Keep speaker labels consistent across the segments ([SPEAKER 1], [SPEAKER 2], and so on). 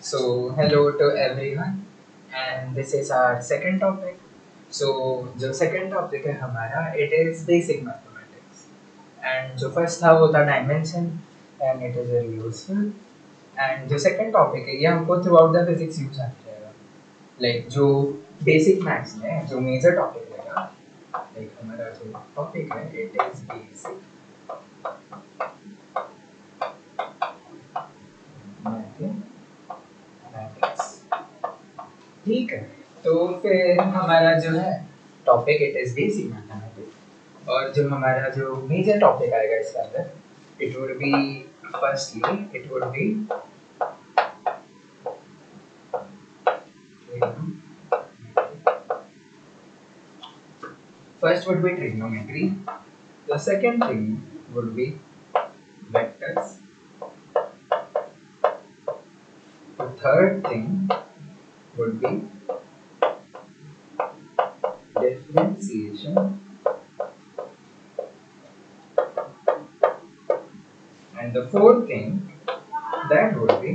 [SPEAKER 1] So, hello to everyone, and this is our second topic. So, जो second topic है हमारा, it is basic mathematics, and जो first था वो था dimension, and it is very useful. And जो second topic है ये हमको throughout the physics use आता रहेगा. Like जो basic maths में जो major topic रहेगा, like हमारा जो topic है, it is basic mathematics. ठीक है, तो फिर हमारा जो है topic it is basic mathematics, और जो हमारा जो मेजर टॉपिक आएगा इसके अंदर it would B firstly it would B first would be trigonometry, the second thing would be vectors, the third thing would be differentiation, and the fourth thing that would be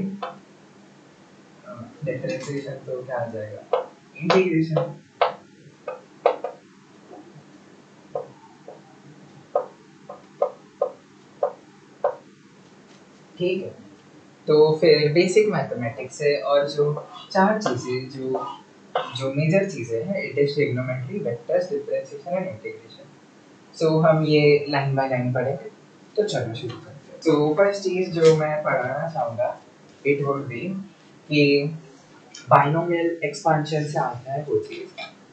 [SPEAKER 1] differentiation तो क्या आ जाएगा integration. ठीक है, तो फिर basic mathematics है, और जो चार चीज़ें जो जो मेजर चीज़ें हैं it is trigonometry, vectors, differentiation and integration. So हम ये लाइन बाय लाइन पढ़ेंगे, तो चलो शुरू करते हैं. तो फर्स्ट चीज़ जो मैं पढ़ाना चाहूँगा इट वुड बी कि बाइनोमियल एक्सपांशन से आता है वो चीज़,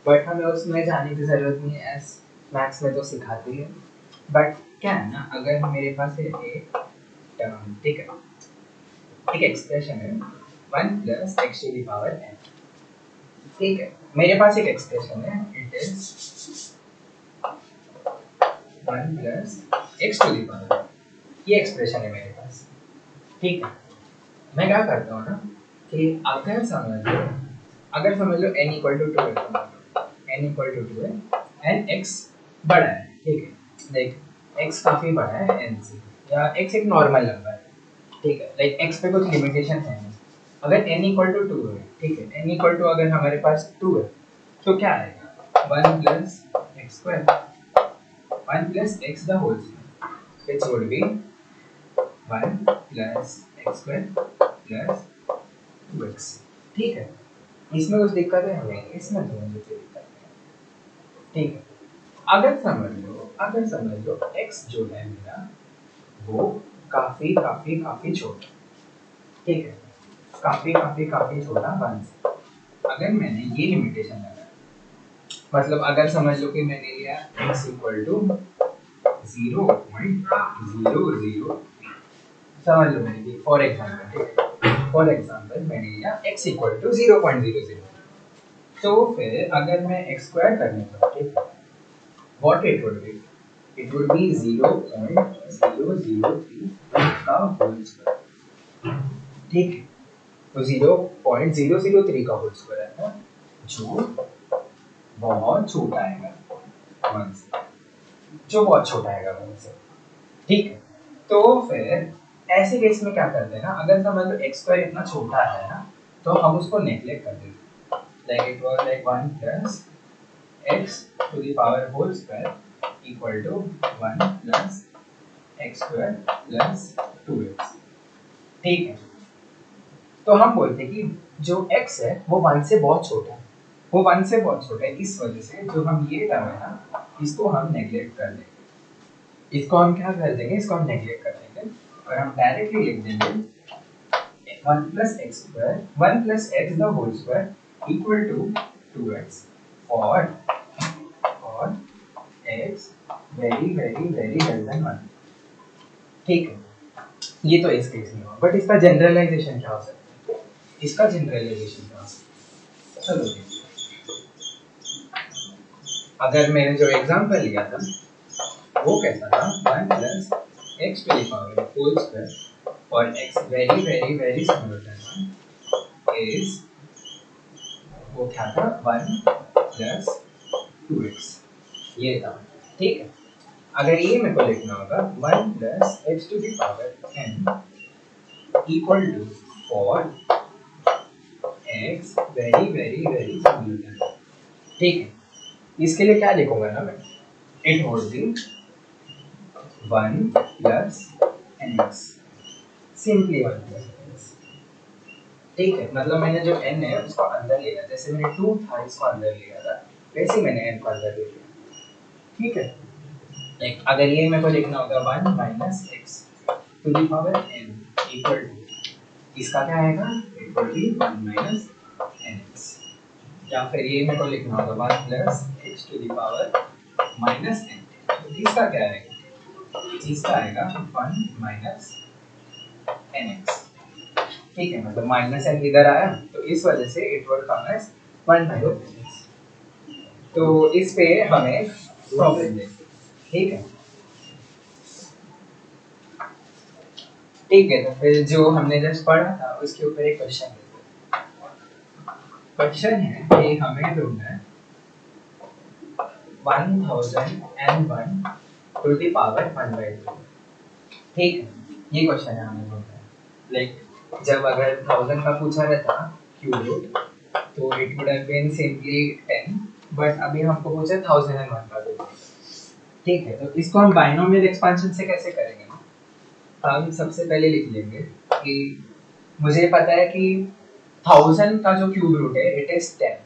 [SPEAKER 1] बट हमें उसमें जाने की ज़रूरत नहीं है, एस मैथ्स में तो सिखाती है. बट क्या है ना, अगर मेरे पास है एक टर्म, ठीक है, एक एक्सप्रेशन है 1 + x⁴n. ठीक है, मेरे पास एक एक्सप्रेशन है इट इज 1 + x⁴, ये एक्सप्रेशन है मेरे पास. ठीक है, मैं क्या करता हूँ ना कि अगर समझ लो n = 2 है, n = 2 है एंड x बड़ा है. ठीक है, लाइक x काफ़ी बड़ा है n से, या x एक नॉर्मल नंबर है. ठीक है, लाइक x पे कुछ लिमिटेशन है नहीं. अगर n = 2 है, ठीक है, n = अगर हमारे पास 2 है तो क्या आएगा 1 + x², 1 + x² which would be 1 + x² + 2x. ठीक है, इसमें कुछ दिक्कत है हमें, इसमें तो मुझे कोई दिक्कत नहीं. ठीक है, अगर समझ लो x जो है मेरा वो काफी काफी काफी छोटा. ठीक है, काफी छोटा 1 से. अगर मैंने ये लिमिटेशन लगाया, मतलब अगर समझ लो कि मैंने लिया x = 0.003, समझ लो मैंने फॉर एग्जांपल, ठीक है, फॉर एग्जांपल मैंने लिया x = 0.00. तो फिर अगर मैं x² करने पर, ठीक है, what it would B, it would B 0.003 का होल स्क्वायर. ठीक है, तो 0.003 का होल स्क्वायर है ना, जो बहुत छोटा आएगा 1 से, जो बहुत छोटा आएगा 1 से. ठीक है, तो फिर ऐसे केस में क्या करते हैं ना, अगर समझ लो x² इतना छोटा है ना, तो हम उसको नेग्लेक्ट कर देते हैं. Like it was like 1 + x² equal to 1 + x² + 2x. ठीक है, तो हम बोलते हैं कि जो x है वो 1 से बहुत छोटा है, वो 1 से बहुत छोटा है, इस वजह से जो हम ये टर्म है ना इसको हम नेग्लेक्ट कर देंगे. इसको हम क्या कर देंगे, इसको हम नेग्लेक्ट कर देंगे, और हम डायरेक्टली लिख देंगे 1 + x² equal to 2x for x very less than 1. ठीक है, ये तो इस केस में हुआ, बट इसका जनरलाइजेशन क्या हो सकता है, इसका जनरलाइजेशन क्या हो सकता है, चलो देखिए. अगर मैंने जो एग्जांपल लिया था वो कैसा था, 1 + x² और x very smaller than 1 is, वो क्या था 1 + 2x, ये था. ठीक है, अगर ये मेरे को लिखना होगा 1 + x⁴n equal to for x very very very small. ठीक है, इसके लिए क्या लिखूंगा ना मैं, it would B 1 plus nx, simply 1 plus nx। ठीक है, मतलब मैंने जो n है उसको अंदर लिया, जैसे मैंने 2 था इसको अंदर लिया था, वैसे ही मैंने n को अंदर ले लिया। ठीक है, लाइक अगर ये मेरे को लिखना होगा 1 minus x to the power n equal to, इसका क्या आएगा, it will be 1 minus nx, या फिर ये मेरे को लिखना होगा 1 plus x to the power minus n, तो इसका क्या आएगा, इसका आएगा 1 माइनस nx। ठीक है, मतलब माइनस n इधर आया तो इस वजह से it will come as 1 minus nx। तो इस पे हमें प्रॉब्लम है। ठीक है, ठीक है, तो फिर जो हमने जस्ट पढ़ा था उसके ऊपर एक क्वेश्चन है। क्वेश्चन है कि हमें ढूंढना है 1001 टू द पावर 1/2। ठीक है, ये क्वेश्चन है हमें ढूंढना है। लाइक जब अगर 1000 का पूछा रहता क्यूब रूट तो it would have been simply 10, but अभी हमको पूछा 1001 का ढूंढना। ठीक है, तो इसको हम बाइनोमियल एक्सपेंशन से कैसे करेंगे ना, हम सबसे पहले लिख लेंगे कि मुझे पता है कि 1000 का जो क्यूब रूट है इट इज 10,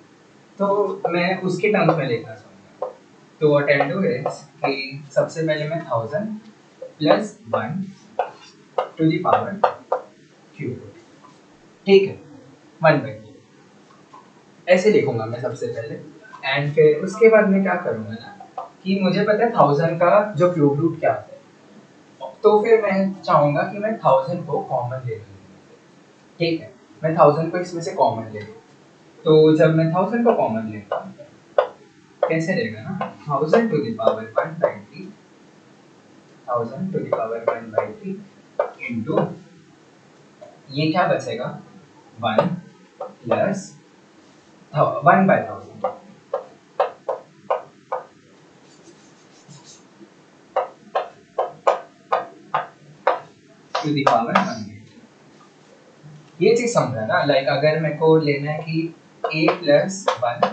[SPEAKER 1] तो मैं उसके टर्म्स में लिखना चाहूँगा। तो व्हाट आई डू इज कि सबसे पहले मैं 1000 plus 1 to the power cube root, ठीक है, 1/2 ऐसे लिखूंगा मैं सबसे पहले। एंड फिर उसके बाद मैं क्या करूँगा ना कि मुझे पता है 1000 का जो क्यूब रूट क्या होता है, तो फिर मैं चाहूँगा कि मैं 1000 को कॉमन ले लूँ। ठीक है, मैं 1000 को इसमें से कॉमन ले लूँ, तो जब मैं 1000 को कॉमन लेता हूँ कैसे रहेगा ना, 1000 to the power 1/3, 1000 to the power 1/3 into ये क्या बचेगा 1 प्लस 1/1000 टू द पावर 1/3। ये चीज समझा ना, लाइक अगर मेरे को लेना है कि a प्लस 1,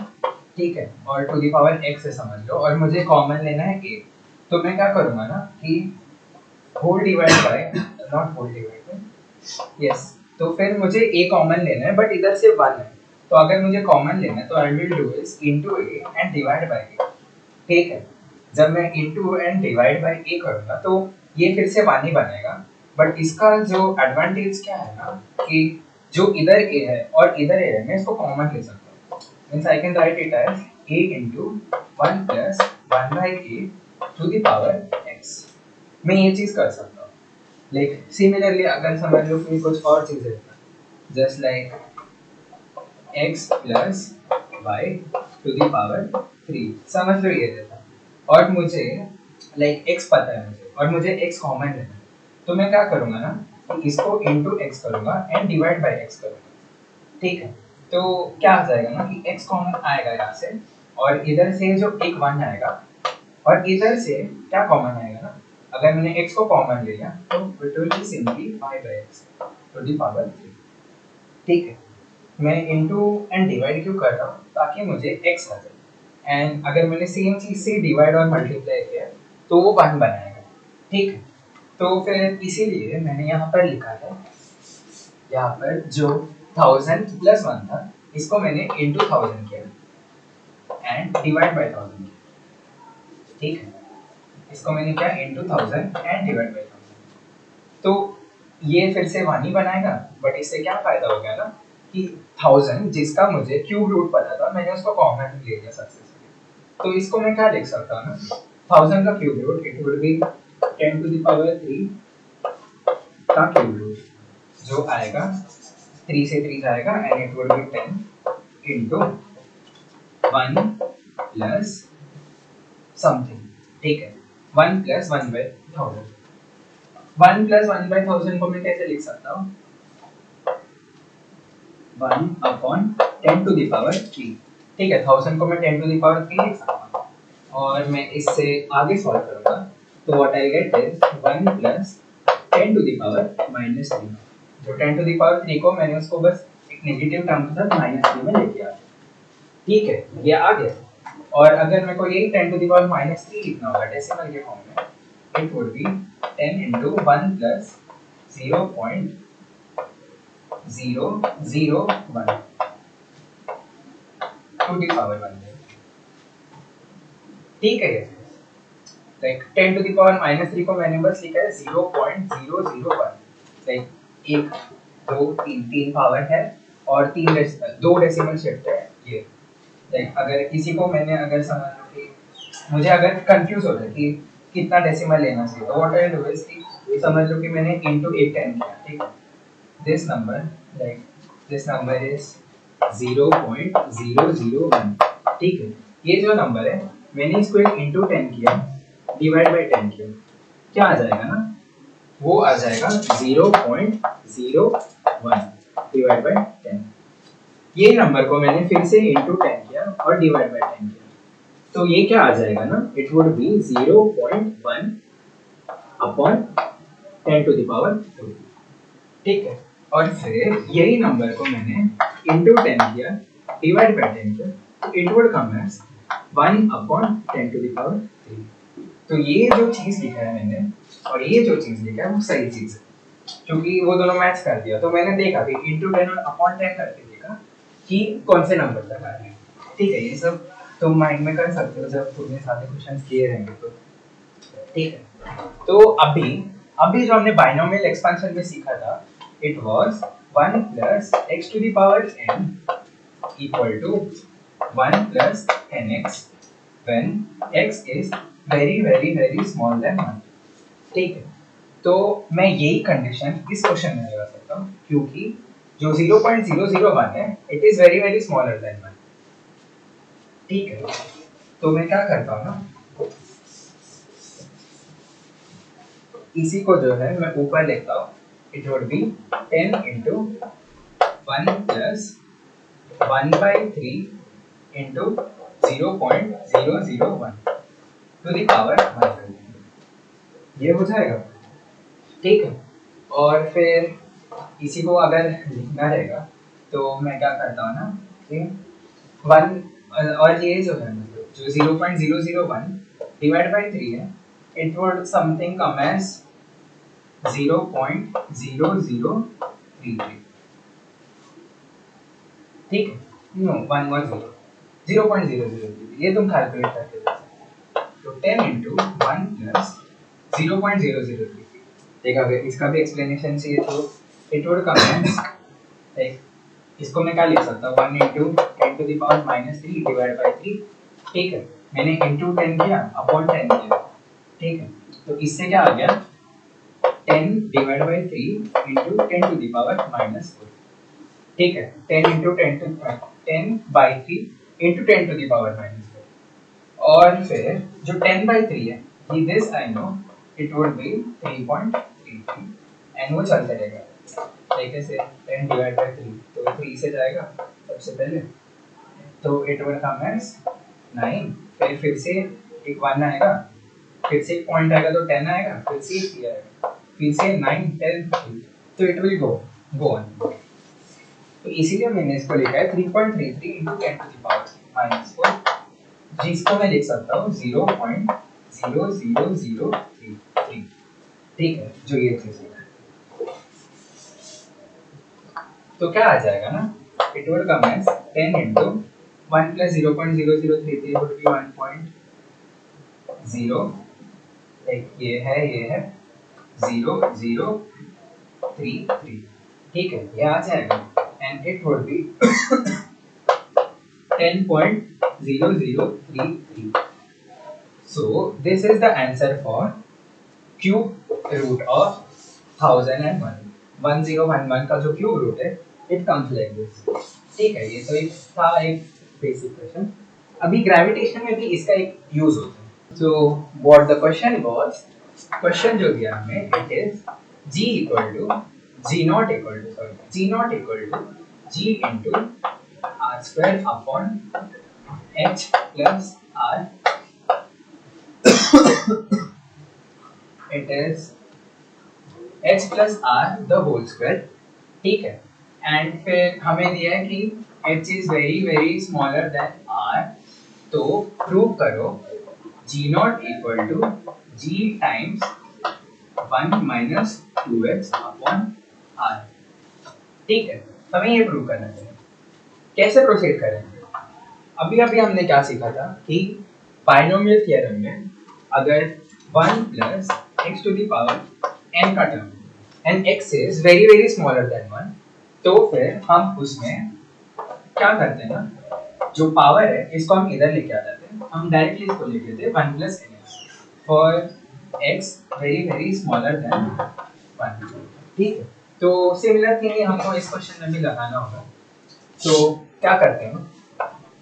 [SPEAKER 1] ठीक है, और टू द पावर x से समझ लो, और मुझे कॉमन लेना है a, तो मैं क्या करूँगा ना कि whole divide by, not whole divide by, yes, तो फिर मुझे a कॉमन लेना है बट इधर से 1 है, तो अगर मुझे कॉमन लेना है तो I will do is into a and divide by a। ठीक है, जब मैं into and divide by a करूँगा तो ये फिर से 1 ही बनेगा, बट इसका जो एडवांटेज क्या है ना कि जो इधर a है और इधर a है मैं इसको कॉमन ले सकता हूँ, means I can write it as a into 1 plus 1/a to the power x। मैं ये चीज कर सकता हूँ। लाइक सिमिलरली अगर समझ लो कि कुछ और चीज है, just like x plus y to the power 3, समझ लो ये देता, और मुझे लाइक x पता है मुझे, और मुझे x कॉमन लेना है, तो मैं क्या करूँगा ना कि इसको इनटू x करूँगा एंड डिवाइड बाय x करूँगा। ठीक है, तो क्या आ जाएगा ना कि x कॉमन आएगा यहाँ से, और इधर से जो एक 1 आएगा, और इधर से क्या कॉमन आएगा ना, अगर मैंने x को कॉमन ले लिया तो it will be simply y/x to the power 3। ठीक है, मैं इनटू एंड डिवाइड क्यों कर रहा हूँ, ताकि मुझे x आ जाए, एंड अगर मैंने सेम चीज से डिवाइड और मल्टीप्लाई किया तो वो 1 बनाएगा। ठीक है, तो फिर इसीलिए मैंने यहाँ पर लिखा है, यहाँ पर जो 1000 प्लस 1 था इसको मैंने इनटू 1000 किया एंड डिवाइड बाय 1000 किया। ठीक है, इसको मैंने क्या इनटू 1000 एंड डिवाइड बाय 1000, तो ये फिर से 1 ही बनाएगा, बट इससे क्या फायदा हो गया ना कि 1000 जिसका मुझे क्यूब रूट पता था मैंने उसको कॉमन ले लिया सक्सेसफुली, तो इसको मैं क्या लिख सकता हूँ ना, 1000 का cube root it would be 10 to the power 3 का क्यूब रूट, जो आएगा 3 से 3 जाएगा and it would be 10 into 1 plus something. ठीक है, 1 प्लस 1/1000, 1 प्लस 1/1000 को मैं कैसे लिख सकता हूँ, 1/10 टू द पावर 3। ठीक है, 1000 को मैं 10 टू द पावर 3 लिख सकता हूँ, और मैं इससे आगे सॉल्व करूँगा तो what I get is 1 plus 10 to the power -3, जो 10 टू द पावर 3 को मैंने उसको बस नेगेटिव टर्म के साथ -3 में लेके आ जाओ। ठीक है, ये आ गया। और अगर मेरे को यही 10 टू द पावर -3 लिखना होगा डेसिमल के फॉर्म में, it would be 10 into 1 plus 0.001 to the power 1। ठीक है, लाइक 10 टू द पावर -3 को मैंने बस लिखा है 0.001, लाइक 1 2 3 3 पावर है और 2 डेसिमल शिफ्ट है ये। लाइक अगर किसी को मैंने अगर समझ लो कि मुझे अगर कंफ्यूज हो जाए कि कितना डेसिमल लेना चाहिए, तो व्हाट आई डू इज कि समझ लो कि मैंने इनटू 8 10 किया, ठीक है, दिस नंबर इज 0.001, ठीक है। ये जो नंबर है मैंने इसको इनटू 10 किया, डिवाइड बाय 10 किया, क्या आ जाएगा ना, वो आ जाएगा 0.01 डिवाइड बाय 10। ये नंबर को मैंने फिर से इनटू 10 किया और डिवाइड बाय 10 किया, तो ये क्या आ जाएगा ना, it would be 0.1 upon 10 to the power 2, ठीक है। और फिर यही नंबर को मैंने इनटू 10 किया, डिवाइड बाय 10 किया, तो it would come as 1 upon 10 to the power 3। तो ये जो चीज लिखा है मैंने और ये जो चीज लिखा है वो सही चीज है, क्योंकि वो दोनों मैच कर दिया। तो मैंने देखा कि इनटू 10 और अपॉन 10 करके देखा कि कौन से नंबर तक आ रहे हैं, ठीक है। ये सब तुम माइंड में कर सकते हो जब तुमने सारे क्वेश्चंस किए रहेंगे तो, ठीक है। तो अभी जो हमने बाइनोमियल एक्सपेंशन में सीखा था, it was 1 plus x to the power n equal to 1 plus 10x when x is very very very small than 1, ठीक है। तो मैं यही कंडीशन इस क्वेश्चन में लगा सकता हूँ, क्योंकि जो 0.001 है it is very very smaller than 1, ठीक है। तो मैं क्या करता हूँ ना, इसी को जो है मैं ऊपर लिखता हूँ, it would be 10 into 1 plus 1/3 into 0.001 to the power 1, ये हो जाएगा, ठीक है। और फिर इसी को अगर लिखना रहेगा तो मैं क्या करता हूँ ना कि 1 और ये जो है मतलब जो 0.001 डिवाइड बाय 3 है, it would something come as 0.0033, ठीक है। नो 1 1 0 0.0033, ये तुम कैलकुलेट करके देख सकते हो। तो 10 into 1 plus 0.0033, देखा, अगर इसका भी एक्सप्लेनेशन चाहिए तो it would come as, like इसको मैं क्या लिख सकता हूँ, 1 into 10 to the power -3 divide by 3, ठीक है। मैंने into 10 किया अपॉन 10 किया, ठीक है। तो इससे क्या आ गया, 10 divide by 3 into 10 to the power -4, ठीक है। 10 into 10 by 3 into 10 to the power -4, और फिर जो 10 by 3 है, this I know it would B 3.33, and वो चलते रहेगा, लाइक ऐसे 10 डिवाइड बाय 3 तो 3 से जाएगा सबसे पहले, तो इट वुड कम एज 9, फिर से एक 1 आएगा, फिर से एक पॉइंट आएगा तो 10 आएगा, फिर से 3 आएगा, फिर से 9 10 3, तो इट विल गो ऑन। तो इसीलिए मैंने इसको लिखा है 3.33 into 10 to the power -4, जिसको मैं लिख सकता हूँ 0.00033, ठीक है, जो ये चीज है। तो क्या आ जाएगा ना, it would come as 10 into 1 plus 0.0033 would be 1.0, like ये है 0033, ठीक है, ये आ जाएगा, and it would be 10.0033। So this is the answer for cube root of 1001, 1011 का जो क्यूब रूट है, इट कम्स लाइक दिस, ठीक है। ये तो एक था एक बेसिक क्वेश्चन। अभी ग्रेविटेशन में भी इसका एक यूज होता है। So what the question was, question जो दिया हमें, it is g equal to g naught equal to g into r square upon h plus r, it is h plus r the whole square, ठीक है। And फिर हमें दिया है कि h is very very smaller than r, तो prove करो g not equal to g times 1 minus 2h upon r। ठीक है, हमें ये प्रूव करना है। कैसे प्रोसीड करेंगे? अभी अभी हमने क्या सीखा था कि बाइनोमियल थ्योरम में अगर 1 plus x to the power n का term and x is very very smaller than 1, तो फिर हम उसमें क्या करते हैं ना, जो पावर है इसको हम इधर लेके आ जाते हैं, हम डायरेक्टली इसको लिख लेते हैं 1 plus n for x very very smaller than 1। ठीक है, तो सिमिलर थिंग हमको इस क्वेश्चन में भी लगाना होगा। तो क्या करते हैं,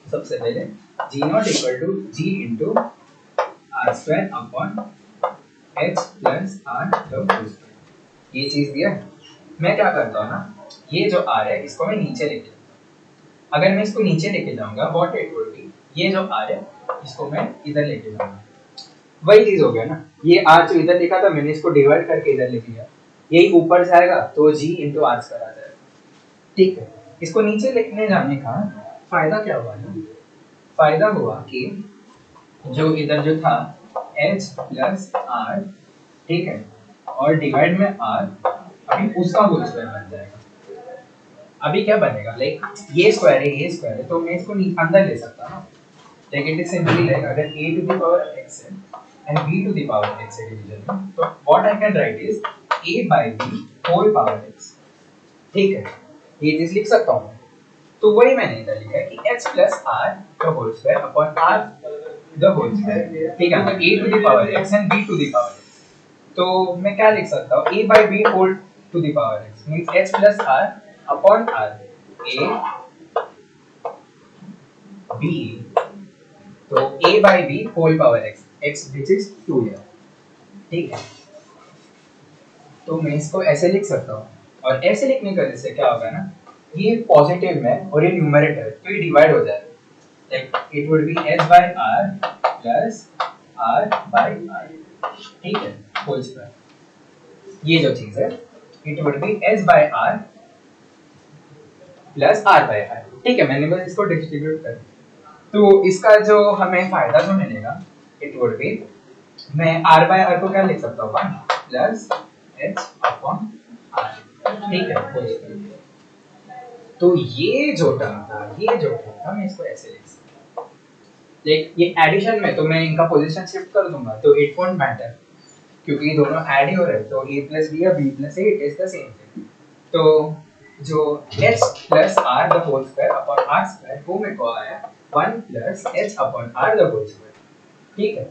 [SPEAKER 1] सबसे पहले g not equal to g into r square upon h plus r the whole square. ये चीज दिया है। मैं क्या करता हूँ ना, ये जो r है इसको मैं नीचे लेके जाऊंगा। अगर मैं इसको नीचे लेके जाऊंगा व्हाट इट वुड बी, ये जो r है इसको मैं इधर लेके जाऊंगा। वही चीज हो गया ना, ये r जो इधर लिखा था मैंने इसको डिवाइड करके इधर लिख लिया, यही ऊपर जाएगा तो g इंटू आर स्क्वायर आ जाएगा। ठीक है, इसको नीचे लिखने जाने का फायदा क्या हुआ ना, फायदा हुआ कि जो इधर जो था h प्लस आर, ठीक है, और डिवाइड में r, अभी उसका होल स्क्वायर बन जाएगा। अभी क्या बनेगा, लाइक ये स्क्वायर है ये स्क्वायर है, तो मैं इसको अंदर ले सकता हूँ। Like it is simply like अगर a to the power x है and b to the power x है डिवीजन में, तो what I can write is a by b whole power x। ठीक है, ये चीज लिख सकता हूँ। तो वही मैंने इधर लिखा है कि h plus r the whole square upon r the whole square. ठीक है, तो a to the power x and b to the power x। तो मैं क्या लिख सकता हूँ, a by b whole to the power x means h plus r upon r, a b, तो a by b whole power x, x which is 2 है। ठीक है, तो मैं इसको ऐसे लिख सकता हूँ, और ऐसे लिखने का जिससे क्या होगा ना, ये पॉजिटिव में और ये न्यूमरेटर तो ये डिवाइड हो जाएगा, like it would be h by r plus r by r। ठीक है, होल स्क्वायर। ये जो चीज है it would be h by r plus r by r। ठीक है, मैंने बस इसको डिस्ट्रीब्यूट कर दिया, तो इसका जो हमें फायदा जो मिलेगा इट वुड बी, मैं r बाय r को क्या लिख सकता हूँ, 1 प्लस h अपॉन r। ठीक है, होल स्क्वायर। तो ये जो टर्म था, ये जो टर्म था, मैं इसको ऐसे लिख सकता हूँ। लाइक ये एडिशन में तो मैं इनका पोजीशन शिफ्ट कर दूंगा, तो इट वोंट मैटर क्योंकि ये दोनों ऐड ही हो रहे हैं, तो a प्लस b या b plus a it is the same thing. तो जो h plus r the whole square upon r square वो मेरे को आया 1 plus h upon r the whole square. ठीक है,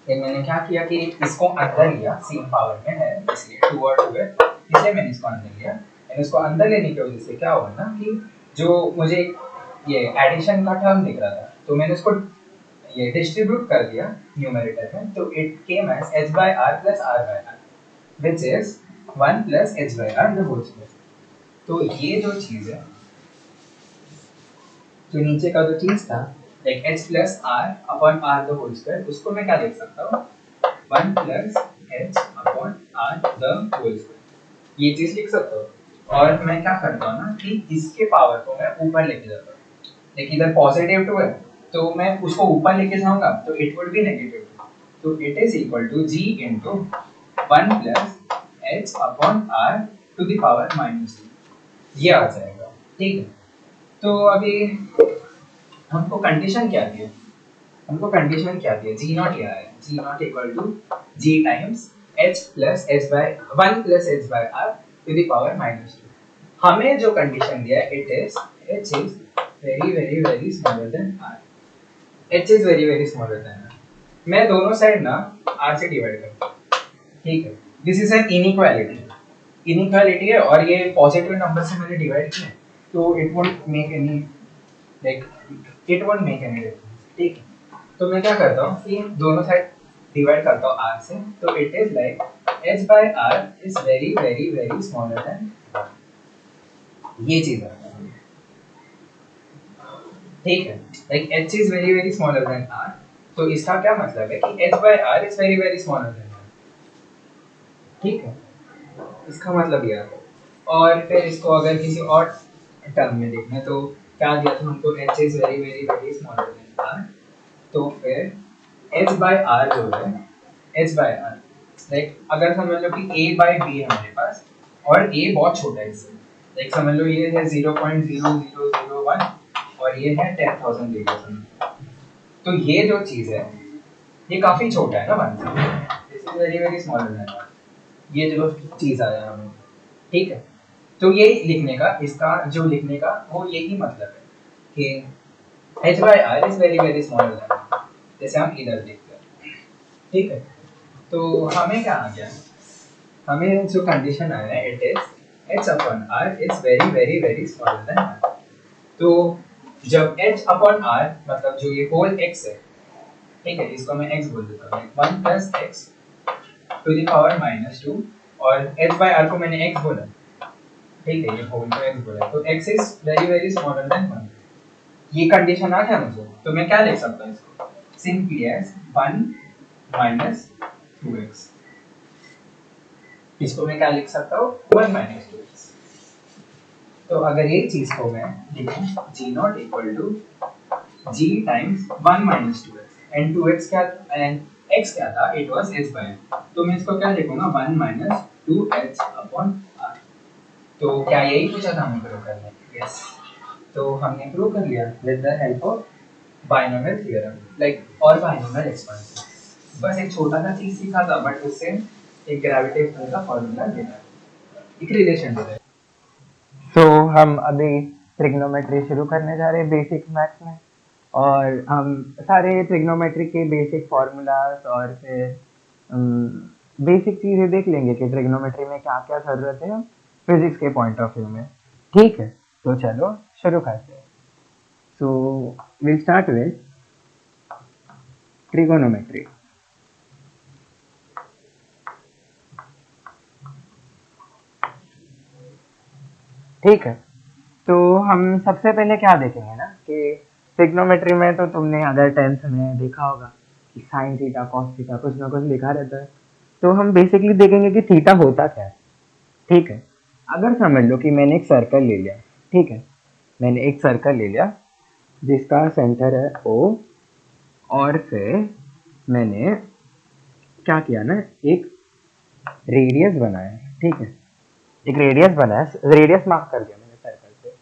[SPEAKER 1] फिर मैंने क्या किया कि इसको अंदर लिया, सेम पावर में है इसलिए 2 और 2 है, इसलिए मैंने इसको अंदर लिया। एंड इसको अंदर लेने की वजह से क्या हुआ ना कि जो मुझे ये एडिशन का टर्म दिख रहा था, तो मैंने इसको ये डिस्ट्रीब्यूट कर दिया न्यूमरेटर में, तो it came as h by r plus r by r which is 1 plus h by r the whole square। तो ये जो चीज है, जो नीचे का जो चीज था like h plus r upon r the whole square, उसको मैं क्या लिख सकता हूँ, 1 plus h upon r the whole square। ये चीज लिख सकता हूँ। और मैं क्या करता हूँ ना कि इसके पावर को मैं ऊपर लेके जाता हूँ, लेकिन इधर पॉजिटिव 2 है तो मैं उसको ऊपर लेके जाऊंगा तो इट वुड बी नेगेटिव 2, तो it is equal to g into 1 plus h upon r to the power -2, ये आ जाएगा। ठीक है, तो अभी हमको कंडीशन क्या दी है, हमको कंडीशन क्या दी है, g नॉट ये है, g not equal to g times h plus h by 1 plus h by r to the power -2। हमें जो कंडीशन दिया है it is h is very smaller than r, h is very smaller than r। मैं दोनों side ना r से divide करता हूँ। ठीक है, this is an inequality, inequality है और ये पॉजिटिव नंबर से मैंने डिवाइड किया है, तो it won't make any like it won't make any difference. ठीक है, तो मैं क्या करता हूँ कि दोनों साइड डिवाइड करता हूँ r से, तो it is like h by r is very smaller than r। ये चीज है। ठीक है, like h is very smaller than r, तो इसका क्या मतलब है कि h by r is very smaller than r। ठीक है, इसका मतलब ये है। और फिर इसको अगर किसी और टर्म में देखना है, तो क्या दिया था हमको, h is very very very smaller than r, तो फिर h बाय r जो है, h बाय r लाइक अगर समझ लो कि a बाय b है हमारे पास और a बहुत छोटा है इससे, लाइक समझ लो ये है 0.0001 और ये है 10,000 रेडियस, तो ये जो चीज़ है ये काफ़ी छोटा है ना 1 से, this is very very smaller then ये जो चीज़ आया हमें, ठीक है। तो ये लिखने का, इसका जो लिखने का वो यही मतलब है कि h by r is very very smaller than, जैसे हम इधर लिखते हैं, ठीक है। तो हमें क्या आ गया, हमें जो कंडीशन आया है it is h upon r is very very very smaller than r। तो जब h अपॉन r मतलब जो ये होल x है, ठीक है, इसको मैं x बोल देता हूँ, 1 plus x to the power minus 2 और h बाय r को मैंने x बोला, ठीक है, ये होल को x बोला, तो x is very very smaller than 1। ये कंडीशन आ गया मुझे, तो मैं क्या लिख सकता हूँ इसको, सिंपली एज 1 माइनस 2x, इसको मैं क्या लिख सकता हूँ, 1 माइनस 2x। तो अगर ये चीज को मैं लिखूं g not equal to g times 1 minus 2x and 2x क्या एंड x क्या था, इट वाज h बाय, तो मैं इसको क्या लिखूंगा 1 माइनस 2h अपॉन r। तो क्या यही पूछा था हमें प्रूव करने, यस, तो हमने प्रूव कर लिया with the help of binomial theorem, like और बायनोमियल एक्सपेंशन। बस एक छोटा सा चीज सीखा था बट उससे एक ग्रेविटेशनल का फॉर्मूला देना, एक रिलेशन देना।
[SPEAKER 2] तो हम अभी ट्रिग्नोमेट्री शुरू करने जा रहे हैं बेसिक मैथ्स में, और हम सारे ट्रिग्नोमेट्री के बेसिक फार्मूलाज और फिर बेसिक चीज़ें देख लेंगे कि ट्रिग्नोमेट्री में क्या क्या ज़रूरत है फिजिक्स के पॉइंट ऑफ व्यू में, ठीक है। तो चलो शुरू करते हैं। So will start with trigonometry. ठीक है, तो हम सबसे पहले क्या देखेंगे ना कि ट्रिग्नोमेट्री में तो तुमने अगर 10th में देखा होगा कि साइन थीटा कॉस थीटा कुछ ना कुछ लिखा रहता है, तो हम बेसिकली देखेंगे कि थीटा होता क्या है, ठीक है। अगर समझ लो कि मैंने एक सर्कल ले लिया, ठीक है, मैंने एक सर्कल ले लिया जिसका सेंटर है O, और फिर मैंने क्या किया ना, एक रेडियस बनाया, ठीक है, एक रेडियस बनाया, रेडियस मार्क कर दिया मैंने सर्कल से।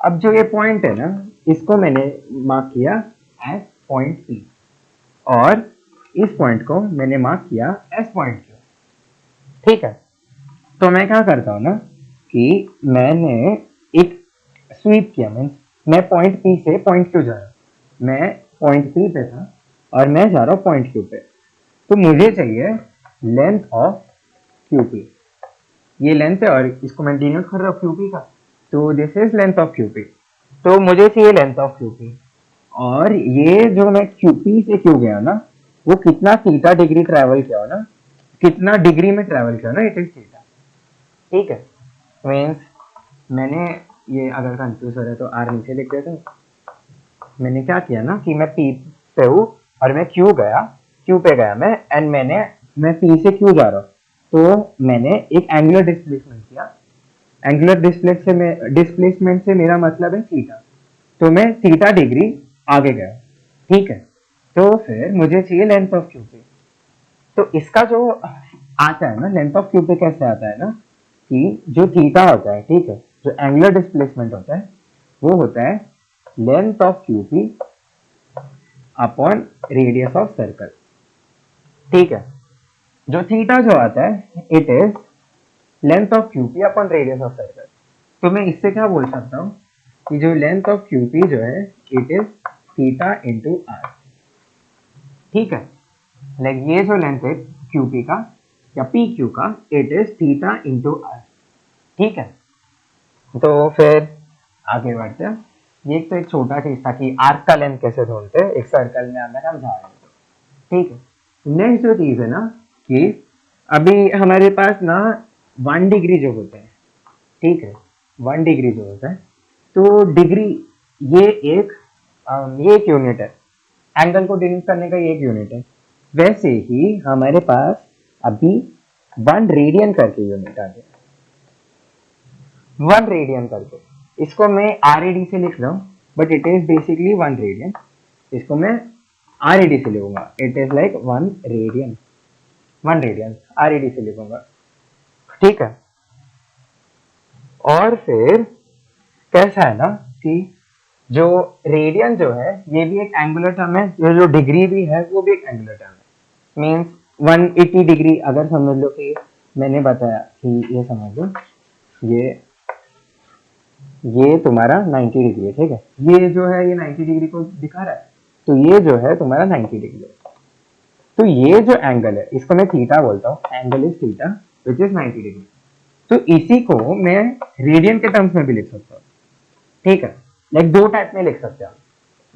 [SPEAKER 2] अब जो ये पॉइंट है ना, इसको मैंने मार्क किया एज पॉइंट P, और इस पॉइंट को मैंने मार्क किया एज पॉइंट Q, ठीक है। तो मैं क्या करता हूँ ना कि मैंने एक स्वीप किया, मैं पॉइंट P से पॉइंट Q जा रहा हूँ, मैं पॉइंट P पे था और मैं जा रहा हूँ पॉइंट Q पे, तो मुझे चाहिए लेंथ ऑफ QP, ये लेंथ है और इसको मैं डिनोट कर रहा हूँ QP का, तो this is length of QP, तो मुझे चाहिए लेंथ ऑफ QP। और ये जो मैं QP से Q गया ना, वो कितना थीटा डिग्री ट्रैवल किया हो ना, कितना डिग्री में ट्रैवल किया ना, इट इज थीटा, ठीक है। मीन्स मैंने ये अगर कंफ्यूज हो रहा है तो आर नीचे लिख देता हूँ। मैंने क्या किया ना कि मैं P पे हूँ और मैं Q गया, Q पे गया मैं, एंड मैं P से Q जा रहा हूँ, तो मैंने एक एंगुलर डिस्प्लेसमेंट किया। एंगुलर डिस्प्लेसमेंट से मेरा मतलब है थीटा, तो मैं थीटा डिग्री आगे गया, ठीक है। तो फिर मुझे चाहिए लेंथ ऑफ QP, तो इसका जो आता है ना लेंथ ऑफ QP कैसे आता है ना कि जो थीटा होता है, ठीक है, जो एंगुलर डिस्प्लेसमेंट होता है वो होता है length of QP upon radius of circle, ठीक है। जो थीटा जो आता है it is length of QP upon radius of circle. तो मैं इससे क्या बोल सकता हूँ कि जो लेंथ ऑफ QP जो है it is theta into r, ठीक है। लाइक ये जो लेंथ है QP का या PQ का, it is theta into r, ठीक है। तो फिर आगे बढ़ते हैं। ये तो एक छोटा चीज था कि आर्क का लेंथ कैसे ढूंढते हैं एक सर्कल में अगर हम जा रहे हैं तो, ठीक है। नेक्स्ट जो चीज है ना कि अभी हमारे पास ना 1 डिग्री जो होता है, ठीक है, 1 डिग्री जो होता है, तो डिग्री ये एक यूनिट है, एंगल को डिनोट करने का ये एक यूनिट है। वैसे ही हमारे पास अभी 1 रेडियन करके यूनिट आ गया, 1 रेडियन करके, इसको मैं RAD से लिख रहा हूँ, but it is basically 1 radian. इसको मैं RAD से लिखूंगा, it is like 1 radian, 1 radian RAD से लिखूंगा, ठीक है। और फिर कैसा है ना कि जो रेडियन जो है ये भी एक एंगुलर टर्म है, जो डिग्री भी है वो भी एक एंगुलर टर्म है। मींस 180 डिग्री, अगर समझ लो कि मैंने बताया कि ये समझ लो ये तुम्हारा 90 डिग्री है, ठीक है। ये जो है ये 90 डिग्री को दिखा रहा है, तो ये जो है तुम्हारा 90 डिग्री है। तो ये जो एंगल है इसको मैं थीटा बोलता हूँ, angle is theta which is 90 degree. तो इसी को मैं रेडियन के टर्म्स में भी लिख सकता हूँ, ठीक है। लाइक दो टाइप में लिख सकते हैं।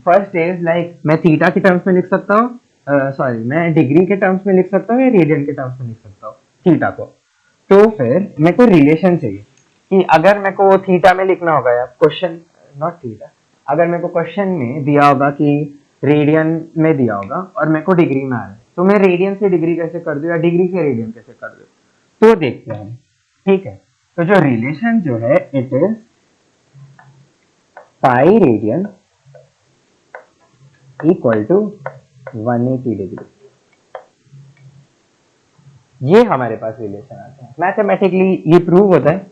[SPEAKER 2] फर्स्ट इज लाइक मैं थीटा के टर्म्स में लिख सकता हूँ, सॉरी मैं डिग्री के टर्म्स में लिख सकता हूँ या रेडियन के टर्म्स में लिख सकता हूँ थीटा को। तो फिर मेरे को रिलेशन चाहिए कि अगर मेरे को थीटा में लिखना होगा, या क्वेश्चन नॉट थीटा, अगर मेरे को क्वेश्चन में दिया होगा कि रेडियन में दिया होगा और मेरे को डिग्री में आ रहा है, तो मैं रेडियन से डिग्री कैसे कर दूं या डिग्री से रेडियन कैसे कर दूं, तो देखते हैं, ठीक है। तो जो रिलेशन जो है it is pi radian equal to 180 degree. ये हमारे पास रिलेशन आता है, मैथमेटिकली ये प्रूव होता है,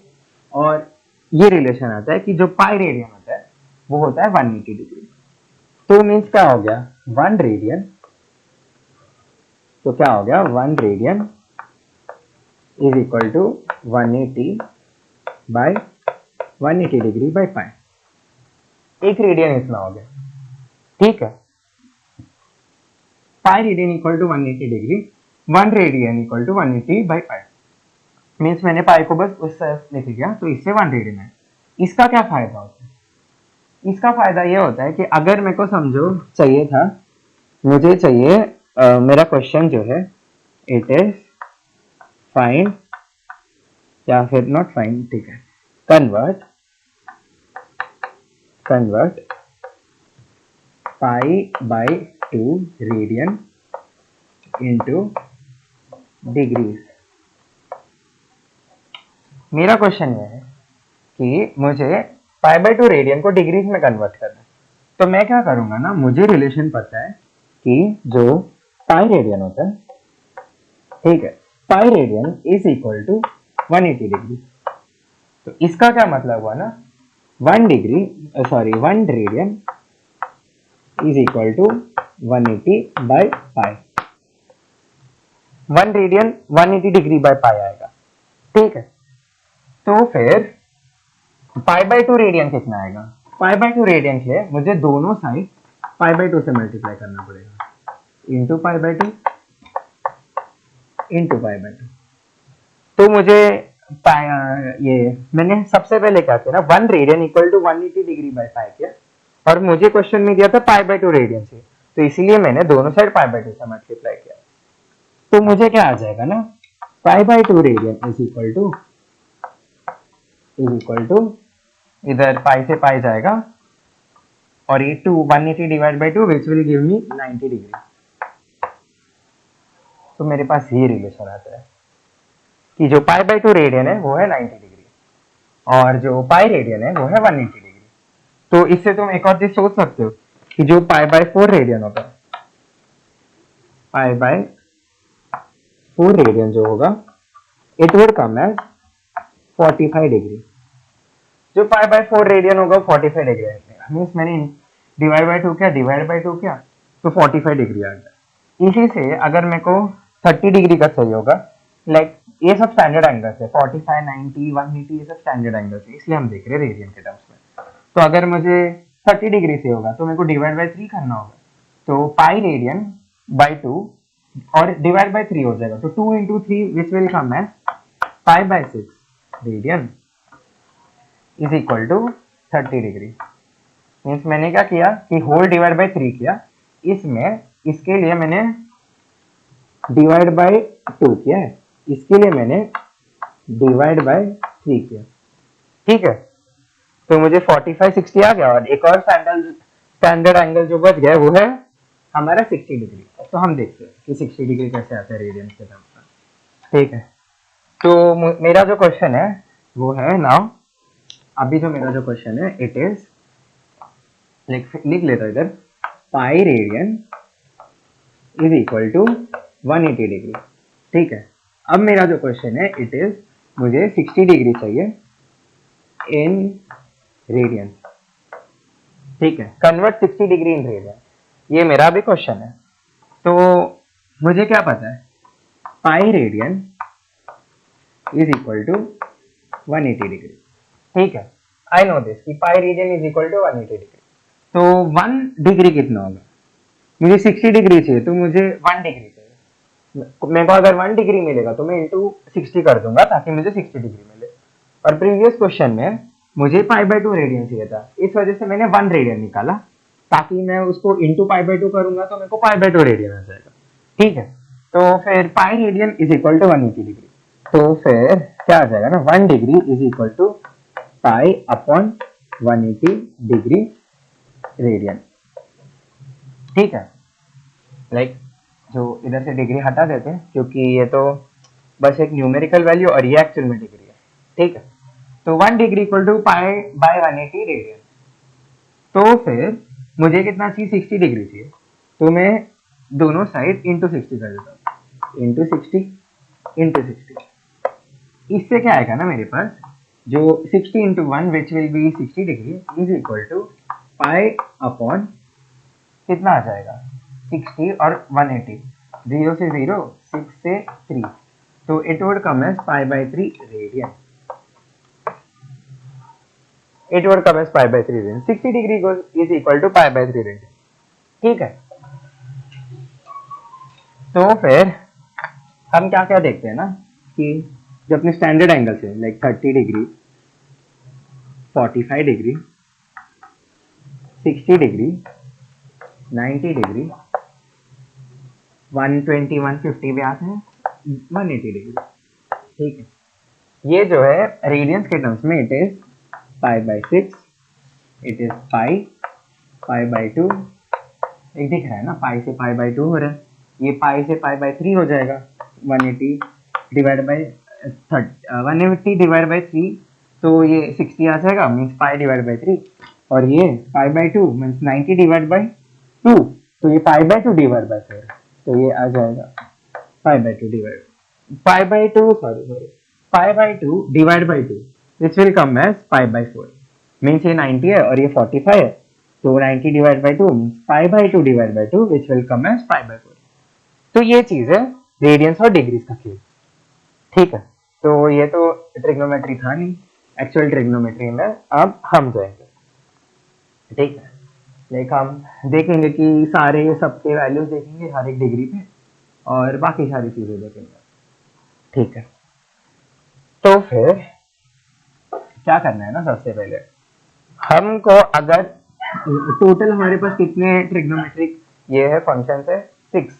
[SPEAKER 2] और ये रिलेशन आता है कि जो पाई रेडियन होता है वो होता है 180 डिग्री। तो मीन्स क्या हो गया 1 रेडियन, तो क्या हो गया 1 radian is equal to 180 by 180 degree by pi. एक रेडियन इतना हो गया, ठीक है। Pi radian equal to 180 degree, 1 radian equal to 180 by pi. Means मैंने पाई को बस उस तरफ लिख लिया, तो इससे 1 रेडियन है। इसका क्या फायदा होता है, इसका फायदा ये होता है कि अगर मेरे को समझो चाहिए था, मुझे चाहिए मेरा क्वेश्चन जो है इट इज फाइंड, या फिर नॉट फाइंड, ठीक है, convert pi by 2 radian into degrees. मेरा क्वेश्चन ये है कि मुझे पाई बाय 2 रेडियन को डिग्रीज में कन्वर्ट करना है। तो मैं क्या करूंगा ना, मुझे रिलेशन पता है कि जो पाई रेडियन होता है, ठीक है, pi radian is equal to 180 degree. तो इसका क्या मतलब हुआ ना 1 radian is equal to 180 by pi. 1 radian 180 degree by pi आएगा, ठीक है। तो फिर पाई बाय 2 रेडियन कितना आएगा, पाई बाय 2 रेडियन के लिए मुझे दोनों साइड पाई बाय 2 से मल्टीप्लाई करना पड़ेगा, into pi by 2 into pi by 2। तो मुझे ये मैंने सबसे पहले क्या किया ना 1 radian equal to 180 degree by pi किया, और मुझे क्वेश्चन में दिया था पाई बाय 2 रेडियन से, तो इसीलिए मैंने दोनों साइड पाई बाय 2 से मल्टीप्लाई किया। तो मुझे क्या आ जाएगा ना pi by 2 radian is equal to इधर पाई से पाई जाएगा, और ये 180 divide by 2 which will give me 90 degree. तो मेरे पास ये रिलेशन आता है कि जो पाई बाय 2 रेडियन है वो है 90 डिग्री, और जो पाई रेडियन है वो है 180 डिग्री। तो इससे तुम एक और चीज सोच सकते हो कि जो पाई बाय 4 रेडियन होगा, पाई बाय 4 रेडियन जो होगा it would come as 45 degree. जो पाई बाय 4 रेडियन होगा 45 डिग्री मीन्स मैंने डिवाइड बाय 2 किया तो 45 डिग्री आ गया। इसी से अगर मेरे को 30 डिग्री का चाहिए होगा, लाइक ये सब स्टैंडर्ड एंगल्स है, 45, 90, 180 ये सब स्टैंडर्ड एंगल्स है, इसलिए हम देख रहे हैं रेडियन के टर्म्स में। तो अगर मुझे 30 डिग्री से होगा तो मेरे को डिवाइड बाय 3 करना होगा, तो पाई रेडियन बाय 2 और डिवाइड बाय 3 हो जाएगा, तो 2 into 3 which will come as pi by 6 radian is equal to 30 degree. Means मैंने क्या किया कि होल डिवाइड बाय 3 किया, इसमें इसके लिए मैंने डिवाइड बाय 2 किया है, इसके लिए मैंने डिवाइड बाय 3 किया, ठीक है। तो मुझे 45, 60 आ गया, और एक और स्टैंडर्ड एंगल जो बच गया वो है हमारा 60 डिग्री। तो हम देखते हैं कि 60 डिग्री कैसे आता है रेडियन के टर्म्स में, ठीक है। तो मेरा जो क्वेश्चन है वो है नाउ अभी जो मेरा जो क्वेश्चन है इट इज लिख लेता हूँ इधर, pi radian is equal to 180 degree. ठीक है, अब मेरा जो क्वेश्चन है इट इज मुझे 60 डिग्री चाहिए इन रेडियन। ठीक है, कन्वर्ट 60 डिग्री इन रेडियन, ये मेरा भी क्वेश्चन है। तो मुझे क्या पता है, pi radian is equal to 180 degree. ठीक है, आई नो दिस कि pi radian is equal to 180 degree. तो 1 डिग्री कितना होगा, मुझे 60 डिग्री चाहिए तो मुझे 1 डिग्री चाहिए। मेरे को अगर 1 डिग्री मिलेगा तो मैं इंटू 60 कर दूंगा ताकि मुझे 60 डिग्री मिले। और प्रीवियस क्वेश्चन में मुझे पाई बाय 2 रेडियन चाहिए था, इस वजह से मैंने 1 रेडियन निकाला, ताकि मैं उसको इंटू पाई बाय 2 करूंगा तो मेरे को पाई बाय 2 रेडियन आ जाएगा। ठीक है, तो फिर pi radian is equal to 180 degree. तो फिर क्या आ जाएगा ना, 1 degree is equal to pi upon 180 degree radian. ठीक है, लाइक जो इधर से डिग्री हटा देते हैं क्योंकि ये तो बस एक न्यूमेरिकल वैल्यू और ये एक्चुअल में डिग्री है। ठीक है, तो 1 degree equal to pi by 180 radian. तो फिर मुझे कितना चाहिए, 60 डिग्री चाहिए, तो मैं दोनों साइड इंटू 60 कर देता हूँ, इंटू 60 इंटू 60। इससे क्या आएगा ना मेरे पास, जो 60 into 1 which will be 60 degree is equal to pi upon कितना आ जाएगा 60 और 180, 0 से 0, 6 से 3, तो it would come as pi by 3 radian. It would come as pi by 3 radian. 60 degree is equal to pi by 3 radian. ठीक है, तो फिर हम क्या क्या देखते हैं ना कि जो अपने स्टैंडर्ड एंगल्स है like 30 degree, 45 degree, 60 degree, 90 degree, 120, 150 भी आते हैं, 180 डिग्री। ठीक है, ये जो है रेडियंस के टर्म्स में it is pi by 6, it is pi, pi by 2, एक दिख रहा है ना, पाई से पाई बाय 2 हो रहा है, ये पाई से पाई बाय 3 हो जाएगा, 180 डिवाइड बाय 180 डिवाइड बाय 3, तो ये 60 आ जाएगा, मीन्स पाई डिवाइड बाय 3, और ये पाई बाय 2 मीन्स 90 डिवाइड बाय 2, तो ये पाई बाय 2 डिवाइड बाय 4, तो ये आ जाएगा pi by 2 divide pi by 2 sorry pi by 2 divide by 2, this will come as pi by 4, means ये 90 है और ये 45 है, तो 90 divide by 2 means pi by 2 divide by 2 which will come as pi by 4। तो ये चीज है रेडियंस और डिग्रीज का खेल। ठीक है, तो ये तो ट्रिग्नोमेट्री था नहीं, एक्चुअल ट्रिग्नोमेट्री में अब हम जाएंगे। ठीक है, लाइक हम देखेंगे कि सारे सबके वैल्यूज देखेंगे हर एक डिग्री पे और बाकी सारी चीजें देखेंगे। ठीक है, तो फिर क्या करना है ना, सबसे पहले हमको अगर टोटल हमारे पास कितने ट्रिग्नोमेट्रिक ये है फंक्शन है 6,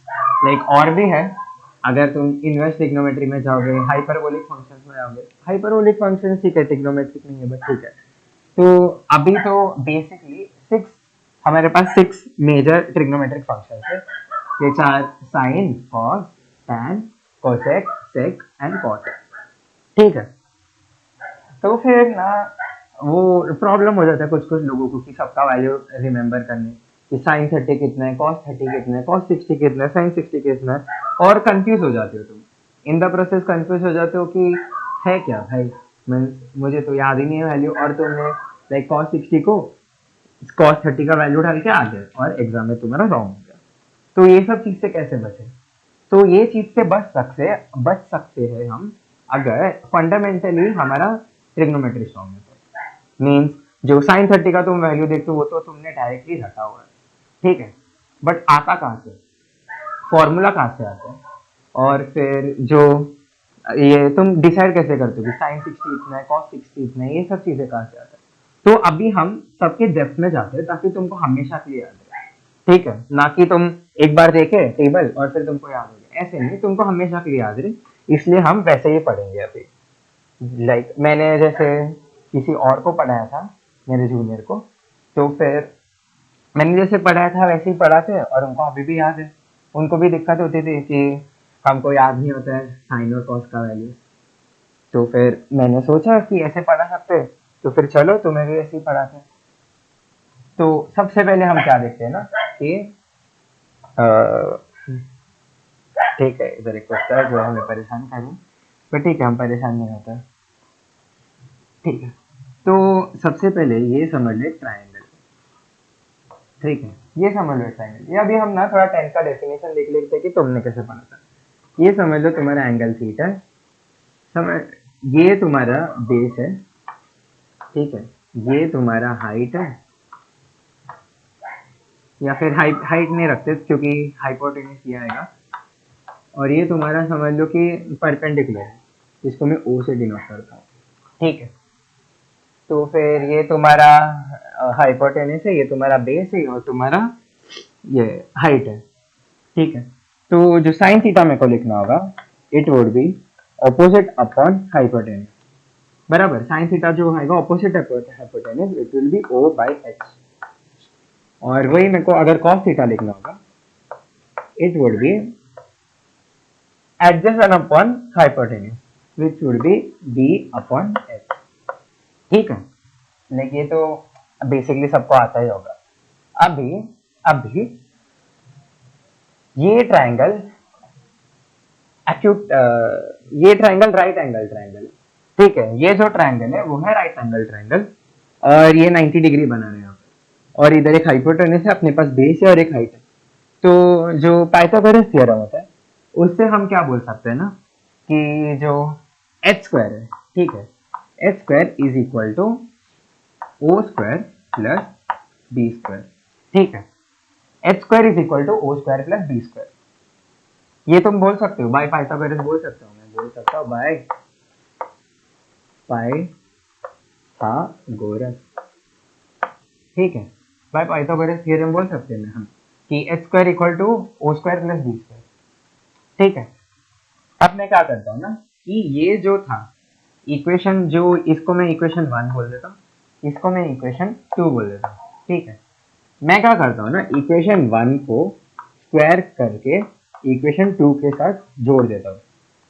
[SPEAKER 2] लाइक और भी है, अगर तुम इनवर्स ट्रिग्नोमेट्री में जाओगे, हाइपरबोलिक फंक्शंस में आओगे, हाइपरबोलिक फंक्शन ठीक है, ट्रिग्नोमेट्रिक नहीं है बट ठीक है। तो अभी तो बेसिकली 6 हमारे पास 6 मेजर ट्रिग्नोमेट्रिक फंक्शंस है, ये 4 sine, cos, tan, cosec, sec and cot. ठीक है, तो फिर ना वो प्रॉब्लम हो जाता है कुछ कुछ लोगों को कि सबका वैल्यू रिमेंबर करने कि साइन 30 कितना है, कॉस 30 कितना है, कॉस 60 कितना है, साइन 60 कितना है, और कंफ्यूज हो जाते हो तुम इन द प्रोसेस, कंफ्यूज हो जाते हो कि है क्या भाई, मुझे तो याद ही नहीं है वैल्यू, और तुमने लाइक कॉस 60 को कॉस 30 का वैल्यू डाल के आ गए और एग्जाम में तुम्हारा रॉन्ग हो गया। तो ये सब चीज से कैसे बचे, तो ये चीज से बच सकते हैं हम अगर फंडामेंटली हमारा ट्रिग्नोमेट्री स्ट्रॉन्ग है। मीन्स जो साइन 30 का तुम वैल्यू देखते हो वो तो तुमने डायरेक्टली रखा हुआ है। ठीक है, बट आता कहाँ से, फॉर्मूला कहाँ से आता है, और फिर जो ये तुम डिसाइड कैसे करते हो कि साइन 60 इतना है, कॉस 60 इतना है, ये सब चीजें कहाँ से आता है। तो अभी हम सबके डेप्थ में जाते हैं ताकि तुमको हमेशा के लिए याद रहे। ठीक है, ना कि तुम एक बार देखे टेबल और फिर तुमको याद हो गया, ऐसे नहीं, तुमको हमेशा के लिए याद रहे, इसलिए हम वैसे ही पढ़ेंगे अभी। लाइक मैंने जैसे किसी और को पढ़ाया था, मेरे जूनियर को, तो फिर मैंने जैसे पढ़ाया था वैसे ही पढ़ाते और उनको अभी भी याद है। उनको भी दिक्कत होती थी कि हमको याद नहीं होता है साइन और कॉस का वैल्यू, तो फिर मैंने सोचा कि ऐसे पढ़ा सकते तो फिर चलो तुम्हें भी ऐसे ही पढ़ाते हैं। तो सबसे पहले हम क्या देखते हैं ना कि ठीक है, इधर एक क्वेश्चन है जो हमें परेशान करें, पर ठीक है हम परेशान नहीं होते। ठीक है, तो सबसे पहले ये समझ ले ट्राइंगल। ठीक है, ये समझ लो ट्राइंगल। ये अभी हम ना थोड़ा 10 का डेफिनेशन देख लेते हैं कि तुमने कैसे पढ़ा था। ये समझ लो तुम्हारा एंगल थीटा है, समझ, ये तुम्हारा बेस है, ठीक है, ये तुम्हारा हाइट है, या फिर हाइट हाइट नहीं रखते क्योंकि हाइपोटेन्यूज ये आएगा, और ये तुम्हारा समझ लो कि परपेंडिकुलर है, जिसको मैं ओ से डिनोट करता हूँ। ठीक है, तो फिर ये तुम्हारा हाइपोटेन्यूज है, ये तुम्हारा बेस है, और तुम्हारा ये हाइट है। ठीक है, तो जो साइन थीटा मेरे को लिखना होगा, it would be opposite upon hypotenuse, बराबर। साइन थीटा जो आएगा opposite hypotenuse, it will be O by H. और वही मेरे को अगर कॉस थीटा लिखना होगा, it would be adjacent upon hypotenuse, which would be B upon H. ठीक है, लेकिन ये तो बेसिकली सबको आता ही होगा। अभी ये ट्राइंगल एक्यूट, ये ट्राइंगल राइट एंगल ट्राइंगल, ठीक है, ये जो ट्राइंगल है वो है राइट एंगल ट्राइंगल, और ये 90 डिग्री बना रहे हैं यहाँ पे, और इधर एक हाइपोटेन्यूज है, अपने पास बेस है और एक हाइट है। तो जो पाइथागोरस थ्योरम होता है उससे हम क्या बोल सकते हैं ना कि जो एच स्क्वायर है, ठीक है, H square is equal to O square plus B square. ठीक है, H square is equal to O square plus B square. ये तुम बोल सकते हो बाय पाइथागोरस, बोल सकता हूँ, मैं बोल सकता हूँ बाय पाइथागोरस। ठीक है, बाय पाइथागोरस थ्योरम बोल सकते हैं हम कि H square equal to O square plus B square. ठीक है, अब मैं क्या करता हूँ ना कि ये जो था इक्वेशन, जो इसको मैं इक्वेशन 1 बोल देता हूँ, इसको मैं इक्वेशन 2 बोल देता हूँ। ठीक है, मैं क्या करता हूँ ना, इक्वेशन 1 को स्क्वायर करके इक्वेशन 2 के साथ जोड़ देता हूँ।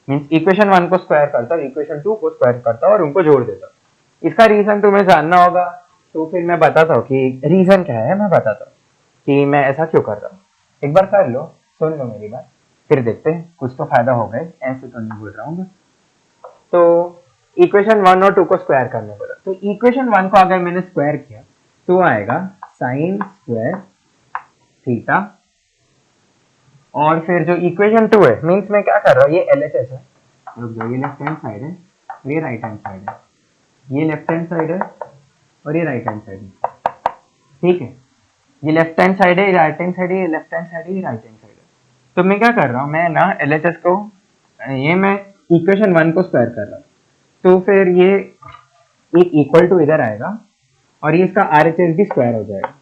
[SPEAKER 2] मीन्स इक्वेशन 1 को स्क्वायर करता हूँ, इक्वेशन 2 को स्क्वायर करता हूँ और उनको जोड़ देता हूँ। इसका रीजन तुम्हें जानना होगा, तो फिर मैं बताता हूँ कि रीजन क्या है, मैं बताता हूँ कि मैं ऐसा क्यों कर रहा हूँ। एक बार कर लो, सुन लो मेरी बात, फिर देखते हैं कुछ तो फायदा होगा, ऐसे तो नहीं बोल रहा हूँ मैं। तो इक्वेशन 1 और 2 को स्क्वायर करने बोला, तो इक्वेशन 1 को अगर मैंने स्क्वायर किया तो आएगा साइन स्क्वायर थीटा, और फिर जो इक्वेशन 2 है, मीन्स मैं क्या कर रहा हूँ, ये LHS है, जो ये लेफ्ट हैंड साइड है, ये राइट हैंड साइड है, ये लेफ्ट हैंड साइड है और ये राइट हैंड साइड है। ठीक है, ये लेफ्ट हैंड साइड है, ये राइट हैंड साइड है, ये लेफ्ट हैंड साइड है, ये राइट हैंड साइड है। तो मैं क्या कर रहा हूँ, मैं ना LHS को, ये मैं इक्वेशन 1 को स्क्वायर कर रहा हूँ, तो फिर ये एक इक्वल टू इधर आएगा, और ये इसका RHS भी स्क्वायर हो जाएगा,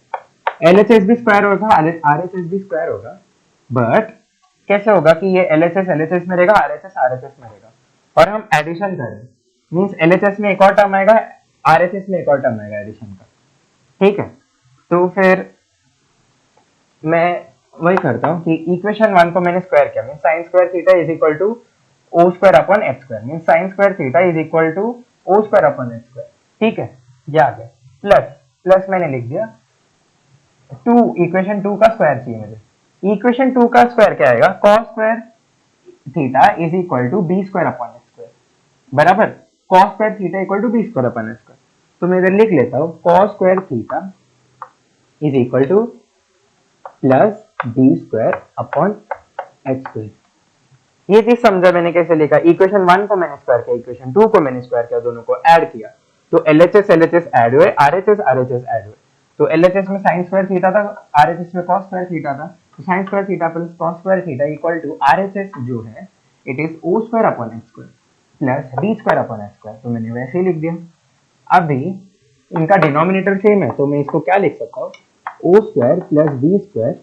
[SPEAKER 2] LHS भी स्क्वायर होगा, RHS भी स्क्वायर होगा। बट कैसे होगा कि ये LHS LHS में रहेगा, RHS RHS में रहेगा, और हम एडिशन करें, मीन्स LHS में एक और टर्म आएगा, RHS में एक और टर्म आएगा एडिशन का। ठीक है, तो फिर मैं वही करता हूँ कि इक्वेशन 1 को मैंने स्क्वायर किया, mean sine square theta is equal to O square upon H square, mean sine square theta is equal to O square upon H square. ठीक है, ये आ गया, प्लस प्लस मैंने लिख दिया 2, इक्वेशन 2 का स्क्वायर चाहिए मुझे। इक्वेशन 2 का स्क्वायर क्या आएगा, cos square theta is equal to B square upon H square, बराबर। Cos square theta equal to B square upon H square, तो मैं इधर लिख लेता हूँ cos square theta is equal to plus B square upon H square. ये चीज समझा मैंने कैसे लिखा, इक्वेशन 1 को मैंने स्क्वायर किया, इक्वेशन 2 को मैंने स्क्वायर किया, दोनों को ऐड किया, तो LHS LHS ऐड हुए, RHS RHS ऐड हुए। तो LHS में साइन स्क्वायर थीटा था, RHS में कॉस स्क्वायर थीटा था, तो sine square theta plus cos square theta equal to RHS जो है it is O square upon H square plus B square upon H square, तो मैंने वैसे ही लिख दिया। अभी इनका डिनोमिनेटर सेम है, तो मैं इसको क्या लिख सकता हूँ, O square plus B square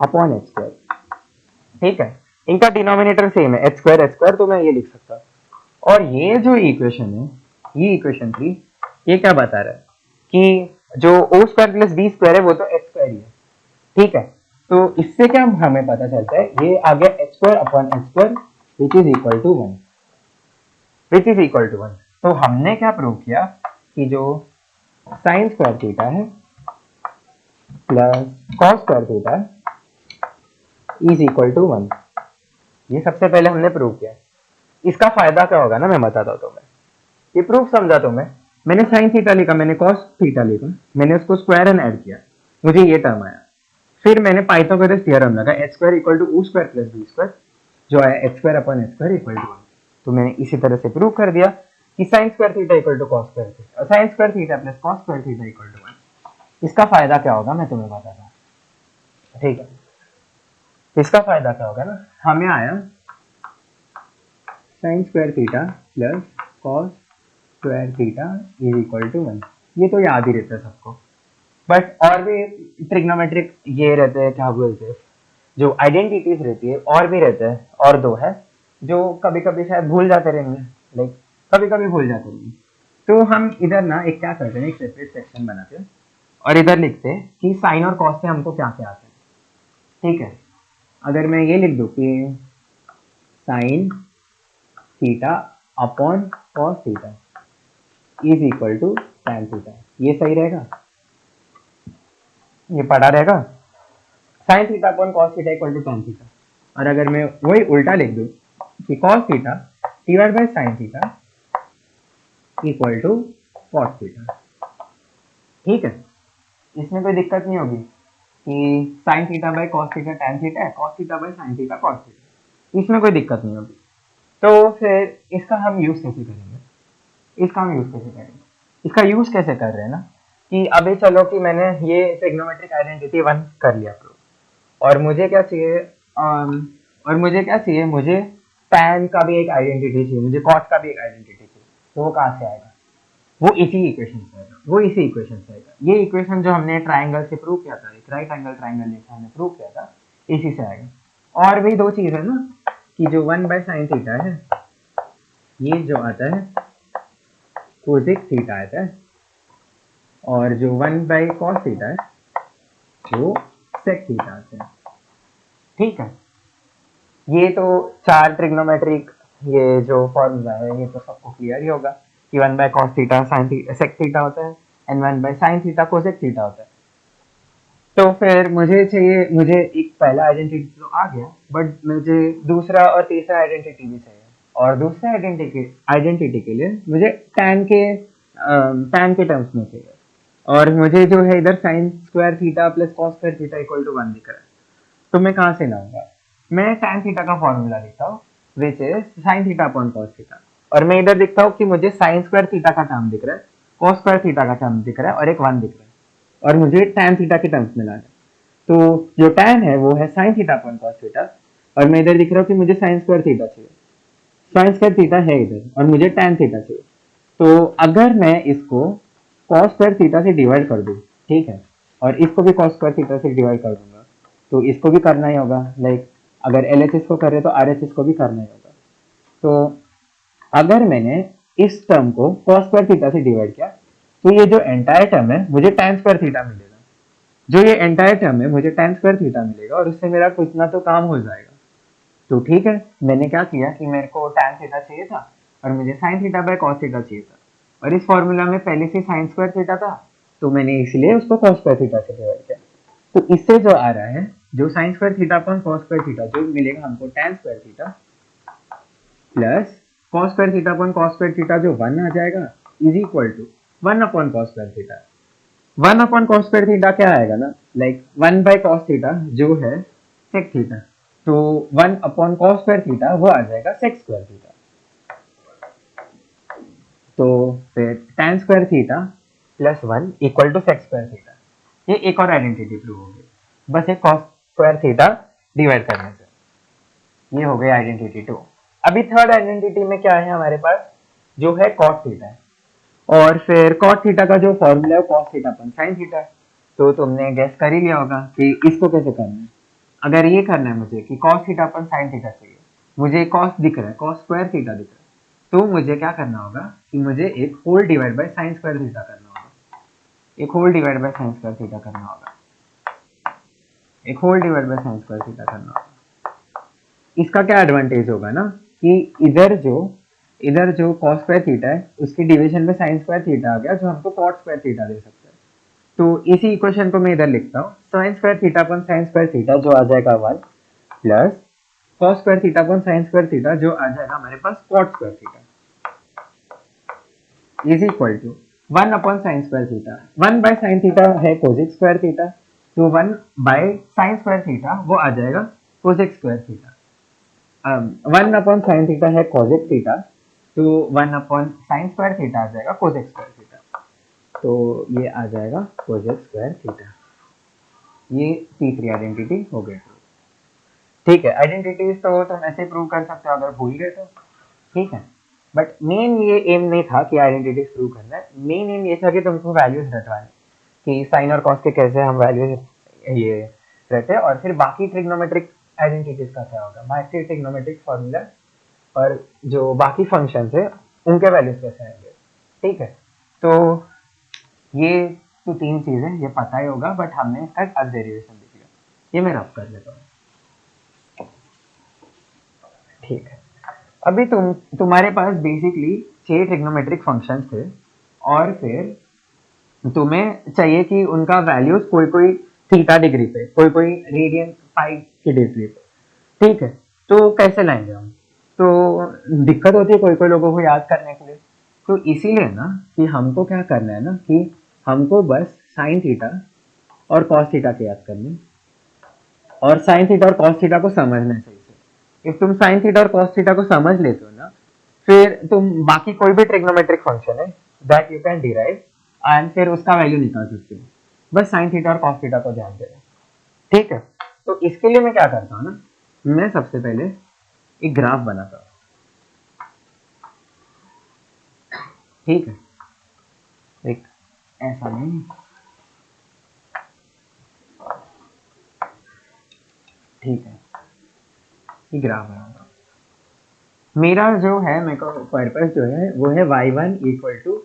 [SPEAKER 2] upon H square. ठीक है, इनका डिनोमिनेटर सेम है, एच स्क्वायर, तो मैं ये लिख सकता हूँ। और ये जो इक्वेशन है, ये इक्वेशन 3, ये क्या बता रहा है कि जो O square plus B square है वो तो एच स्क्वायर ही है। ठीक है, तो इससे क्या हमें पता चलता है, ये आ गया H square upon H square which is equal to 1, which is equal to 1। तो हमने क्या प्रूव किया कि जो साइन स्क्वायर थीटा है plus cos square theta is equal to 1। ये सबसे पहले हमने प्रूव किया। इसका फायदा क्या होगा ना, मैं बताता हूँ तुम्हें। ये प्रूफ समझा तुम्हें। मैंने साइन थीटा लिखा, मैंने कॉस थीटा लिखा, मैंने उसको स्क्वायर एंड ऐड किया, मुझे ये टर्म आया। फिर मैंने पाइथागोरस थ्योरम लगा, H square equal to u square plus B square, जो आया H square upon H square equal to 1। तो मैंने इसी तरह से प्रूव कर दिया कि sine square theta equal to cos square theta, और sine square theta plus cos square theta equal to 1। इसका फायदा क्या होगा मैं तुम्हें बताता हूँ, ठीक है। इसका फायदा क्या होगा ना, हमें आया sine square theta plus cos square theta is equal to 1। ये तो याद ही रहता है सबको, बट और भी ट्रिग्नोमेट्रिक ये रहते हैं, क्या बोलते हैं, जो आइडेंटिटीज रहती है और भी रहते हैं, और दो है जो कभी कभी शायद भूल जाते रहेंगे, लाइक कभी कभी भूल जाते रहेंगे। तो हम इधर ना एक क्या करते हैं, एक सेपरेट सेक्शन बनाते हैं और इधर लिखते हैं कि साइन और कॉस से हमको क्या क्या आता है, ठीक है। अगर मैं ये लिख दूं कि sine theta upon cos theta is equal to tan theta, ये सही रहेगा, ये पढ़ा रहेगा, sine theta upon cos theta equal to tan theta. और अगर मैं वही उल्टा लिख दूं कि cos theta divide by sine theta equal to cos theta, ठीक है। इसमें कोई दिक्कत नहीं होगी कि sine theta by cos theta tan theta है, cos theta by sine theta cos theta, इसमें कोई दिक्कत नहीं होगी। तो फिर इसका हम यूज कैसे करेंगे, इसका यूज कैसे कर रहे हैं ना, कि अभी चलो कि मैंने ये ट्रिग्नोमेट्रिक आइडेंटिटी 1 कर लिया प्रूव, और मुझे क्या चाहिए, मुझे tan का भी एक आइडेंटिटी चाहिए, मुझे cos का भी एक आइडेंटिटी चाहिए। तो वो कहाँ से आएगा, वो इसी इक्वेशन से आएगा, ये इक्वेशन जो हमने ट्राइंगल से प्रूव किया था, एक राइट एंगल ट्राइंगल जैसा हमने प्रूव किया था, इसी से आएगा। और भी दो चीज है ना, कि जो 1 बाय साइन थीटा है, ये जो आता है कोसेक थीटा आता है, और जो 1 बाई कॉस थीटा है वो सेक थीटा आता है, ठीक है। ये तो चार ट्रिग्नोमेट्रिक ये जो फॉर्मूला है ये तो सबको क्लियर ही होगा कि 1 by cos theta sine theta sec theta होता है and 1 by sine theta cosec theta होता है। तो फिर मुझे एक पहला आइडेंटिटी तो आ गया, बट मुझे दूसरा और तीसरा आइडेंटिटी भी चाहिए, और दूसरे आइडेंटिटी के लिए मुझे tan के टर्म्स में चाहिए, और मुझे जो है इधर sine square theta plus cos square theta equal to 1 दिख रहा है। तो मैं कहाँ से लाऊंगा, मैं tan थीटा का फॉर्मूला लिखता हूँ which is sine theta upon cos theta, और मैं इधर दिखता हूँ कि मुझे साइन स्क्वायर थीटा का टर्म दिख रहा है, कॉस स्क्वायर थीटा का टर्म दिख रहा है, और एक 1 दिख रहा है, और मुझे tan थीटा के टर्म्स में लाना है। तो जो tan है वो है sine theta upon cos theta, और मैं इधर दिख रहा हूँ कि मुझे साइन स्क्वायर थीटा चाहिए, साइन स्क्वायर थीटा है इधर, और मुझे tan थीटा चाहिए। तो अगर मैं इसको कॉस स्क्वायर थीटा से डिवाइड कर दूं, ठीक है, और इसको भी कॉस स्क्वायर थीटा से डिवाइड कर दूंगा, तो इसको भी करना ही होगा, लाइक अगर LHS को कर रहे तो RHS को भी करना ही होगा। तो अगर मैंने इस टर्म को कॉस स्क्वायर थीटा से डिवाइड किया, तो ये जो एंटायर टर्म है मुझे tan स्क्वायर थीटा मिलेगा, जो ये एंटायर टर्म है मुझे tan स्क्वायर थीटा मिलेगा, और उससे मेरा कुछ ना तो काम हो जाएगा। तो ठीक है, मैंने क्या किया कि मेरे को tan थीटा चाहिए था और मुझे sin theta by cos theta चाहिए था, और इस फॉर्मूला में पहले से sin स्क्वायर थीटा था, तो मैंने इसलिए उसको cos स्क्वायर थीटा से डिवाइड किया। तो इससे जो आ रहा है, जो sin square theta upon cos square theta जो मिलेगा हमको tan square theta plus cos square theta upon cos square theta जो 1 आ जाएगा is equal to 1 upon cos square theta. 1 upon cos square theta क्या आएगा ना, लाइक 1 बाय cos थीटा जो है sec थीटा, तो 1 अपॉन cos स्क्वायर थीटा वो आ जाएगा sec स्क्वायर थीटा। तो फिर tan square theta plus 1 equal to sec square theta, ये एक और आइडेंटिटी प्रूव हो गई, बस एक cos स्क्वायर थीटा डिवाइड करने से। ये हो गई आइडेंटिटी 2। अभी थर्ड आइडेंटिटी में क्या है हमारे पास, जो है cos थीटा है, और फिर cos थीटा का जो फॉर्मूला है cos theta upon sin theta है। तो तुमने गेस कर ही लिया होगा कि इसको कैसे करना है। अगर ये करना है मुझे कि cos theta upon sin theta चाहिए, मुझे cos दिख रहा है, cos स्क्वायर थीटा दिख रहा है, तो मुझे क्या करना होगा कि मुझे एक whole divide by sin square theta करना होगा, एक whole divide by sin square theta करना होगा, एक whole divide by sin square theta करना होगा। इसका क्या एडवांटेज होगा ना, कि इधर जो इधर जो cos स्क्वायर थीटा है उसकी डिवीजन में sin स्क्वायर थीटा आ गया जो हमको cot स्क्वायर थीटा दे सकता है। तो इसी इक्वेशन को मैं इधर लिखता हूँ, sin square theta upon sin square theta जो आ जाएगा 1 plus cos square theta upon sin square theta जो आ जाएगा हमारे पास cot square theta is equal to 1 upon sine square theta. 1 by sine theta है कोसेक स्क्वायर थीटा, तो 1 बाय साइन स्क्वायर थीटा वो आ जाएगा cosec square theta. 1 upon sine theta है कोसेक थीटा, तो 1 अपॉन साइन स्क्वायर थीटा आ जाएगा cosec square theta, तो ये आ जाएगा कोसेक स्क्वायर थीटा। ये तीसरी आइडेंटिटी हो गई। ठीक है, आइडेंटिटीज तो तुम ऐसे प्रूव कर सकते हो अगर भूल गए तो, ठीक है। बट मेन ये एम नहीं था कि आइडेंटिटीज प्रूव करना है, मेन एम ये था कि तुमको वैल्यूज रटवाने कि साइन और कॉस के कैसे हम वैल्यूज ये रटे, और फिर बाकी ट्रिग्नोमेट्रिक आइडेंटिटीज का क्या होगा, बाकी ट्रिग्नोमेट्रिक फॉर्मूला और जो बाकी फंक्शन है उनके वैल्यूज कैसे आएंगे। ठीक है, तो ये तो तीन चीजें ये पता ही होगा, बट हमने इसका अब डेरिवेशन देख लिया, ये मैं रफ कर देता हूँ। ठीक है, अभी तुम्हारे पास बेसिकली 6 ट्रिग्नोमेट्रिक फंक्शंस थे, और फिर तुम्हें चाहिए कि उनका वैल्यूज कोई कोई थीटा डिग्री पे, कोई कोई रेडियन पाई की डिग्री पे। ठीक है, तो कैसे लाएंगे हम, तो दिक्कत होती है कोई कोई लोगों को याद करने के लिए, तो इसीलिए ना कि हमको क्या करना है ना कि हमको बस साइन थीटा और कॉस थीटा के याद करने, और साइन थीटा और कॉस थीटा को समझना चाहिए। इफ तुम साइन थीटा और कॉस थीटा को समझ लेते हो ना, फिर तुम बाकी कोई भी ट्रिग्नोमेट्रिक फंक्शन है that you can derive and फिर उसका वैल्यू निकाल सकते हो, बस साइन थीटा और कॉस थीटा को ध्यान देना। ठीक है, तो इसके लिए मैं क्या करता हूँ ना, मैं सबसे पहले एक ग्राफ बनाता हूँ। ठीक है, एक ऐसा नहीं, ठीक है, ये ग्राफ बनाता हूँ। मेरा जो है, मेरे को पर्पस जो है वो है y1 equal to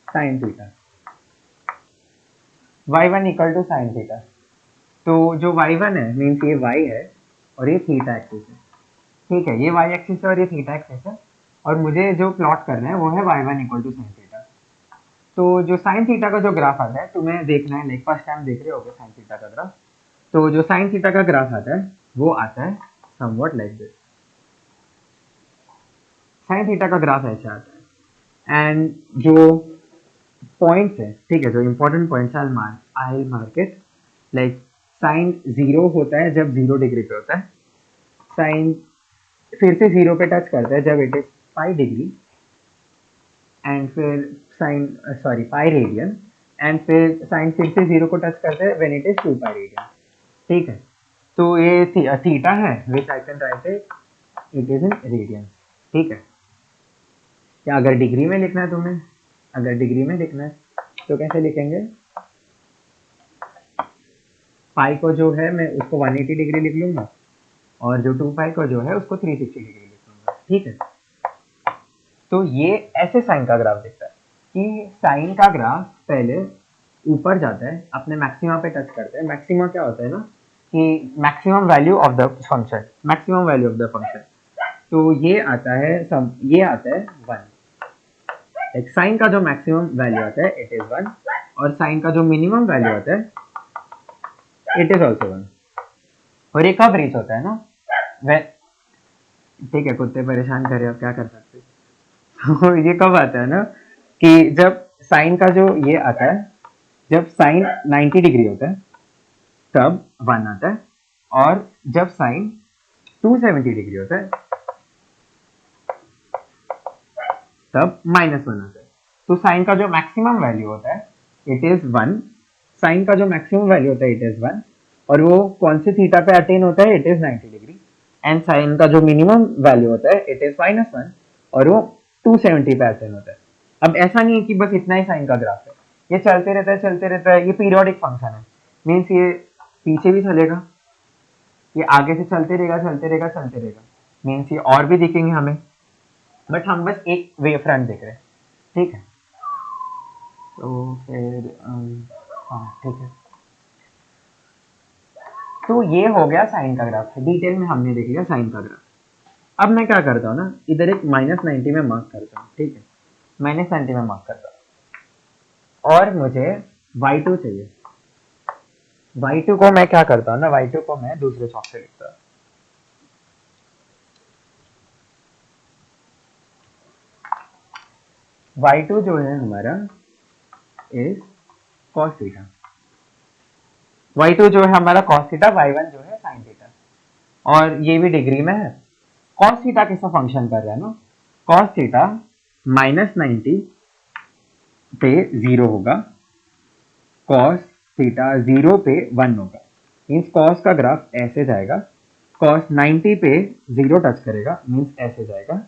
[SPEAKER 2] sine theta, y1 equal to sine theta. तो जो y1 है मीन्स ये y है और ये थीटा एक्सिस है। ठीक है, ये y एक्सिस है और ये थीटा एक्सिस है, और मुझे जो प्लॉट करना है वो है y1 equal to sine theta. तो जो साइन थीटा का जो ग्राफ आता है तुम्हें देखना है, लाइक फर्स्ट टाइम देख रहे होगे साइन थीटा का ग्राफ, तो जो साइन थीटा का ग्राफ आता है वो आता है somewhat like this. Sine theta का ग्राफ ऐसे आता है, एंड जो पॉइंट्स है, ठीक है, जो important points I will mark it, like sine 0 होता है जब 0 डिग्री पे होता है, साइन फिर से 0 पे टच करता है जब it is pi degree, and फिर sine sorry pi radian, and फिर साइन फिर से 0 को टच करता है when it is 2 pi radian. ठीक है, तो ये थीटा है which I can write it is in radian. ठीक है, या अगर डिग्री में लिखना है तुम्हें, अगर डिग्री में लिखना है तो कैसे लिखेंगे, पाई को जो है मैं उसको 180 डिग्री लिख लूंगा, और जो 2 पाई को जो है उसको 360 डिग्री लिख लूंगा। ठीक है, तो ये ऐसे साइन का ग्राफ दिखता है कि साइन का ग्राफ पहले ऊपर जाता है, अपने मैक्सिमा पे टच करता है। मैक्सिमा क्या होता है ना कि maximum value of the function, maximum value of the function, तो ये आता है ये आता है 1। एक साइन का जो मैक्सिमम वैल्यू आता है इट इज 1, और साइन का जो मिनिमम वैल्यू आता है इट इज ऑल्सो 1। और ये कब रीच होता है ना, ठीक है, कुत्ते परेशान करे, अब क्या कर सकते। तो ये कब आता है ना कि जब साइन का जो ये आता है, जब साइन 90 डिग्री होता है तब 1 आता है, और जब साइन 270 डिग्री होता है तब -1 आता है। तो साइन का जो मैक्सिमम वैल्यू होता है इट इज 1, साइन का जो मैक्सिमम वैल्यू होता है इट इज 1, और वो कौन से थीटा पे अटेन होता है, it is 90 degree, and sine का जो मिनिमम वैल्यू होता है इट इज -1, और वो 270 पे अटेन होता है। अब ऐसा नहीं है कि बस इतना ही साइन का ग्राफ है, ये चलते रहता है चलते रहता है, ये पीरियोडिक फंक्शन है, मीन्स ये पीछे भी चलेगा, ये आगे से चलते रहेगा चलते रहेगा चलते रहेगा, मीन्स ये और भी दिखेंगे हमें, बट हम बस एक वेव फ्रंट देख रहे हैं। ठीक है, तो फिर हाँ ठीक है, तो ये हो गया साइन का ग्राफ, डिटेल में हमने देख लिया साइन का ग्राफ। अब मैं क्या करता हूँ ना, इधर एक -90 में मार्क करता हूँ, ठीक है, -90 में मार्क करता हूँ, और मुझे y2 चाहिए। y2 को मैं क्या करता हूँ ना, y2 को मैं दूसरे चौक से लिखता हूँ। y2 जो है हमारा इज cos थीटा, y2 जो है हमारा cos थीटा, y1 जो है sin थीटा, और ये भी डिग्री में है। cos थीटा किसका फंक्शन कर रहा है ना, cos थीटा -90 पे 0 होगा, cos थीटा 0 पे 1 होगा, मीन्स cos का ग्राफ ऐसे जाएगा, cos 90 पे 0 टच करेगा, मीन्स ऐसे जाएगा,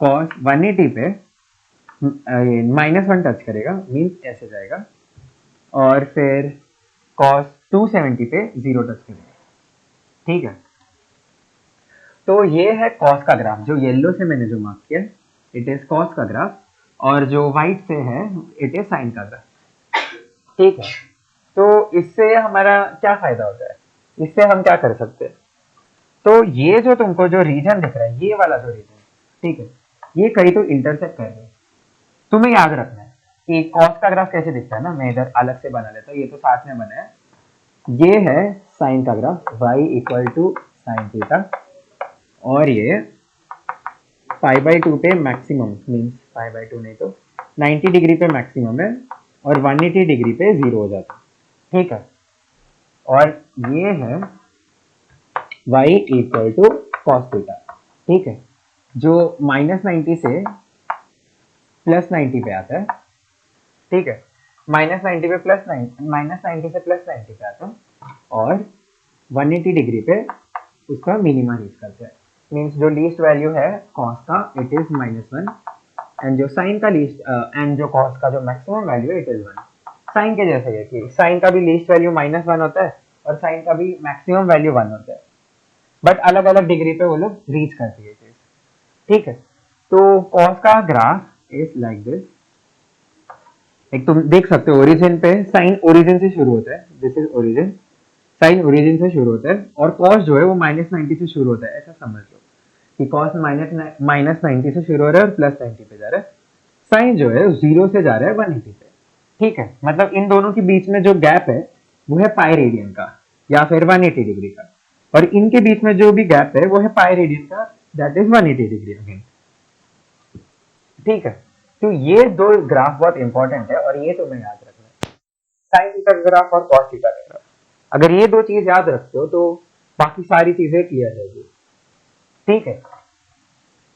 [SPEAKER 2] cos 180 पे -1 टच करेगा, मीन्स ऐसे जाएगा, और फिर cos 270 पे 0 टच करेगा, ठीक है। तो ये है cos का ग्राफ, जो येलो से मैंने जो मार्क किया इट इज cos का ग्राफ, और जो व्हाइट से है इट इज साइन का ग्राफ, ठीक है। तो इससे हमारा क्या फायदा होता है, इससे हम क्या कर सकते हैं, तो ये जो तुमको जो रीजन दिख रहा है, ये वाला जो रीजन, ठीक है, ये कहीं तो इंटरसेक्ट कर रहे हैं। तुम्हें याद रखना है कि कॉस का ग्राफ कैसे दिखता है ना, मैं इधर अलग से बना लेता हूँ, ये तो साथ में बना है, ये है साइन का graph, y equal to sine theta, और ये π/2 पे मैक्सिमम, मीन्स π/2 नहीं तो 90 डिग्री पे मैक्सिमम है, और 180 डिग्री पे 0 हो जाता है, ठीक है। और ये है y equal to cos theta, ठीक है, जो -90 से +90 पे आता है, ठीक है, -90 पे -90 से +90 पे आता है, और 180 डिग्री पे उसका मिनिमा रीच करते हैं, मीन्स जो लीस्ट वैल्यू है कॉस का इट इज -1, एंड जो साइन का लीस्ट एंड जो कॉस का जो maximum value it is 1। Sine के जैसे है कि साइन का भी लीस्ट वैल्यू -1 होता है, और साइन का भी मैक्सिमम वैल्यू 1 होता है, बट अलग अलग डिग्री पे वो लोग रीच करती है चीज, ठीक है। तो कॉस का ग्राफ इज लाइक दिस, एक तुम देख सकते हो ओरिजिन पे साइन ओरिजिन से शुरू होता है, this is origin, sine origin से शुरू होता है, और कॉस जो है वो -90 से शुरू होता है, ऐसा समझ लो कि कॉस -90 से शुरू हो रहा है और +90 पे जा रहा है, साइन जो है 0 से जा रहा है 180 पे, ठीक है। मतलब इन दोनों के बीच में जो गैप है वो है पाई रेडियन का, या फिर 180 डिग्री का, और इनके बीच में जो भी गैप है वो है पाई रेडियन का, दैट इज 180 डिग्री अगेन, ठीक है। तो ये दो ग्राफ बहुत इंपॉर्टेंट है, और ये तुम्हें याद रखना है, साइन थीटा का ग्राफ और कॉस थीटा का ग्राफ। अगर ये दो चीज याद रखते हो तो बाकी सारी चीजें क्लियर रहेगी, ठीक है।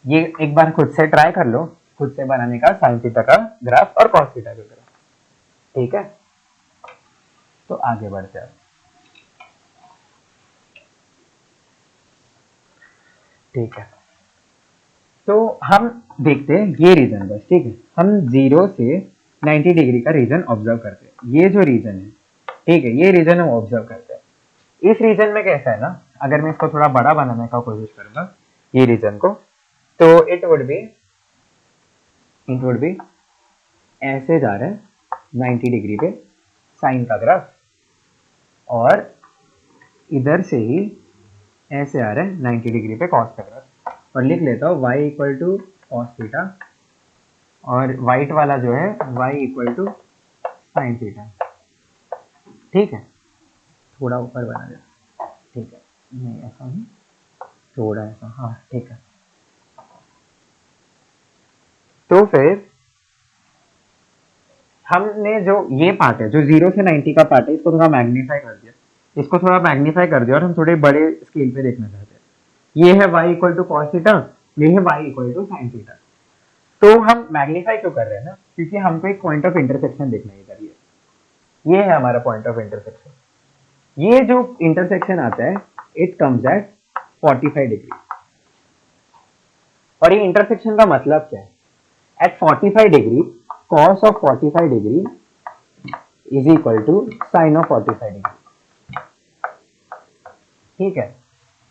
[SPEAKER 2] ये एक बार खुद से ट्राई कर लो, खुद से बनाने का साइन थीटा का ग्राफ और कॉस थीटा का ग्राफ, ठीक है। तो आगे बढ़ते हैं, ठीक है। तो हम देखते हैं ये रीजन बस, ठीक है, हम 0 से 90 डिग्री का रीजन ऑब्जर्व करते हैं, ये जो रीजन है, ठीक है, ये रीजन हम ऑब्जर्व करते हैं। इस रीजन में कैसा है ना, अगर मैं इसको थोड़ा बड़ा बनाने का कोशिश करूंगा ये रीजन को, तो इट वुड बी ऐसे जा रहा है 90 डिग्री पे साइन का ग्राफ, और इधर से ही ऐसे आ रहा है 90 डिग्री पे कॉस का ग्राफ, और लिख लेता हूँ y equal to cos theta, और वाइट वाला जो है y equal to sine theta, ठीक है। थोड़ा ऊपर बना दे, ठीक है, नहीं ऐसा नहीं, थोड़ा ऐसा, हाँ ठीक है। तो फिर हमने जो ये पार्ट है, जो 0 से 90 का पार्ट है, इसको थोड़ा मैग्नीफाई कर दिया, इसको थोड़ा मैग्नीफाई कर दिया, और हम थोड़े बड़े स्केल पे देखना चाहते हैं। ये है y equal to cos theta, ये है y equal to sine theta. तो हम मैग्नीफाई क्यों कर रहे हैं ना, क्योंकि हमको एक पॉइंट ऑफ इंटरसेक्शन देखना है इधर, ये है हमारा पॉइंट ऑफ इंटरसेक्शन। ये जो इंटरसेक्शन आता है इट कम्स एट 45 डिग्री, और ये इंटरसेक्शन का मतलब क्या है, at 45 degree cos of 45 degree is equal to sin of 45 degree, ठीक है।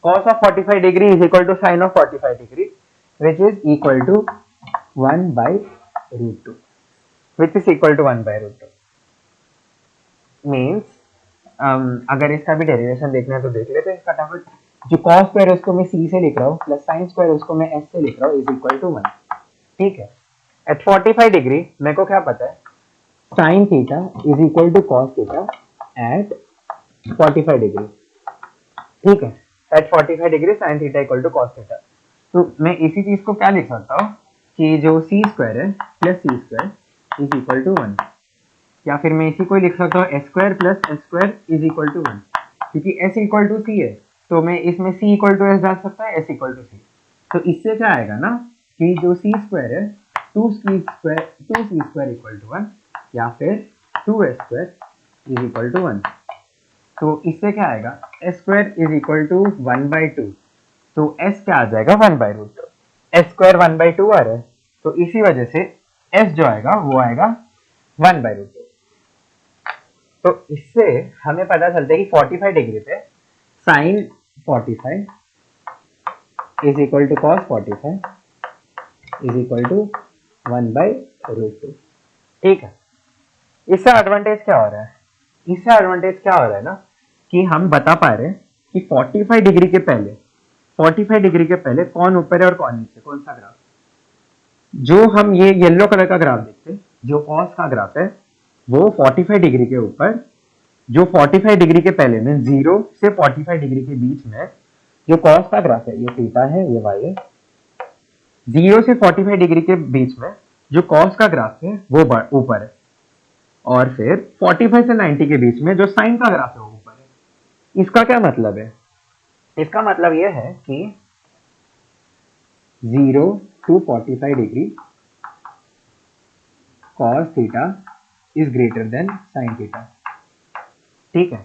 [SPEAKER 2] cos of 45 degree is equal to sin of 45 degree, which is equal to 1 by root 2, which is equal to 1 by root 2 means अगर इसका भी derivation देखना है तो देख लेते हैं फटाफट। जो कॉस स्क्वायर है उसको मैं c से लिख रहा हूँ, प्लस साइन स्क्वायर उसको मैं s से लिख रहा हूँ, इज इक्वल टू 1। ठीक है, एट 45 डिग्री मेरे को क्या पता है, sine theta is equal to cos theta at 45 degree. ठीक है, at 45 degree sine theta equal to cos theta. तो मैं इसी चीज को क्या लिख सकता हूँ कि जो सी स्क्वायर है plus C square is equal to 1, या फिर मैं इसी को लिख सकता हूँ S square plus S square is equal to 1, क्योंकि एस इक्वल टू सी है तो मैं इसमें सी इक्वल टू एस डाल सकता है, एस इक्वल टू सी। तो इससे क्या आएगा ना कि जो सी स्क्वायर है 2c स्क्वायर इक्वल टू 1, या फिर 2s square is equal to 1। तो इससे क्या आएगा, S square is equal to 1/2, तो s क्या आ जाएगा 1/√2। एस स्क्वायर 1/2 आ रहा है, तो इसी वजह से s जो आएगा वो आएगा 1/√2। तो इससे हमें पता चलता है कि 45 डिग्री पे sine 45 is equal to cos 45 is equal to 1/√2। ठीक है, इससे एडवांटेज क्या हो रहा है, इससे एडवांटेज क्या हो रहा है ना कि हम बता पा रहे हैं कि 45 डिग्री के पहले 45 डिग्री के पहले कौन ऊपर है और कौन नीचे, कौन सा ग्राफ। जो हम ये येलो कलर का ग्राफ देखते हैं, जो कॉस का ग्राफ है वो 45 डिग्री के ऊपर, जो 45 डिग्री के पहले में 0 से 45 डिग्री के बीच में जो कॉस का ग्राफ है, ये थीटा है ये वाई है, 0 से 45 डिग्री के बीच में जो कॉस का ग्राफ है वो ऊपर है, और फिर 45 से 90 के बीच में जो साइन का ग्राफ है वो ऊपर है। इसका क्या मतलब है, इसका मतलब यह है कि 0 to 45 degree cos theta is greater than sin theta. ठीक है,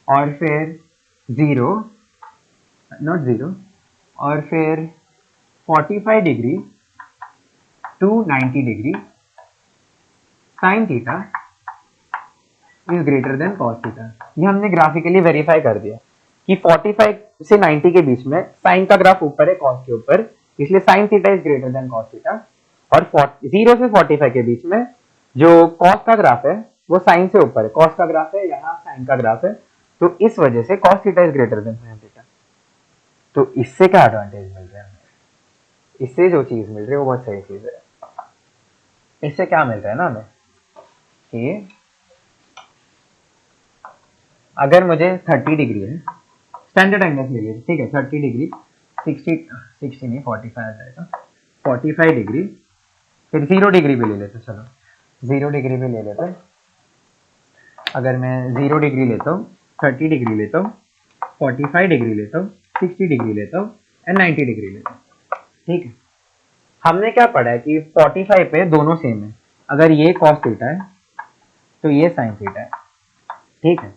[SPEAKER 2] और फिर 0 नॉट 0 और फिर 45 degree to 90 degree sin theta is greater than cos theta. ये हमने ग्राफिकली वेरीफाई कर दिया कि 45 से 90 के बीच में साइन का ग्राफ ऊपर है cos के ऊपर, इसलिए sin theta is greater than cos theta, और 0 से 45 के बीच में जो cos का ग्राफ है वो sin से ऊपर है, cos का ग्राफ है यहाँ sin का ग्राफ है, तो इस वजह से cos theta is greater than sin theta. तो इससे क्या एडवांटेज मिल रहा है हमें, इससे जो चीज मिल रही है वो बहुत सही चीज है। इससे क्या मिल रहा है ना हमें कि अगर मुझे 30 डिग्री है, स्टैंडर्ड एंगल ले लीजिए, ठीक है 30 डिग्री 60 नहीं 45 आ जाएगा, 45 डिग्री, फिर 0 डिग्री भी ले लेते, चलो 0 डिग्री भी ले लेते। अगर मैं 0 डिग्री लेता हूँ, 30 डिग्री लेता हूँ, 45 डिग्री लेता हूँ, 60 डिग्री लेता हूँ एंड 90 डिग्री लेता हूँ। ठीक है, हमने क्या पढ़ा है कि 45 पे दोनों सेम है, अगर ये cos थीटा है तो ये sin थीटा है। ठीक है,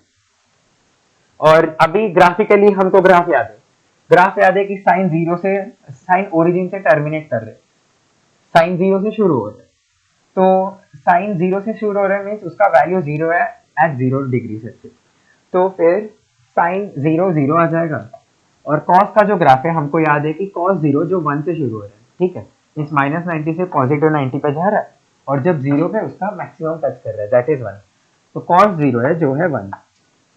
[SPEAKER 2] और अभी ग्राफिकली हमको ग्राफ याद है, ग्राफ याद है कि साइन 0 से, साइन ओरिजिन से टर्मिनेट कर रहे, साइन 0 से शुरू हो रहे, तो साइन 0 से शुरू हो रहा है मीन्स उसका वैल्यू 0 है एट 0 डिग्री से, तो फिर साइन 0 0 आ जाएगा, और कॉस का जो ग्राफ है हमको याद है कि कॉस 0 जो 1 से शुरू हो रहा है, ठीक है, इस -90 से पॉजिटिव 90 पे जा रहा है, और जब 0 पे उसका मैक्सिमम टच कर रहा है दैट इज 1, तो कॉस 0 है जो है 1,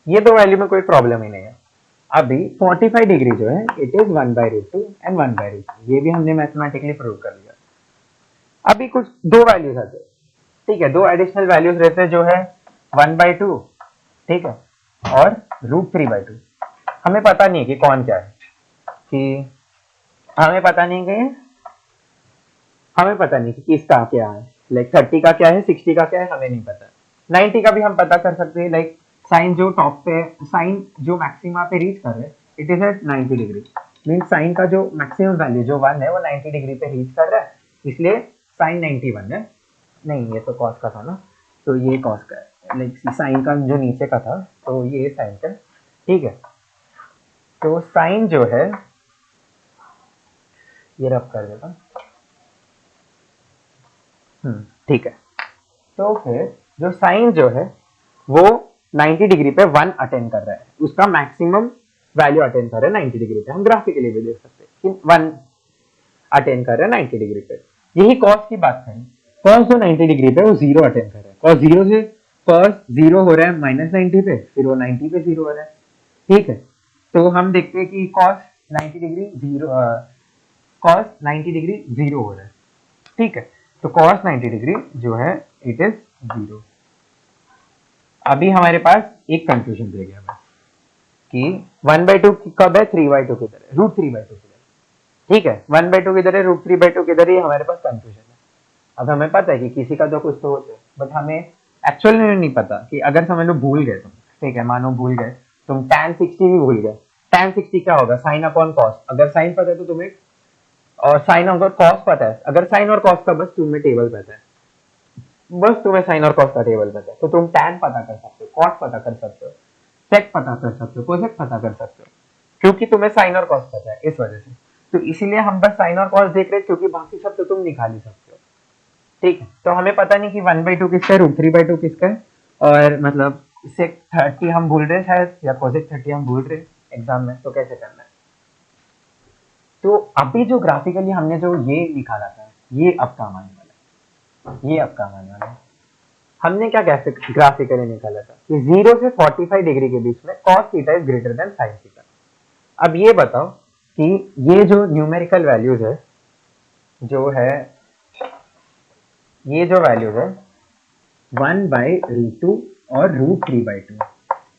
[SPEAKER 2] ये दो वैल्यू में कोई प्रॉब्लम ही नहीं है। अभी 45 डिग्री जो है इट इज 1/√2 एंड 1/√2, ये भी हमने मैथमेटिकली प्रूव कर लिया। अभी कुछ दो वैल्यूज आते हैं, ठीक है, दो एडिशनल वैल्यूज रहते हैं जो है 1/2, ठीक है, और √3/2। हमें पता नहीं है कि कौन क्या है, कि हमें पता नहीं कि किसका क्या है, लाइक 30 का क्या है, 60 का क्या है, हमें नहीं पता। 90 का भी हम पता कर सकते हैं, लाइक साइन जो टॉप पे, साइन जो मैक्सिमा पे रीच कर रहे हैं it is at 90 degree, mean sine का जो मैक्सिमम वैल्यू जो 1 है वो 90 डिग्री पे रीच कर रहा है, इसलिए साइन 91 है। नहीं, ये तो कॉस का था ना, तो ये कॉस का है, लाइक साइन का जो नीचे का था तो ये साइन का, ठीक है। तो साइन जो है ये रब कर देता, ठीक है। तो फिर जो साइन जो है वो 90 डिग्री पे 1 अटेंड कर रहा है, उसका मैक्सिमम वैल्यू अटेंड कर रहा है 90 डिग्री पे, हम ग्राफिकली भी देख सकते हैं कि 1 अटेंड कर रहा है 90 डिग्री पे। यही कॉस की बात करें, कॉस जो 90 डिग्री पे वो 0 अटेंड कर रहा है, कॉस 0 से कॉस 0 हो रहा है -90 पे, फिर वो 90 पे 0 हो रहा है, ठीक है। तो हम देखते हैं कि cos 90 degree zero, cos 90 degree zero हो रहा है, ठीक है। तो cos 90 डिग्री जो है इट इज जीरो। अभी हमारे पास एक कंफ्यूजन रह गया बस कि 1/2 कब है, 3/2 किधर है, √3/2 किधर है, ठीक है। 1/2 किधर है, √3/2 किधर है, हमारे पास कंफ्यूजन है। अब हमें पता है कि किसी का तो कुछ तो होता है, बट हमें एक्चुअल में नहीं पता कि अगर समझ लो भूल गए तुम, ठीक है, मानो भूल गए तुम, tan 60 भी भूल गए। tan 60 क्या होगा, साइन अपॉन कॉस। अगर साइन पता है तो तुम्हें, और साइन अगर कॉस पता है, अगर साइन और कॉस का बस तुम्हें टेबल पता है, बस तुम्हें साइन और कॉस का टेबल पता है, तो तुम tan पता कर सकते हो, कॉस पता कर सकते हो, सेक पता कर सकते हो, कोसेक पता कर सकते हो, क्योंकि तुम्हें साइन और कॉस पता है इस वजह से। तो इसीलिए हम बस साइन और कॉस देख रहे हैं, क्योंकि बाकी सब तो तुम निकाल ही सकते हो, ठीक है। तो हमें पता नहीं कि 1/2 किसका है, √3/2 किसका है, और मतलब सेक 30 हम भूल रहे हैं शायद, या कोसेक 30 हम भूल रहे हैं एग्जाम में, तो कैसे करना है। तो अभी जो ग्राफिकली हमने जो ये निकाला था, ये अब काम आने वाला है, ये अब काम आने वाला है। हमने क्या ग्राफिकली निकाला था कि 0 से 45 डिग्री के बीच में cos theta is greater than sin theta. अब ये बताओ कि ये जो न्यूमेरिकल वैल्यूज है, जो है ये जो वैल्यूज है 1/√2 और √3/2,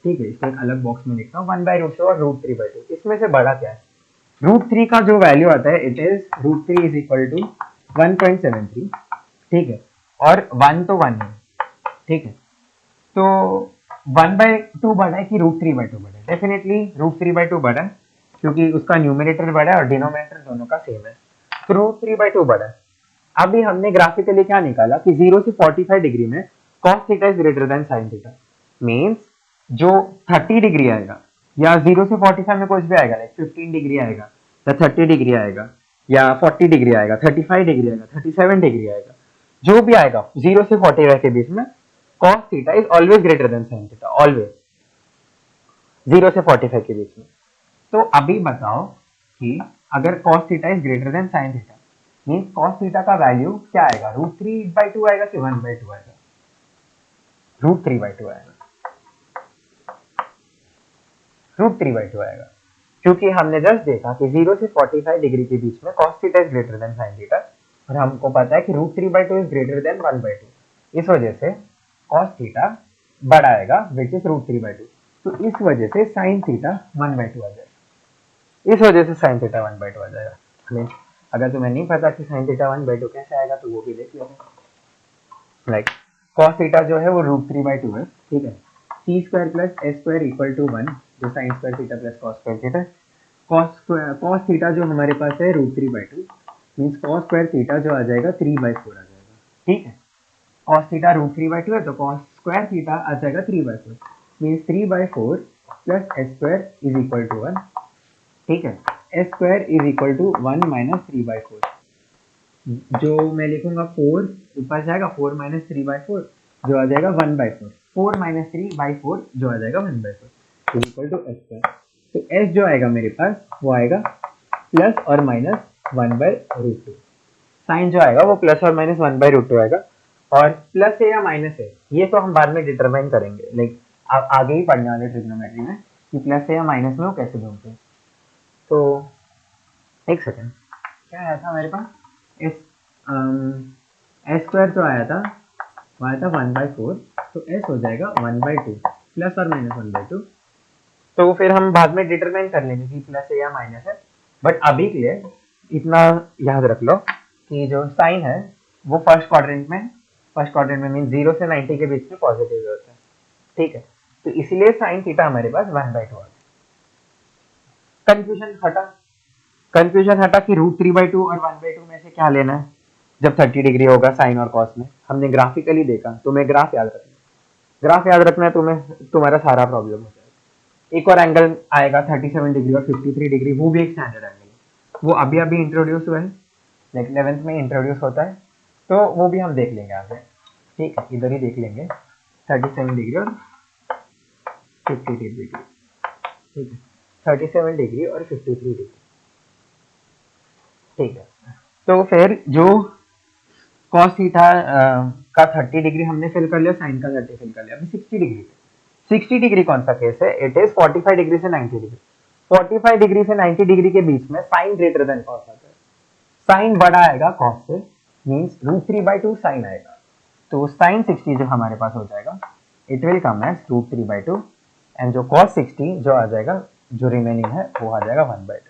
[SPEAKER 2] ठीक है। इसको एक अलग बॉक्स में लिखता हूँ, 1/√2 और √3/2, इसमें से बड़ा क्या है। √3 का जो वैल्यू आता है, it is √3 is equal to 1.73, ठीक है, और 1 तो 1 है, ठीक है। तो 1/2 बड़ा है कि √3/2 बड़ा है, डेफिनेटली √3/2 बड़ा है, क्योंकि उसका न्यूमरेटर बड़ा है और डिनोमिनेटर दोनों का सेम है, तो √3/2 बड़ा है। अभी हमने ग्राफिकली क्या निकाला कि 0 से 45 डिग्री में cos theta is greater than sin theta, means जो 30 डिग्री आएगा, या 0 से 45 में कुछ भी आएगा, लाइक 15 डिग्री आएगा, या 30 डिग्री आएगा, या 40 डिग्री आएगा, 35 डिग्री आएगा, 37 डिग्री आएगा, जो भी आएगा 0 से 45 के बीच में cos theta is always greater than sin theta, always 0 से 45 के बीच में। तो अभी बताओ कि अगर cos theta is greater than sin theta, means cos theta का वैल्यू क्या आएगा, √3/2 आएगा कि 1/2 आएगा, √3/2 आएगा, √3/2 आएगा, क्योंकि हमने जस्ट देखा कि 0 से 45 डिग्री के बीच में cos theta is greater than sin theta, और हमको पता है कि √3/2 इज ग्रेटर देन 1/2, इस वजह से cos थीटा बड़ा आएगा, विच इज √3/2। तो इस वजह से sin थीटा 1/2 आ जाएगा, इस वजह से sin थीटा 1/2 आ जाएगा। मीन अगर तुम्हें नहीं पता कि sin थीटा 1/2 कैसे आएगा, तो वो भी देख लेना। लाइक cos थीटा जो है वो √3/2 है, ठीक है। c² plus s² equal to 1, जो sin square theta plus cos square theta. cos theta जो हमारे पास है √3/2, मीन्स cos स्क्वायर थीटा जो आ जाएगा 3/4 आ जाएगा, ठीक है। cos थीटा √3/2 है, तो cos स्क्वायर थीटा आ जाएगा 3/4, means 3/4 plus s² is equal to 1, ठीक है। s² is equal to 1 minus 3/4, जो मैं लिखूंगा 4 ऊपर जाएगा, 4 माइनस 3/4 जो आ जाएगा 1/4, 4 माइनस 3/4 जो आ जाएगा 1/4 इज इक्वल टू s²। तो s जो आएगा मेरे पास वो आएगा प्लस और माइनस 1/√2, साइन जो आएगा वो प्लस और माइनस 1/√2 आएगा, और प्लस है या माइनस है ये तो हम बाद में डिटरमाइन करेंगे, लाइक आप आगे ही पढ़ने वाले ट्रिग्नोमेट्री में कि प्लस है या माइनस में वो कैसे ढूंढते हैं। तो एक सेकेंड, क्या आया था मेरे पास, s² जो आया था वो आया था 1/4, तो s हो जाएगा 1/2 प्लस और माइनस 1/2। तो फिर हम बाद में डिटरमाइन कर लेंगे कि प्लस है या माइनस है, बट अभी के लिए इतना याद रख लो कि जो साइन है वो फर्स्ट क्वाड्रेंट में मीन 0 से 90 के बीच में पॉजिटिव होता है, ठीक है। तो इसलिए साइन थीटा हमारे पास 1/2 आ गया। कंफ्यूजन हटा कि √3/2 और 1/2 में से क्या लेना है जब 30 डिग्री होगा साइन और कॉस में। हमने ग्राफिकली देखा, तुम्हें ग्राफ याद रखना है, तुम्हारा सारा प्रॉब्लम हो जाएगा। एक और एंगल आएगा 37 डिग्री और 53 डिग्री, वो भी एक स्टैंडर्ड एंगल है, वो अभी अभी इंट्रोड्यूस हुआ है, लाइक 11th में इंट्रोड्यूस होता है, तो वो भी हम देख लेंगे आगे, ठीक है। इधर ही देख लेंगे 37 डिग्री और 53 डिग्री, ठीक है, 37 डिग्री और 53 डिग्री, ठीक है। तो फिर जो cos थीटा का 30 डिग्री हमने फिल कर लिया, साइन का 30 फिल कर लिया, अभी 60 डिग्री कौन सा केस है, इट इज 45 डिग्री से 90 डिग्री। 45 डिग्री से 90 डिग्री के बीच में साइन ग्रेटर देन कॉस आता है। साइन बड़ा आएगा कॉस से, मीन्स √3/2 साइन आएगा। तो साइन 60 जो हमारे पास हो जाएगा, it will come as √3/2, and जो cos 60 जो आ जाएगा, जो रिमेनिंग है वो आ जाएगा 1/2।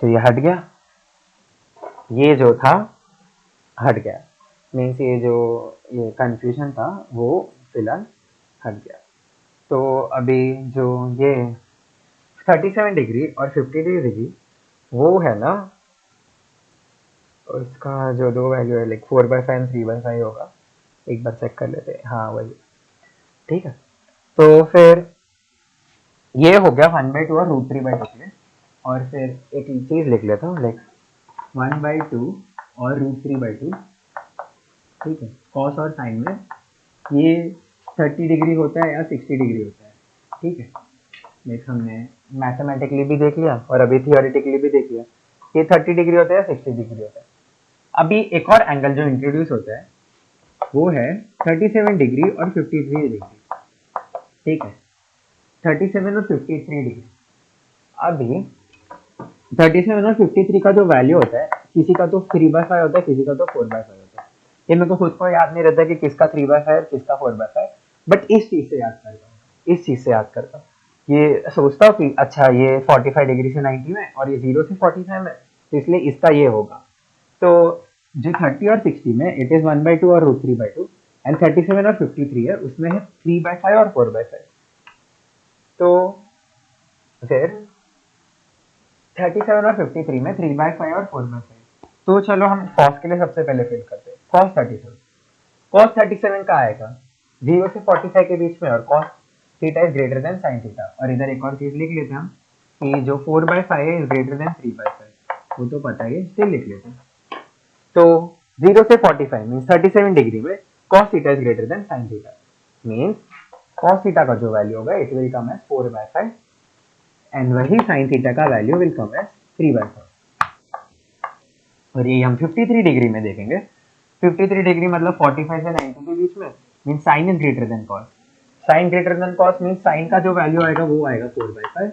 [SPEAKER 2] तो ये हट गया, ये जो था हट गया, मीन्स ये कंफ्यूजन था वो फिलहाल हट गया। तो अभी जो ये 37 डिग्री और 53 डिग्री वो है ना, उसका जो दो वैल्यू है लाइक 4/5 एंड 3/5 होगा, एक बार चेक कर लेते हैं। हाँ वही, ठीक है। तो फिर ये हो गया 1/2 और √3/2 के लिए, और फिर एक चीज लिख लेता हूँ लाइक 1/2 और √3/2, ठीक है। कॉस और साइन में ये 30 डिग्री होता है या 60 डिग्री होता है, ठीक है। लाइक हमने मैथमेटिकली भी देख लिया और अभी थियोरेटिकली भी देख लिया, ये 30 डिग्री होता है या 60 डिग्री होता है। अभी एक और एंगल जो इंट्रोड्यूस होता है वो है 37 डिग्री और 53 डिग्री, ठीक है। 37 और 53 डिग्री। अभी 37 और 53 का जो वैल्यू होता है, किसी का तो 3/5 होता है, किसी का तो 4/5 होता है। ये मेरे को खुद को याद नहीं रहता कि किसका 3/5 और किसका 4/5, बट इस चीज से याद करता हूँ, इस चीज से याद करता हूँ। ये सोचता हूँ कि अच्छा ये 45 डिग्री से 90 में और ये 0 से 45 में, तो इसलिए इसका ये होगा। तो जो 30 और 60 में इट इज 1/2 और √3/2, एंड 37 और 53 है उसमें है 3/5 और 4/5। तो फिर 37 और 53 में 3/5 और 4/5। तो चलो हम cos के लिए सबसे पहले फिल करते हैं। cos 37 का आएगा 0 से 45 के बीच में, और cos theta is greater than sin theta. और इधर एक और चीज लिख लेते हैं हम कि जो 4/5 है इज ग्रेटर देन 3/5, वो तो पता ही है, स्टिल लिख लेते हैं। तो 0 से 45 मीन्स 37 डिग्री में cos theta is greater than sin theta, means cos theta का जो वैल्यू होगा it will come as 4/5, and वही sin थीटा का वैल्यू विल कम एज 3/5। और ये हम 53 डिग्री में देखेंगे। 53 डिग्री मतलब 45 से 90 के बीच में, means sin is greater than cos। sin greater than cos means sin का जो वैल्यू आएगा वो आएगा 4/5,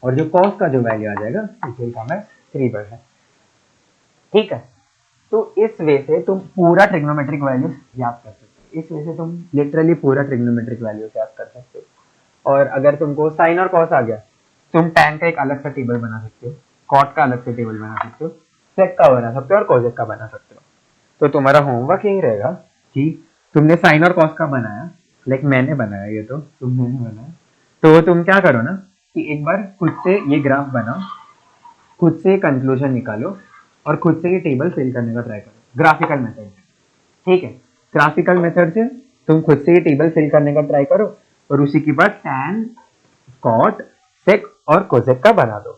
[SPEAKER 2] और जो cos का जो वैल्यू आ जाएगा इट विल कम एज 3/5, ठीक है। तो इस वे से तुम पूरा ट्रिग्नोमेट्रिक वैल्यू याद कर सकते हो, इस वे से तुम लिटरली पूरा ट्रिग्नोमेट्रिक वैल्यू याद कर सकते हो। और अगर तुमको साइन और कॉस आ गया, तुम tan का एक अलग सा टेबल बना सकते हो, कॉट का अलग से टेबल बना सकते हो, सेक का बना सकते हो, और कोसेक का बना सकते हो। तो तुम्हारा होमवर्क यही रहेगा कि तुमने साइन और कॉस का बनाया, लाइक मैंने बनाया, ये तो तुमने नहीं बनाया, तो तुम क्या करो ना कि एक बार खुद से ये ग्राफ बनाओ, खुद से कंक्लूजन निकालो, और खुद से ये टेबल फिल करने का ट्राई करो ग्राफिकल मेथड से, ठीक है। ग्राफिकल मेथड से तुम खुद से ये टेबल फिल करने का ट्राई करो, और उसी के बाद टैन, कॉट, सेक और कोसेक का बना दो।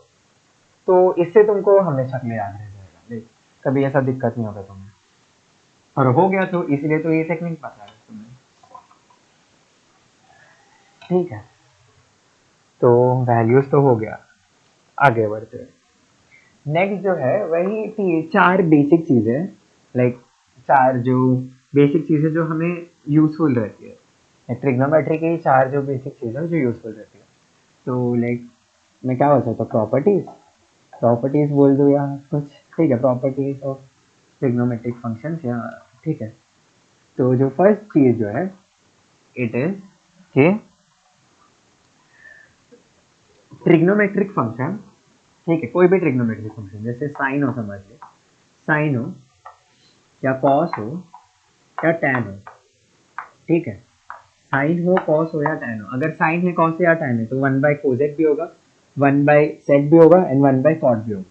[SPEAKER 2] तो इससे तुमको हमेशा के लिए याद रह जाएगा, देख कभी ऐसा दिक्कत नहीं होगा तुम्हें, और हो गया तो इसलिए तो ये टेक्निक पता है तुम्हें, ठीक है। तो वैल्यूज तो हो गया, आगे बढ़ते हैं। नेक्स्ट जो है वही 4 बेसिक चीजें, लाइक 4 जो बेसिक चीजें जो हमें यूजफुल रहती है, ट्रिग्नोमेट्री की 4 जो बेसिक चीजें जो यूजफुल रहती है। तो लाइक मैं क्या बोल सकता हूँ, प्रॉपर्टीज बोल दो या कुछ, ठीक है, प्रॉपर्टीज ऑफ ट्रिग्नोमेट्रिक फंक्शंस, या ठीक है। तो जो फर्स्ट चीज जो है इट इज कि ट्रिग्नोमेट्रिक फंक्शन, ठीक है, कोई भी ट्रिग्नोमेट्रिक फंक्शन, जैसे साइन हो, समझ ले, साइन हो या कॉस हो या टैन हो, ठीक है। साइन हो, कॉस हो या टैन हो, अगर साइन है, कॉस है या टैन है तो 1/कोसेक भी होगा, 1/सेक भी होगा, एंड 1/कॉट भी होगा।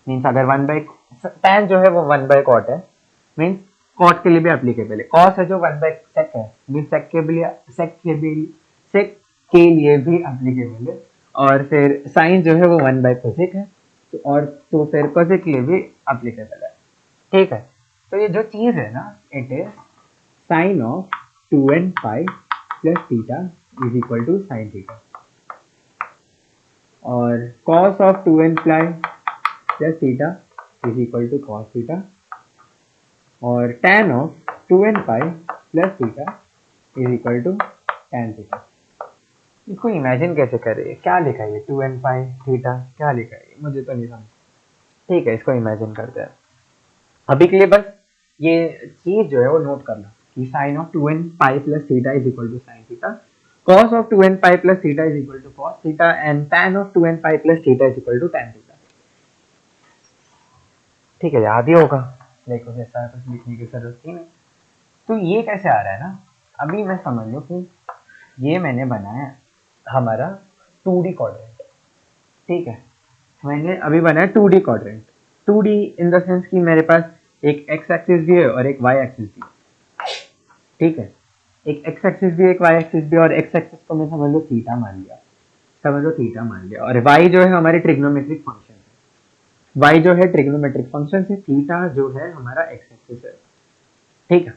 [SPEAKER 2] मीन्स अगर 1/टैन जो है वो 1/कॉट है, मीन्स कॉट के लिए भी एप्लीकेबल है। कॉस है जो 1/सेक है, मीन्स सेक के लिए भी एप्लीकेबल है। और फिर साइन जो है वो 1/कोसेक है, तो और तो फिर कोसेक के लिए भी एप्लीकेबल है, ठीक है। तो ये जो चीज है ना, it is sine of 2n pi plus theta is equal to sine theta, और cos of 2n pi plus theta is equal to cos theta, और tan of 2n pi plus theta is equal to tan theta. इसको imagine कैसे करें, क्या लिखा है ये 2n पाई theta, क्या लिखा है ये? मुझे तो नहीं समझ। ठीक है, इसको इमेजिन करते हैं। अभी के लिए बस ये चीज जो है वो नोट कर लो कि sine of 2n pi plus theta is equal to sine theta, cos of 2n pi plus theta is equal to cos theta and tan of 2n pi plus theta is equal to tan theta. ठीक है, याद ही होगा, देखो ऐसा कुछ लिखने की जरूरत ही नहीं। तो ये कैसे आ रहा है ना, अभी मैं समझ लो कि ये मैंने बनाया हमारा 2D क्वाड्रेंट। ठीक है, मैंने अभी बनाया 2D quadrant. 2D in the sense कि मेरे पास एक x एक्सिस भी है और एक y एक्सिस भी। ठीक है, एक x एक्सिस भी एक y एक्सिस भी, और x एक्सिस को मैं समझ लो थीटा मान लिया, समझ लो थीटा मान लिया, और y जो है हमारे ट्रिग्नोमेट्रिक फंक्शन है, y जो है ट्रिग्नोमेट्रिक फंक्शन है, थीटा जो है हमारा x एक्सिस है। ठीक है,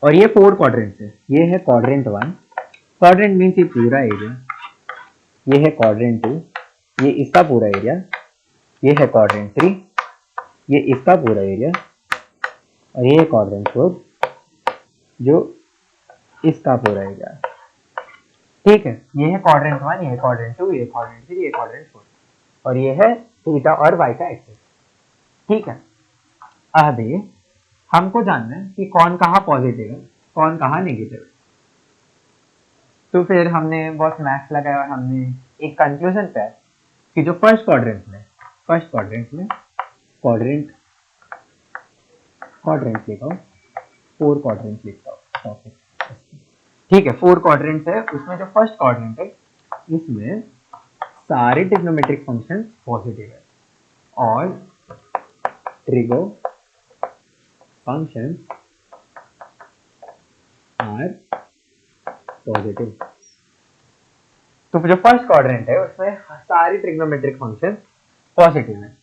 [SPEAKER 2] और ये 4 क्वाड्रेंट्स है, ये है क्वाड्रेंट 1, क्वाड्रेंट मीन्स ये पूरा एरिया, ये है क्वाड्रेंट 2, ये इसका पूरा एरिया, ये है क्वाड्रेंट 3, ये इसका पूरा एरिया, और ये है क्वाड्रेंट 4 जो इसका पूरा एरिया। ठीक है, ये है क्वाड्रेंट 1, ये है क्वाड्रेंट 2, ये क्वाड्रेंट 3, ये क्वाड्रेंट 4, और ये है थीटा और y का एक्सिस। ठीक है, अभी हमको जानना है कि कौन कहाँ पॉजिटिव है, कौन कहाँ नेगेटिव है। तो फिर हमने बहुत मैथ्स लगाया और हमने एक कंक्लूजन पे आए कि जो फर्स्ट क्वाड्रेंट में क्वाड्रेंट लिखा हो, 4 क्वाड्रेंट लिखता हूँ। ठीक है, 4 क्वाड्रेंट है, उसमें जो फर्स्ट क्वाड्रेंट है इसमें सारे ट्रिग्नोमेट्रिक फंक्शन पॉजिटिव है, और ट्रिगो फंक्शन आर पॉजिटिव। तो जो फर्स्ट क्वाड्रेंट है उसमें सारे ट्रिग्नोमेट्रिक फंक्शन पॉजिटिव है।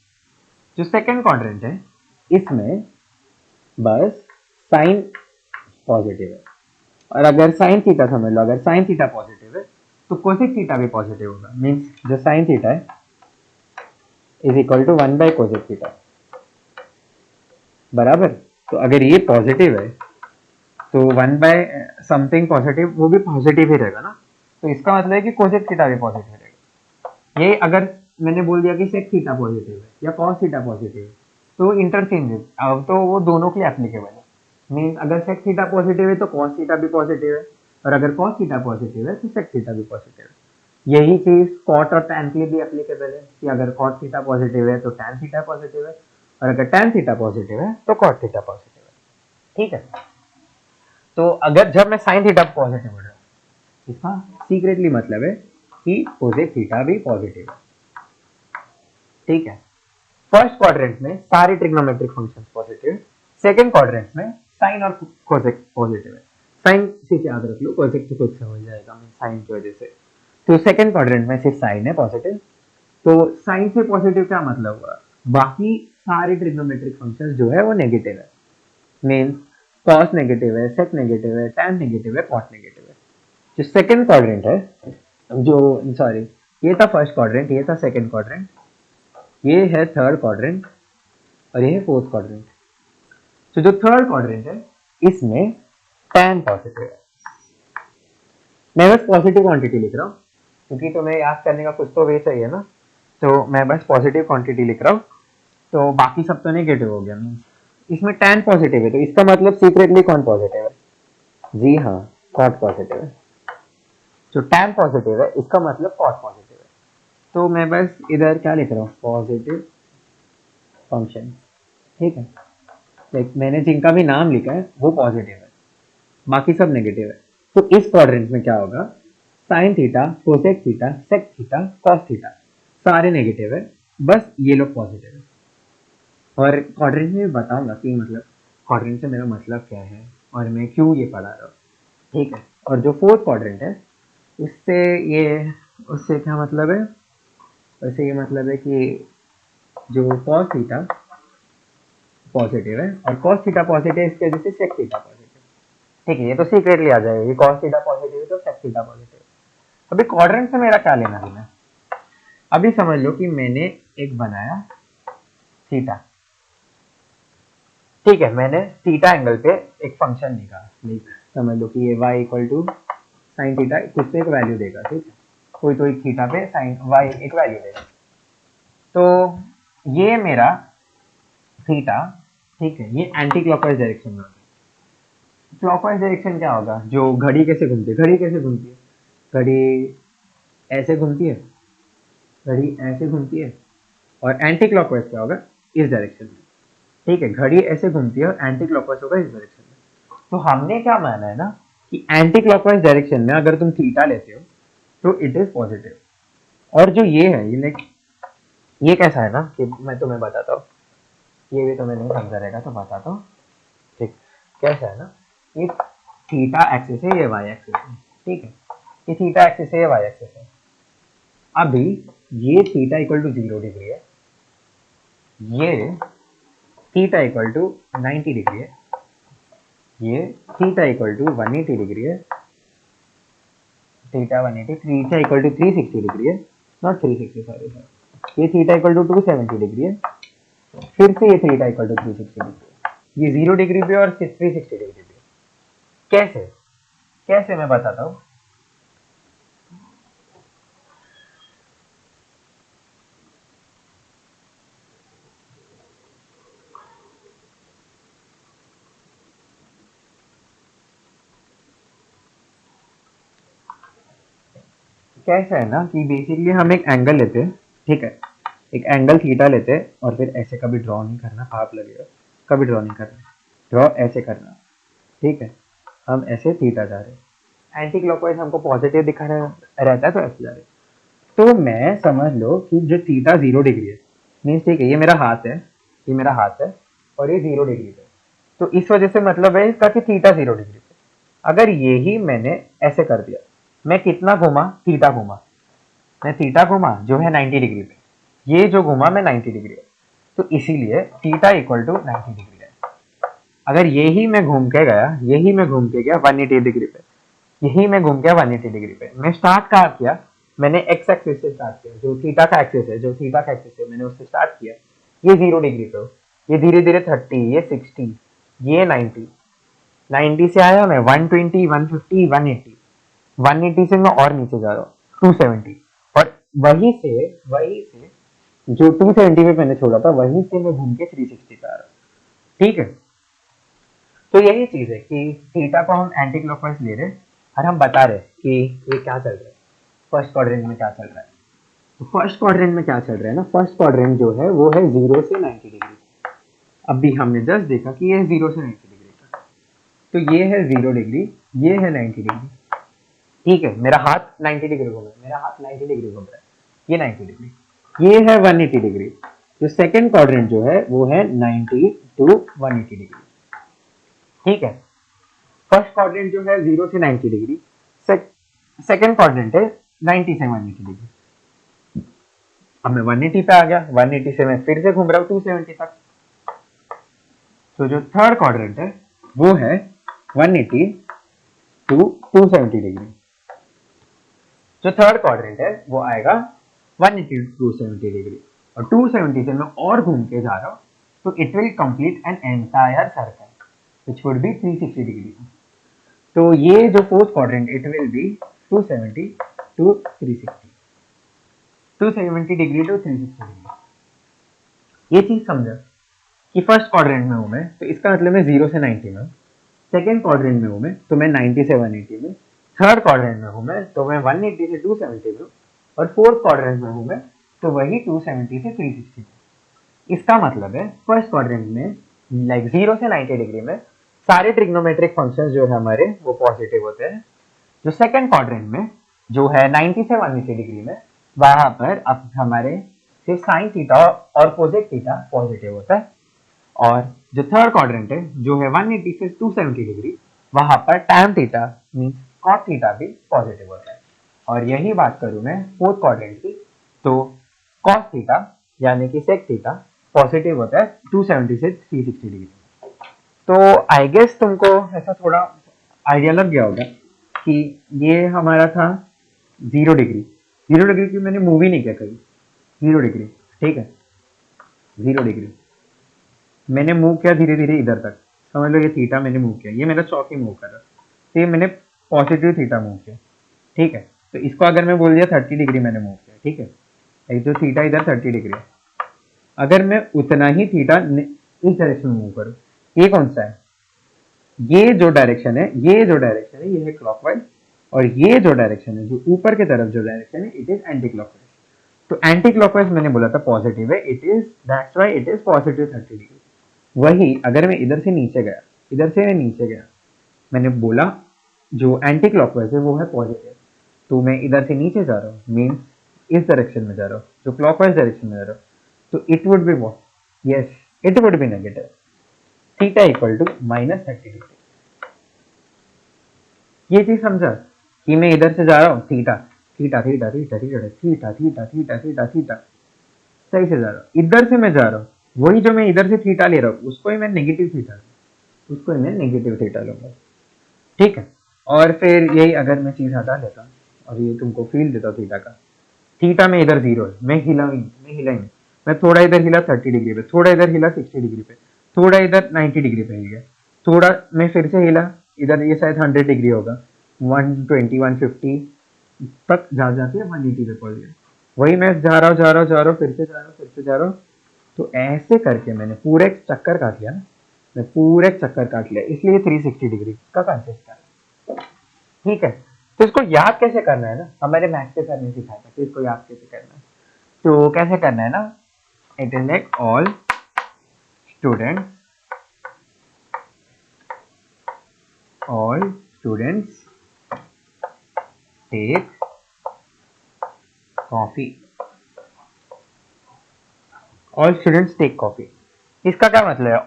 [SPEAKER 2] जो सेकंड क्वाड्रेंट है इसमें बस साइन पॉजिटिव है, और अगर साइन थीटा समझ लो, अगर साइन थीटा पॉजिटिव है तो कोसेक थीटा भी पॉजिटिव होगा, मीन्स जो साइन थीटा है is equal to 1 by cosec theta, बराबर। तो अगर ये पॉजिटिव है तो 1 बाय समथिंग पॉजिटिव वो भी पॉजिटिव ही रहेगा ना, तो इसका मतलब है कि कोसेक थीटा भी पॉजिटिव रहेगा। ये अगर मैंने बोल दिया कि सेक थीटा पॉजिटिव है या कॉस थीटा पॉजिटिव है तो इंटरचेंज है, अब तो वो दोनों के लिए एप्लीकेबल है। मीन्स अगर सेक थीटा पॉजिटिव है तो कॉस थीटा भी पॉजिटिव है, और अगर कॉस थीटा पॉजिटिव है तो सेक थीटा भी पॉजिटिव है। यही चीज कॉट और टैन के लिए भी एप्लीकेबल है कि अगर कॉट थीटा पॉजिटिव है तो टैन थीटा पॉजिटिव है, और अगर टैन थीटा पॉजिटिव है तो कॉट थीटा पॉजिटिव है। ठीक है, तो अगर जब मैं साइन थीटा पॉजिटिव बोल रहा हूँ इसका सीक्रेटली मतलब है कि कोसेक थीटा भी पॉजिटिव है। ठीक है, फर्स्ट क्वाड्रेंट में सारे trigonometric functions positive, second quadrant में साइन और कोसेक पॉजिटिव है। साइन सिर्फ याद रख लो, कोसेक तो खुद से हो जाएगा मीन साइन की वजह से। तो सेकंड क्वाड्रेंट में सिर्फ साइन है पॉजिटिव, तो साइन से पॉजिटिव क्या मतलब हुआ, बाकी सारे ट्रिग्नोमेट्रिक फंक्शंस जो है वो नेगेटिव है, मीन्स कॉस नेगेटिव है, सेक नेगेटिव है, टैन नेगेटिव है, कॉट नेगेटिव है। जो सेकंड क्वाड्रेंट है, जो सॉरी ये था फर्स्ट क्वाड्रेंट, ये था सेकंड क्वाड्रेंट, ये है थर्ड क्वाड्रेंट, और ये है फोर्थ क्वाड्रेंट। तो जो थर्ड क्वाड्रेंट है इसमें tan पॉजिटिव है। मैं बस पॉजिटिव क्वांटिटी लिख रहा हूँ क्योंकि तुम्हें याद करने का कुछ तो वे चाहिए ना, तो मैं बस पॉजिटिव क्वांटिटी लिख रहा हूँ, तो बाकी सब तो नेगेटिव हो गया। मीन्स इसमें tan पॉजिटिव है तो इसका मतलब सीक्रेटली कौन पॉजिटिव है, जी हाँ कॉट पॉजिटिव है। जो tan पॉजिटिव है इसका मतलब कॉट पॉजिटिव है, तो मैं बस इधर क्या लिख रहा हूँ, पॉजिटिव फंक्शन। ठीक है, लाइक मैंने जिनका भी नाम लिखा है वो पॉजिटिव है, बाकी सब नेगेटिव है। तो इस क्वाड्रेंट में क्या होगा, sine theta, cosec theta, sec theta, cos theta सारे नेगेटिव है, बस ये लोग पॉजिटिव है। और क्वाड्रेंट में बताऊंगा कि मतलब क्वाड्रेंट से मेरा मतलब क्या है और मैं क्यों ये पढ़ा रहा हूँ। ठीक है, और जो फोर्थ क्वाड्रेंट है उससे ये, उससे क्या मतलब है, उससे ये मतलब है कि जो कॉस थीटा पॉजिटिव है और कॉस थीटा पॉजिटिव है, इसकी वजह से सेक थीटा पॉजिटिव। ठीक है, ये तो सीक्रेटली आ जाएगा, ये कॉस थीटा पॉजिटिव है तो सेक थीटा पॉजिटिव। अभी क्वाड्रेंट से मेरा क्या लेना देना, अभी समझ लो कि मैंने एक बनाया थीटा। ठीक है, मैंने थीटा एंगल पे एक फंक्शन लिखा, समझ लो कि ये y equal to sine theta कुछ तो एक वैल्यू देगा, ठीक है, कोई तो एक थीटा पे साइन वाई एक वैल्यू देगा। तो ये मेरा थीटा, ठीक है, ये एंटी क्लॉकवाइज डायरेक्शन में होगा। क्लॉकवाइज डायरेक्शन क्या होगा, जो घड़ी कैसे घूमती है, घड़ी कैसे घूमती है, घड़ी ऐसे घूमती है, घड़ी ऐसे घूमती है, और एंटी क्लॉकवाइज क्या होगा, इस डायरेक्शन में, ठीक है, घड़ी ऐसे घूमती है और एंटी क्लॉकवाइज होगा इस डायरेक्शन में। तो हमने क्या माना है ना कि एंटी क्लॉकवाइज डायरेक्शन में अगर तुम थीटा लेते हो तो इट इज पॉजिटिव। और जो ये है, ये लाइक ये कैसा है ना कि मैं तुम्हें बताता हूँ, ये भी तुम्हें नहीं समझा रहेगा तो बताता हूँ, ठीक, कैसा है ना, ये थीटा एक्सिस है, ये वाई एक्सिस है, ठीक है, ये थीटा एक्सिस है, ये वाई एक्सिस है। अभी ये थीटा इक्वल टू 0 डिग्री है, ये थीटा इक्वल टू 90 डिग्री है, ये थीटा इक्वल टू 180 डिग्री है, theta 180, theta equal to 360 degree है, नॉट 360 सॉरी सर, ये थीटा इक्वल टू 270 डिग्री है, फिर से ये थीटा इक्वल टू 360 डिग्री, ये 0 डिग्री पे और 360 डिग्री पे। कैसे कैसे मैं बताता हूँ। कैसा है ना कि बेसिकली हम एक एंगल लेते हैं, ठीक है, एक एंगल थीटा लेते हैं, और फिर ऐसे कभी ड्रॉ नहीं करना, पाप लगेगा, कभी ड्रॉ नहीं करना, ड्रॉ ऐसे करना, ठीक है, हम ऐसे थीटा जा रहे हैं, एंटी क्लॉकवाइज हमको पॉजिटिव दिखा रहता है तो ऐसे जा रहे हैं। तो मैं समझ लो कि जो थीटा 0 डिग्री है, मीन्स ठीक है, ये मेरा हाथ है, ये मेरा हाथ है, और ये 0 डिग्री पे, तो इस वजह से मतलब है इसका कि थीटा 0 डिग्री पे। अगर यही मैंने ऐसे कर दिया, मैं कितना घुमा, थीटा घुमा, मैं थीटा घुमा जो है 90 डिग्री पे, ये जो घुमा मैं 90 डिग्री है, तो इसीलिए थीटा इक्वल टू 90 डिग्री है। अगर यही मैं घूम के गया, यही मैं घूम के गया 180 डिग्री पे, यही मैं घूम गया 180 डिग्री पे, मैं स्टार्ट कहाँ किया, मैंने एक्स एक्सिस से स्टार्ट किया, जो थीटा का एक्सिस है, जो थीटा का एक्सिस है मैंने उससे स्टार्ट किया, ये 0 डिग्री पे हो, ये धीरे धीरे 30, ये 60, ये 90, 90 से आया मैं 120, 150, 180, 180 से मैं और नीचे जा रहा हूँ 270, और वहीं से जो 270 पे मैंने छोड़ा था वहीं से मैं घूम के 360 पे आ रहा हूँ, ठीक है। तो यही चीज है कि थीटा को हम एंटी क्लॉकवाइज ले रहे हैं और हम बता रहे हैं कि ये क्या चल रहा है, फर्स्ट क्वाड्रेंट में क्या चल रहा है। तो फर्स्ट क्वाड्रेंट में क्या चल रहा है ना, फर्स्ट क्वाड्रेंट जो है वो है 0 से 90 डिग्री। अभी हमने जस्ट देखा कि ये 0 से 90 डिग्री का, तो ये है 0 डिग्री, ये है 90 डिग्री, ठीक है, मेरा हाथ 90 डिग्री घूम रहा है, मेरा हाथ 90 डिग्री घूम रहा है, ये 90 डिग्री, ये है 180 डिग्री। तो सेकंड क्वाड्रेंट जो है वो है 90 टू 180 डिग्री, ठीक है। फर्स्ट क्वाड्रेंट जो है 0 से 90 डिग्री, सेकंड क्वाड्रेंट है 90 से 180 डिग्री। अब मैं 180 पे आ गया, 180 से मैं फिर से घूम रहा हूँ 270 तक। तो जो थर्ड क्वाड्रेंट है वो है 180 टू 270 डिग्री। जो थर्ड क्वाड्रेंट है वो आएगा 180 टू 270 डिग्री, और 270 से मैं और घूम के जा रहा हूँ, तो it will complete an entire circle which would be 360 degree. तो ये जो fourth quadrant it will be 270 to 360, 270 degree to 360 degree. ये चीज समझा कि फर्स्ट क्वाड्रेंट में हूं मैं, तो इसका मतलब मैं 0 से 90 में हूँ, सेकेंड क्वाड्रेंट में हूं मैं तो मैं 90 से 180 में, थर्ड क्वाड्रेंट में हूं मैं तो मैं 180 से 270 में हूँ, और फोर्थ क्वाड्रेंट में हूं मैं तो वही 270 से 360 में। इसका मतलब है फर्स्ट क्वाड्रेंट में लाइक 0 से 90 डिग्री में सारे ट्रिग्नोमेट्रिक फंक्शंस जो है हमारे वो पॉजिटिव होते हैं। जो सेकंड क्वाड्रेंट में जो है 90 से 180 डिग्री में, वहां पर अब हमारे से साइन थीटा और कोसेक थीटा पॉजिटिव होता है। और जो थर्ड क्वाड्रेंट है जो है 180 से 270 डिग्री, वहां पर tan theta means cot theta भी पॉजिटिव होता है। और यही बात करूं मैं फोर्थ क्वाड्रेंट की, तो कॉस थीटा यानी कि सेक थीटा पॉजिटिव होता है 270 से 360 डिग्री। तो आई गेस तुमको ऐसा थोड़ा आइडिया लग गया होगा कि ये हमारा था 0 डिग्री। 0 डिग्री की मैंने मूवी नहीं किया कभी, 0 डिग्री, ठीक है, 0 डिग्री मैंने मूव किया धीरे धीरे इधर तक, समझ लो ये थीटा मैंने मूव किया, ये मेरा चौकी मूव कर रहा, तो ये मैंने पॉजिटिव थीटा मूव किया, ठीक है, तो इसको अगर मैं बोल दिया 30 डिग्री मैंने मूव किया, ठीक है, एक जो थीटा इधर 30 डिग्री है, अगर मैं उतना ही थीटा इस डायरेक्शन में मूव करूँ, ये कौन सा है, ये जो डायरेक्शन है, ये जो डायरेक्शन है ये है क्लॉकवाइज, और ये जो डायरेक्शन है जो ऊपर की तरफ जो डायरेक्शन है इट इज एंटी क्लॉकवाइज। तो एंटी क्लॉकवाइज मैंने बोला था पॉजिटिव है, it is that's why it is positive 30 degree. वही अगर मैं इधर से नीचे गया, इधर से मैं नीचे गया, मैंने बोला जो एंटी क्लॉकवाइज है वो है पॉजिटिव, तो मैं इधर से नीचे जा रहा हूँ मीन्स इस डायरेक्शन में जा रहा हूँ, जो क्लॉकवाइज डायरेक्शन में जा रहा हूँ, तो it would be what, yes it would be negative, theta equal to -30 degree. ये चीज समझा कि मैं इधर से जा रहा हूँ theta theta theta theta theta theta theta theta theta theta सही से जा रहा हूँ, इधर से मैं जा रहा हूँ, वही जो मैं इधर से थीटा ले रहा हूँ उसको ही मैं नेगेटिव थीटा लूंगा, ठीक है। और फिर यही अगर मैं चीज हटा लेता और ये तुमको फील देता थीटा का, थीटा में इधर 0 है, मैं हिला नहीं, मैं थोड़ा इधर हिला 30 डिग्री पे, थोड़ा इधर हिला 60 डिग्री पे, थोड़ा इधर 90 डिग्री पे हिल गया, थोड़ा मैं फिर से हिला इधर, ये शायद 100 डिग्री होगा, 120 150 तक जा जाके 180 पे पहुंच गया, वही मैं जा रहा हूँ फिर से जा रहा हूँ, तो ऐसे करके मैंने पूरे एक चक्कर काट लिया ना, मैं पूरे एक चक्कर काट लिया, इसलिए 360 डिग्री का कंसेप्ट है, ठीक है। तो इसको याद कैसे करना है ना, हमारे मैथ के सर ने सिखाया था कि इसको याद कैसे करना है, तो कैसे करना है ना, it is like all students take coffee, all students take coffee, इसका क्या मतलब है,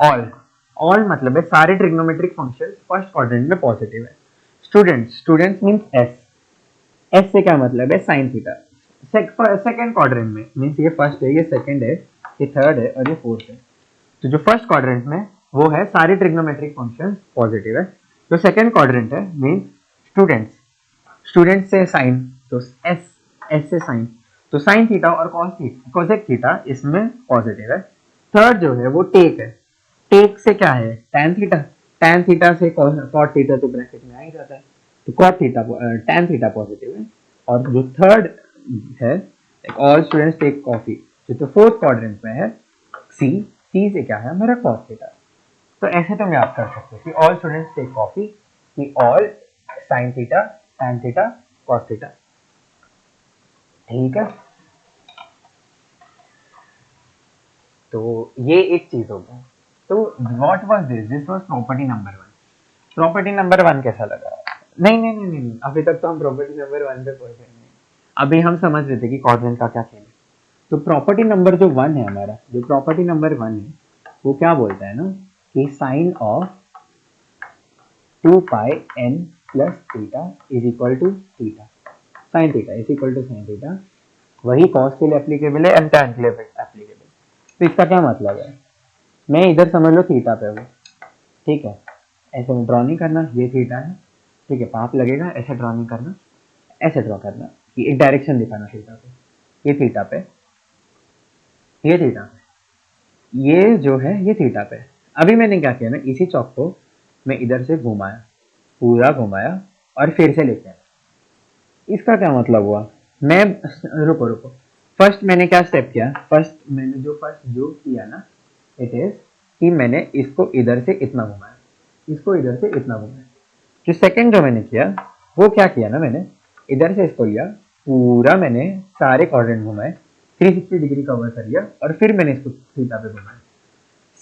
[SPEAKER 2] ऑल मतलब है सारे ट्रिग्नोमेट्रिक फंक्शन फर्स्ट क्वाड्रेंट में पॉजिटिव है, स्टूडेंट्स मींस एस से क्या मतलब है साइन थीटा, सेकंड क्वाड्रेंट में मींस ये फर्स्ट है, ये सेकंड है, ये थर्ड है और ये फोर्थ है, तो जो फर्स्ट क्वाड्रेंट में वो है सारे ट्रिग्नोमेट्रिक फंक्शन पॉजिटिव है, जो सेकंड क्वाड्रेंट है मींस स्टूडेंट्स से साइन, तो एस से साइन, तो साइन थीटा और कॉसेक थीटा इसमें पॉजिटिव है, थर्ड जो है वो टेक है, टेक से क्या है टैन थीटा से कॉट थीटा तो ब्रैकेट में आ ही जाता है, तो cot theta tan theta positive है, और जो थर्ड है ऑल स्टूडेंट्स टेक कॉफी जो तो फोर्थ क्वाड्रेंट में है, सी से क्या है हमारा कॉस थीटा, तो ऐसे तुम याद कर सकते हो कि ऑल स्टूडेंट्स टेक कॉफी, कि all sine theta tan theta cos theta, ठीक है। तो ये एक चीज होगा, तो what was this was property number 1, property number 1 कैसा लगा, नहीं, अभी तक तो हम प्रॉपर्टी नंबर 1 पे पहुंचे नहीं, अभी हम समझ रहे थे कि क्वाड्रेंट का क्या खेल है, तो प्रॉपर्टी नंबर जो 1 है हमारा, जो प्रॉपर्टी नंबर 1 है वो क्या बोलता है ना कि sine of 2 pi n plus theta is equal to theta, sine theta is equal to sine theta, वही कॉस के लिए एप्लीकेबल है एंड टैन के लिए एप्लीकेबल, तो इसका क्या मतलब है, मैं इधर समझ लो थीटा पे हूँ, ठीक है, ऐसे में ड्रॉ नहीं करना, ये थीटा है, ठीक है, पाप लगेगा, ऐसे ड्रॉ नहीं करना, ऐसे ड्रॉ करना कि एक डायरेक्शन दिखाना थीटा पे, ये थीटा पे, ये थीटा पे, ये जो है ये थीटा पे, अभी मैंने क्या किया ना, इसी चौक को मैं इधर से घुमाया, पूरा घुमाया और फिर से लेके आया, इसका क्या मतलब हुआ, मैं रुको फर्स्ट मैंने क्या स्टेप किया, फर्स्ट जो किया ना इट इज कि मैंने इसको इधर से इतना घुमाया, इसको इधर से इतना घुमाया, जो सेकंड जो मैंने किया वो क्या किया ना, मैंने इधर से इसको लिया, पूरा मैंने सारे क्वाड्रेंट घुमाए, 360 डिग्री कवर कर लिया और फिर मैंने इसको थीटा पे घुमाया,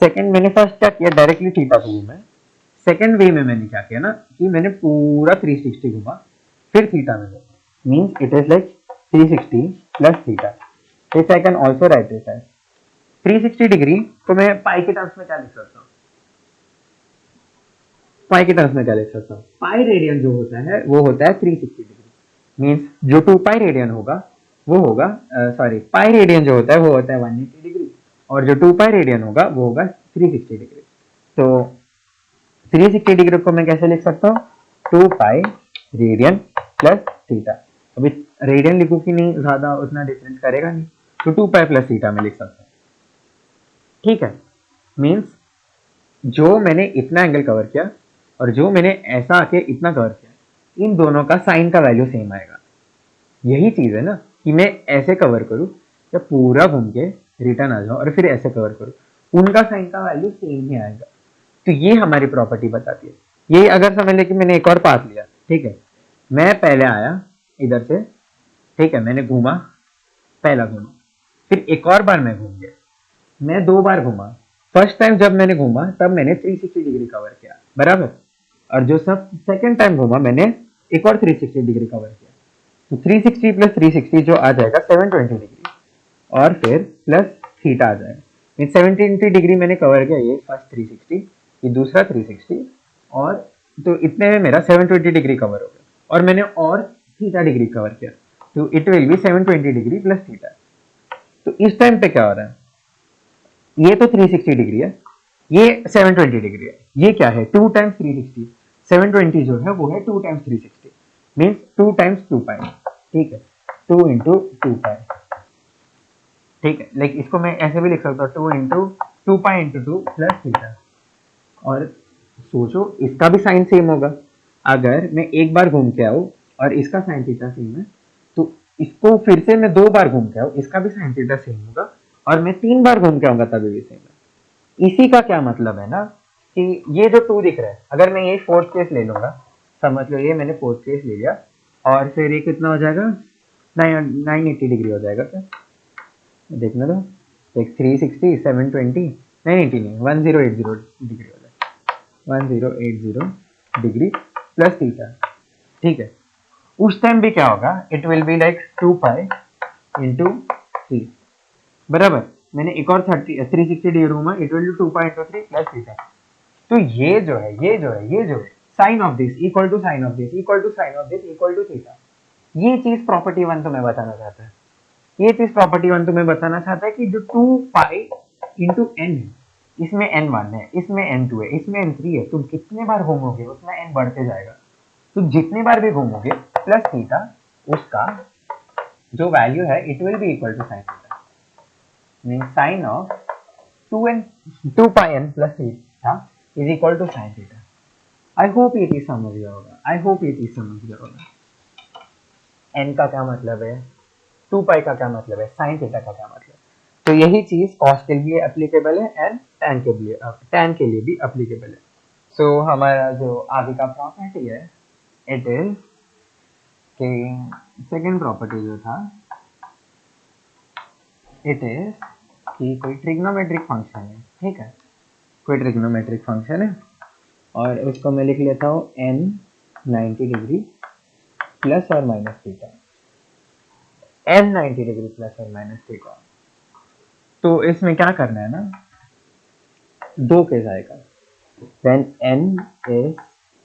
[SPEAKER 2] सेकंड मैंने फर्स्ट क्या किया डायरेक्टली थीटा पे घुमाया, सेकंड वे में मैंने क्या किया ना कि मैंने पूरा 360 घुमा फिर थीटा में घुमा, means it is like 360 plus theta, this I can also write this as 360 degree को मैं पाई के टर्म्स में क्या लिख सकता हूँ, पाई के टर्म्स में क्या लिख सकता हूँ, पाई रेडियन जो होता है वो होता है 360 डिग्री, मींस जो 2 पाई रेडियन होगा वो होगा सॉरी पाई रेडियन जो होता है वो होता है 180 डिग्री, और जो 2 पाई रेडियन होगा वो होगा 360 डिग्री, तो 360 डिग्री को मैं कैसे लिख सकता हूँ, 2 पाई रेडियन प्लस थीटा, अभी रेडियन लिखूं कि नहीं ज्यादा उतना डिफरेंस करेगा नहीं, तो 2 पाई प्लस थीटा में लिख सकता हूँ, ठीक है, मींस जो मैंने इतना एंगल कवर किया और जो मैंने ऐसा आके इतना कवर किया, इन दोनों का साइन का वैल्यू सेम आएगा, यही चीज है ना कि मैं ऐसे कवर करूँ या पूरा घूम के रिटर्न आ जाऊं और फिर ऐसे कवर करूँ, उनका साइन का वैल्यू सेम ही आएगा। तो ये हमारी प्रॉपर्टी बताती है। ये अगर समझ ले कि मैंने एक और पाथ लिया, ठीक है, मैं पहले आया इधर से, ठीक है, मैंने घूमा, पहला घूमा, फिर एक और बार मैं घूम गया, मैं 2 बार घूमा। फर्स्ट टाइम जब मैंने घूमा तब मैंने 360 डिग्री कवर किया, बराबर। और जो सब सेकंड टाइम घूमा मैंने एक और 360 डिग्री कवर किया। तो 360 प्लस 360 जो आ जाएगा 720 डिग्री, और फिर प्लस थीटा आ जाएगा। मीन 720 डिग्री मैंने कवर किया, ये फर्स्ट 360, ये दूसरा 360, और तो इतने में मेरा 720 डिग्री कवर हो गया, और मैंने और थीटा डिग्री कवर किया, तो it will B 720 degree plus theta. तो इस टाइम पे क्या हो रहा है, ये तो 360 डिग्री है, ये 720 डिग्री है, ये क्या है 2 टाइम्स 360, 720 जो है वो है 2 टाइम्स 360, मीन्स 2 टाइम्स 2 पाई, ठीक है, 2 इंटू 2 पाई, ठीक है। लाइक इसको मैं ऐसे भी लिख सकता हूँ 2 into 2 pi into 2 plus theta. और सोचो इसका भी साइन सेम होगा, अगर मैं एक बार घूम के आऊँ और इसका साइन थीटा सेम है, तो इसको फिर से मैं 2 बार घूम के आऊँ, इसका भी साइन थीटा सेम होगा, और मैं 3 बार घूम के आऊंगा तभी भी सेम है। इसी का क्या मतलब है ना कि ये जो 2 दिख रहा है, अगर मैं ये फोर्थ केस ले लूंगा, समझ लो ये मैंने फोर्थ केस ले लिया, और फिर ये कितना हो जाएगा 980 डिग्री हो जाएगा। क्या देखना दो, एक 360 720 980 नहीं 1080 डिग्री हो जाएगा, 1080 डिग्री प्लस थीटा, ठीक है। उस टाइम भी क्या होगा, it will be like 2 pi into 3, बराबर। मैंने एक और 360 डिग्री घूमा, it will be 2 pi into 3 plus theta. तो ये जो है sine of this equal to sine of this equal to sine of this equal to theta. ये चीज प्रॉपर्टी 1 तुम्हें बताना चाहता है, ये चीज प्रॉपर्टी 1 तुम्हें बताना चाहता है कि जो 2 पाई इंटू एन है, इसमें n1 है, इसमें n2 है, इसमें n3 है, तुम कितने बार घूमोगे उतना n बढ़ते जाएगा। तो जितने बार भी घूमोगे प्लस थीटा, उसका जो वैल्यू है it will be equal to sine theta, mean sine of 2 pi n plus theta is equal to sine theta. I hope ये चीज समझ गया होगा, आई होप ये चीज समझ गया होगा। n का क्या मतलब है, 2 पाई का क्या मतलब है, साइन थीटा का क्या मतलब है। तो यही चीज कॉस के लिए एप्लीकेबल है एंड टैन के लिए भी एप्लीकेबल है। सो हमारा जो आगे का प्रॉपर्टी है, इट इज कि सेकंड प्रॉपर्टी जो था, इट इज कि कोई ट्रिग्नोमेट्रिक फंक्शन है, ठीक है, कोई ट्रिग्नोमेट्रिक फंक्शन है, और उसको मैं लिख लेता हूँ n 90 डिग्री प्लस और minus theta, n 90 degree plus और माइनस थीटा। तो इसमें क्या करना है ना, 2 केस आएगा, when n is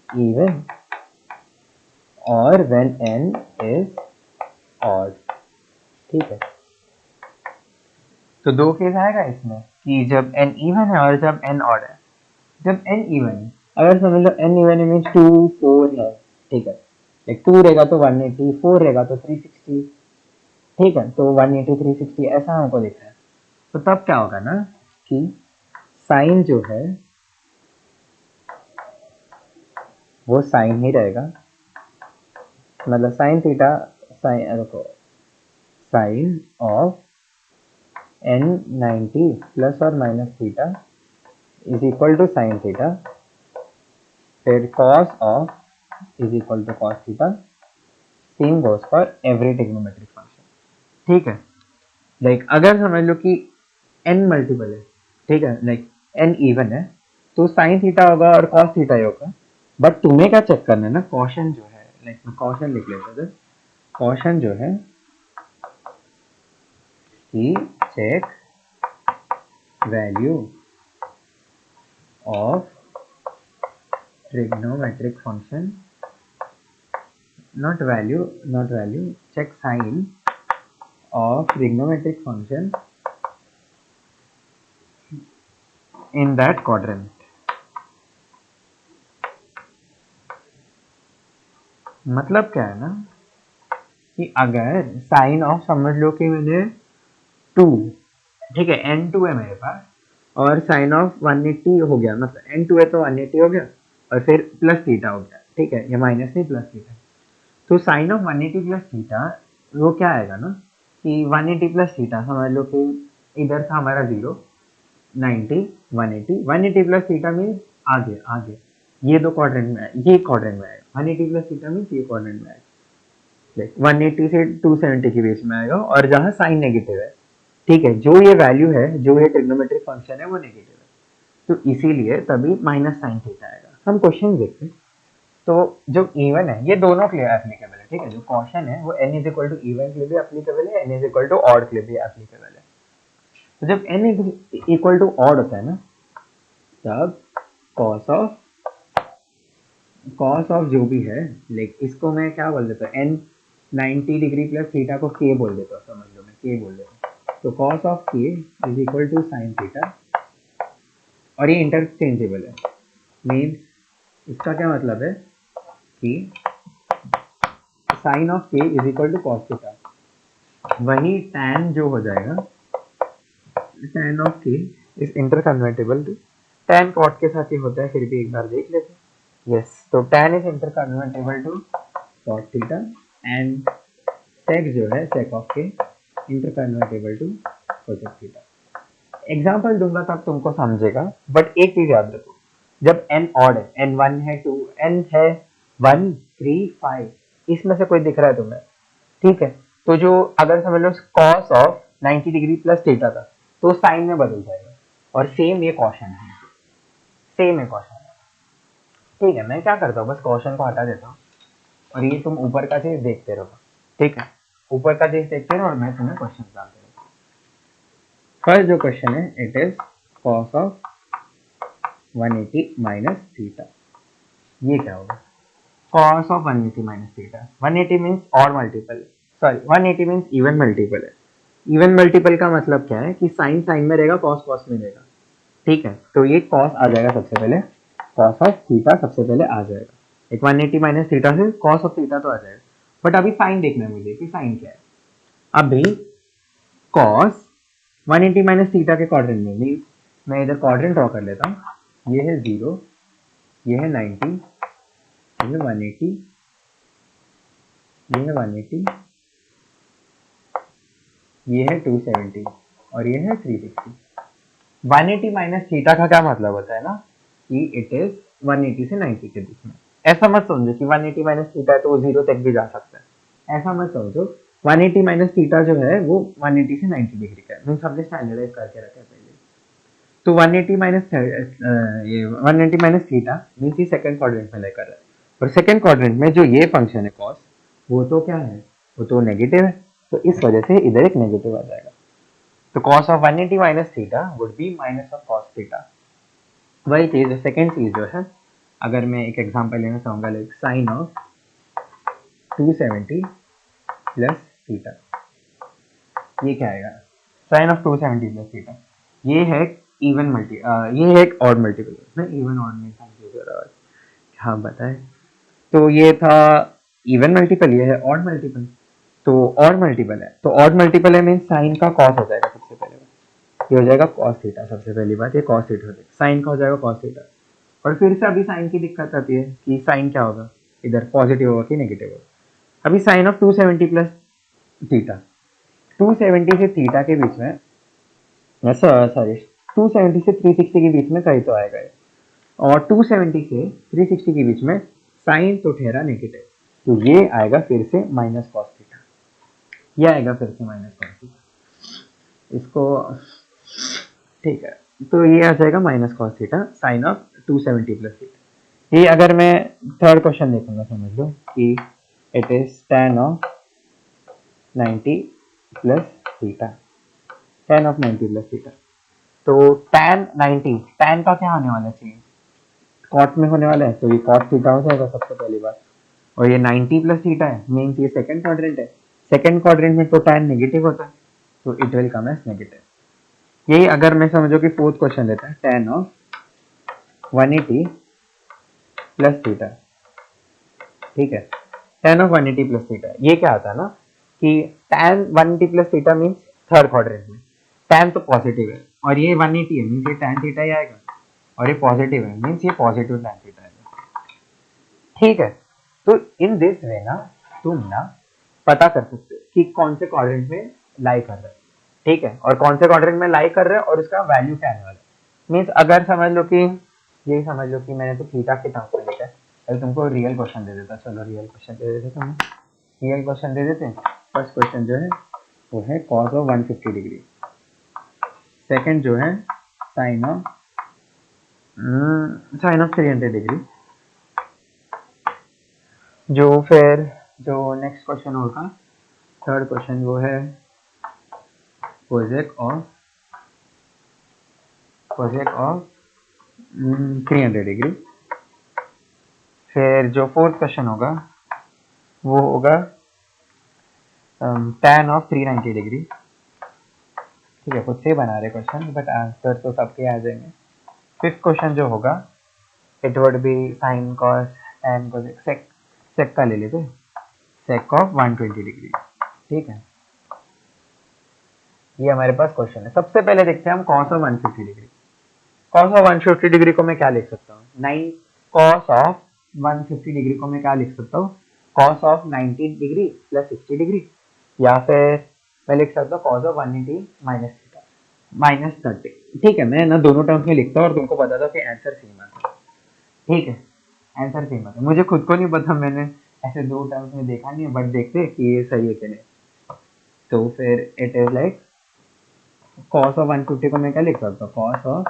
[SPEAKER 2] even और when n is odd, ठीक है। तो 2 केस आएगा इसमें कि जब n इवन है और जब n ऑड है। जब n इवन है, अगर समझ लो n इवन है मींस 2 4 है, ठीक है, एक 2 रहेगा तो 180, 4 रहेगा तो 360, ठीक है, तो 180 360 ऐसा हमको दिख रहा है। तो तब क्या होगा ना कि साइन जो है वो साइन ही रहेगा, मतलब साइन थीटा, साइन देखो साइन ऑफ n 90 प्लस और minus theta is equal to sine theta, फिर cos of is equal to cos theta, same goes for every trigonometric function, ठीक है। लाइक अगर समझ लो कि n मल्टीपल है, ठीक है, लाइक n इवन है, तो साइन थीटा होगा और कॉस थीटा ही होगा। बट तुम्हें क्या चेक करना है ना, कॉशन जो है, लाइक मैं कॉशन लिख लेता था, कॉशन जो है कि check value of trigonometric function, not value, check sign of trigonometric function in that quadrant। मतलब क्या है ना कि अगर साइन ऑफ समझ लो कि मैंने 2, ठीक है, n2 है मेरे पास, और साइन ऑफ 180 हो गया, मतलब n2 है तो 180 हो गया, और फिर प्लस थीटा हो गया, ठीक है, या माइनस नहीं प्लस थीटा। तो साइन ऑफ 180 प्लस थीटा वो क्या आएगा ना कि 180 प्लस थीटा, समझ लो कि इधर था हमारा 0, 90, 180, 180 प्लस थीटा मीन्स आगे आगे ये दो क्वाड्रेंट में ये क्वाड्रेंट में आएगा, 180 प्लस थीटा मीन्स ये क्वाड्रेंट में आएगा, लाइक 180 से 270 के बीच में आएगा, और जहाँ साइन नेगेटिव है, ठीक है, जो ये वैल्यू है, जो ये ट्रिग्नोमेट्रिक फंक्शन है वो नेगेटिव है, तो इसीलिए तभी माइनस साइन थीटा आएगा। हम क्वेश्चन देखते हैं। तो जो इवन है ये दोनों के लिए एप्लीकेबल है, ठीक है, जो कॉशन है वो n is equal to even के लिए भी एप्लीकेबल है, n is equal to odd के लिए भी एप्लीकेबल है। तो जब n इक्वल टू ऑड होता है ना, तब कॉस ऑफ जो भी है, लाइक इसको मैं क्या बोल देता हूँ, n 90 डिग्री प्लस थीटा को k बोल देता हूँ, समझ लो मैं k बोल देता हूँ, तो cos of k is equal to sine theta, और ये इंटरचेंजेबल है, मीन्स इसका क्या मतलब है कि sine of k is equal to cos theta, वही tan जो हो जाएगा, tan of k is interconvertible to tan cot के साथ ही होता है, फिर भी एक बार देख लेते हैं। यस, तो tan is interconvertible to cot theta and sec जो है sec of k interconvertible to cosec theta. Example दूंगा तब तुमको समझेगा, बट एक चीज याद रखो, जब n ऑड है, n 1 है, 2 n है, 1 3 5, इसमें से कोई दिख रहा है तुम्हें, ठीक है, तो जो अगर समझ लो cos of 90 degree plus theta था, तो साइन में बदल जाएगा, और सेम ये कॉशन है, सेम है कॉशन है, ठीक है। मैं क्या करता हूँ, बस कॉशन को हटा देता हूँ, और ये तुम ऊपर का चीज देखते रहो, ठीक है, ऊपर का चीज देखते रहो, और मैं तुम्हें क्वेश्चन डालते रहूँ। फर्स्ट जो क्वेश्चन है, it is cos of 180 minus theta, ये क्या होगा, cos of 180 minus theta, 180 means odd multiple, sorry 180 means even multiple है। even multiple का मतलब क्या है कि sin sin में रहेगा, cos cos में रहेगा, ठीक है, तो ये cos आ जाएगा सबसे पहले, cos of theta सबसे पहले आ जाएगा, एक 180 माइनस थीटा से cos of theta तो आ जाएगा, बट अभी sin देखना है मुझे कि sin क्या है। अभी cos 180 माइनस थीटा के क्वाड्रेंट में, मीन्स मैं इधर क्वाड्रेंट ड्रॉ कर लेता हूँ, ये है 0, ये है 90, ये 180, ये है 180, ये है 270, और ये है 360। 180 माइनस थीटा का क्या मतलब होता है ना कि इट इज 180 से 90 के बीच में। ऐसा मत समझो कि 180 माइनस थीटा है तो वो 0 तक भी जा सकता है, ऐसा मत समझो। 180 माइनस थीटा जो है वो 180 से 90 डिग्री का है, मीन्स हमने स्टैंडर्डाइज करके रखा है पहले। तो 180 माइनस ये 180 माइनस थीटा मीन्स ये सेकंड क्वाड्रेंट में लेकर है, और सेकंड क्वाड्रेंट में जो ये फंक्शन है कॉस, वो तो क्या है, वो तो नेगेटिव है, तो इस वजह से इधर एक नेगेटिव आ जाएगा, तो cos of 180 minus theta would be minus of cos theta. वही चीज, सेकंड चीज जो है, अगर मैं एक एग्जांपल लेना चाहूंगा, like sine of 270 plus theta, ये क्या आएगा, साइन ऑफ 270 प्लस थीटा, ये है इवन मल्टी, ये है एक ऑड मल्टीपल, मैं इवन ऑड में हाँ बताए, तो ये था इवन मल्टीपल, ये है ऑड मल्टीपल, तो ऑड मल्टीपल है, तो ऑड मल्टीपल है मीन साइन का कॉस हो जाएगा सबसे पहले, ये हो जाएगा कॉस थीटा, सबसे पहली बात ये कॉस थीटा हो जाएगा, साइन का हो जाएगा कॉस थीटा, और फिर से अभी साइन की दिक्कत आती है कि साइन क्या होगा, इधर पॉजिटिव होगा कि नेगेटिव होगा। अभी साइन ऑफ 270 प्लस थीटा, 270 से थीटा के बीच में, सॉरी 270 से 360 के बीच में कहीं तो आएगा ये, और 270 से 360 के बीच में साइन तो ठहरा नेगेटिव, तो ये आएगा फिर से माइनस कॉस थीटा, ये आएगा फिर से माइनस कॉस थीटा, इसको ठीक है, तो ये आ जाएगा minus cos theta sine of 270 plus theta. ये अगर मैं थर्ड क्वेश्चन देखूंगा, समझ लो कि it is tan of 90 plus theta, tan of 90 plus theta, तो tan 90, tan का क्या होने वाला चाहिए, कॉट में होने वाला है, तो ये कॉट थीटा हो जाएगा सबसे पहली बात, और ये 90 प्लस थीटा है, मीन्स ये सेकंड क्वाड्रेंट है, सेकंड क्वाड्रेंट में तो tan नेगेटिव होता है, तो it will come as negative. यही अगर मैं समझो कि फोर्थ क्वेश्चन लेता है, tan ऑफ 180 प्लस थीटा, ठीक है, tan ऑफ 180 प्लस थीटा, ये क्या आता है ना कि tan 180 plus theta means third quadrant में, tan तो पॉजिटिव है, और ये 180 है मीन्स ये tan थीटा ही आएगा, और ये पॉजिटिव है मीन्स ये पॉजिटिव tan थीटा आएगा, ठीक है। तो इन दिस वे ना तुम ना पता कर सकते हो कि कौन से क्वाड्रेंट में लाई कर रहा है, ठीक है, और कौन से क्वाड्रेंट में लाई कर रहा है और उसका वैल्यू क्या आने वाला है। मीन्स अगर समझ लो कि यही समझ लो कि मैंने तो थीटा के टर्म्स में लिखा है, अगर तुमको रियल क्वेश्चन दे देता, चलो रियल क्वेश्चन दे देते तुम्हें, रियल क्वेश्चन दे देते हैं। फर्स्ट क्वेश्चन जो है वो है कॉस ऑफ 150 डिग्री, सेकंड जो है साइन ऑफ 300 डिग्री, जो नेक्स्ट क्वेश्चन होगा थर्ड क्वेश्चन वो है कोसेक ऑफ 300 डिग्री। फिर जो फोर्थ क्वेश्चन होगा वो होगा tan ऑफ 390 डिग्री। ठीक है, खुद से बना रहे क्वेश्चन बट आंसर तो सबके आ जाएंगे। फिफ्थ क्वेश्चन जो होगा it would be sine cos tan cosec, sec का ले लेते, सेक ऑफ 120 डिग्री। ठीक है, ये हमारे पास क्वेश्चन है। सबसे पहले देखते हैं हम cos of 150 degree. Cos of 150 degree को मैं क्या लिख सकता हूँ? 9 कॉस ऑफ 150 डिग्री को मैं क्या लिख सकता हूँ? Cos of 90 degree plus 60 degree, या फिर मैं लिख सकता हूँ cos of 180 minus theta minus 30। ठीक है, मैं ना दोनों टर्म्स में लिखता हूँ और तुमको बताता हूँ कि आंसर सेम आता है। ठीक है, आंसर सेम आता है। मुझे खुद को नहीं पता, मैंने ऐसे दो टर्म्स में देखा नहीं है, बट देखते हैं कि ये सही है कि नहीं। तो फिर it is like cos of 150 को मैं क्या लिख सकता हूँ? कॉस ऑफ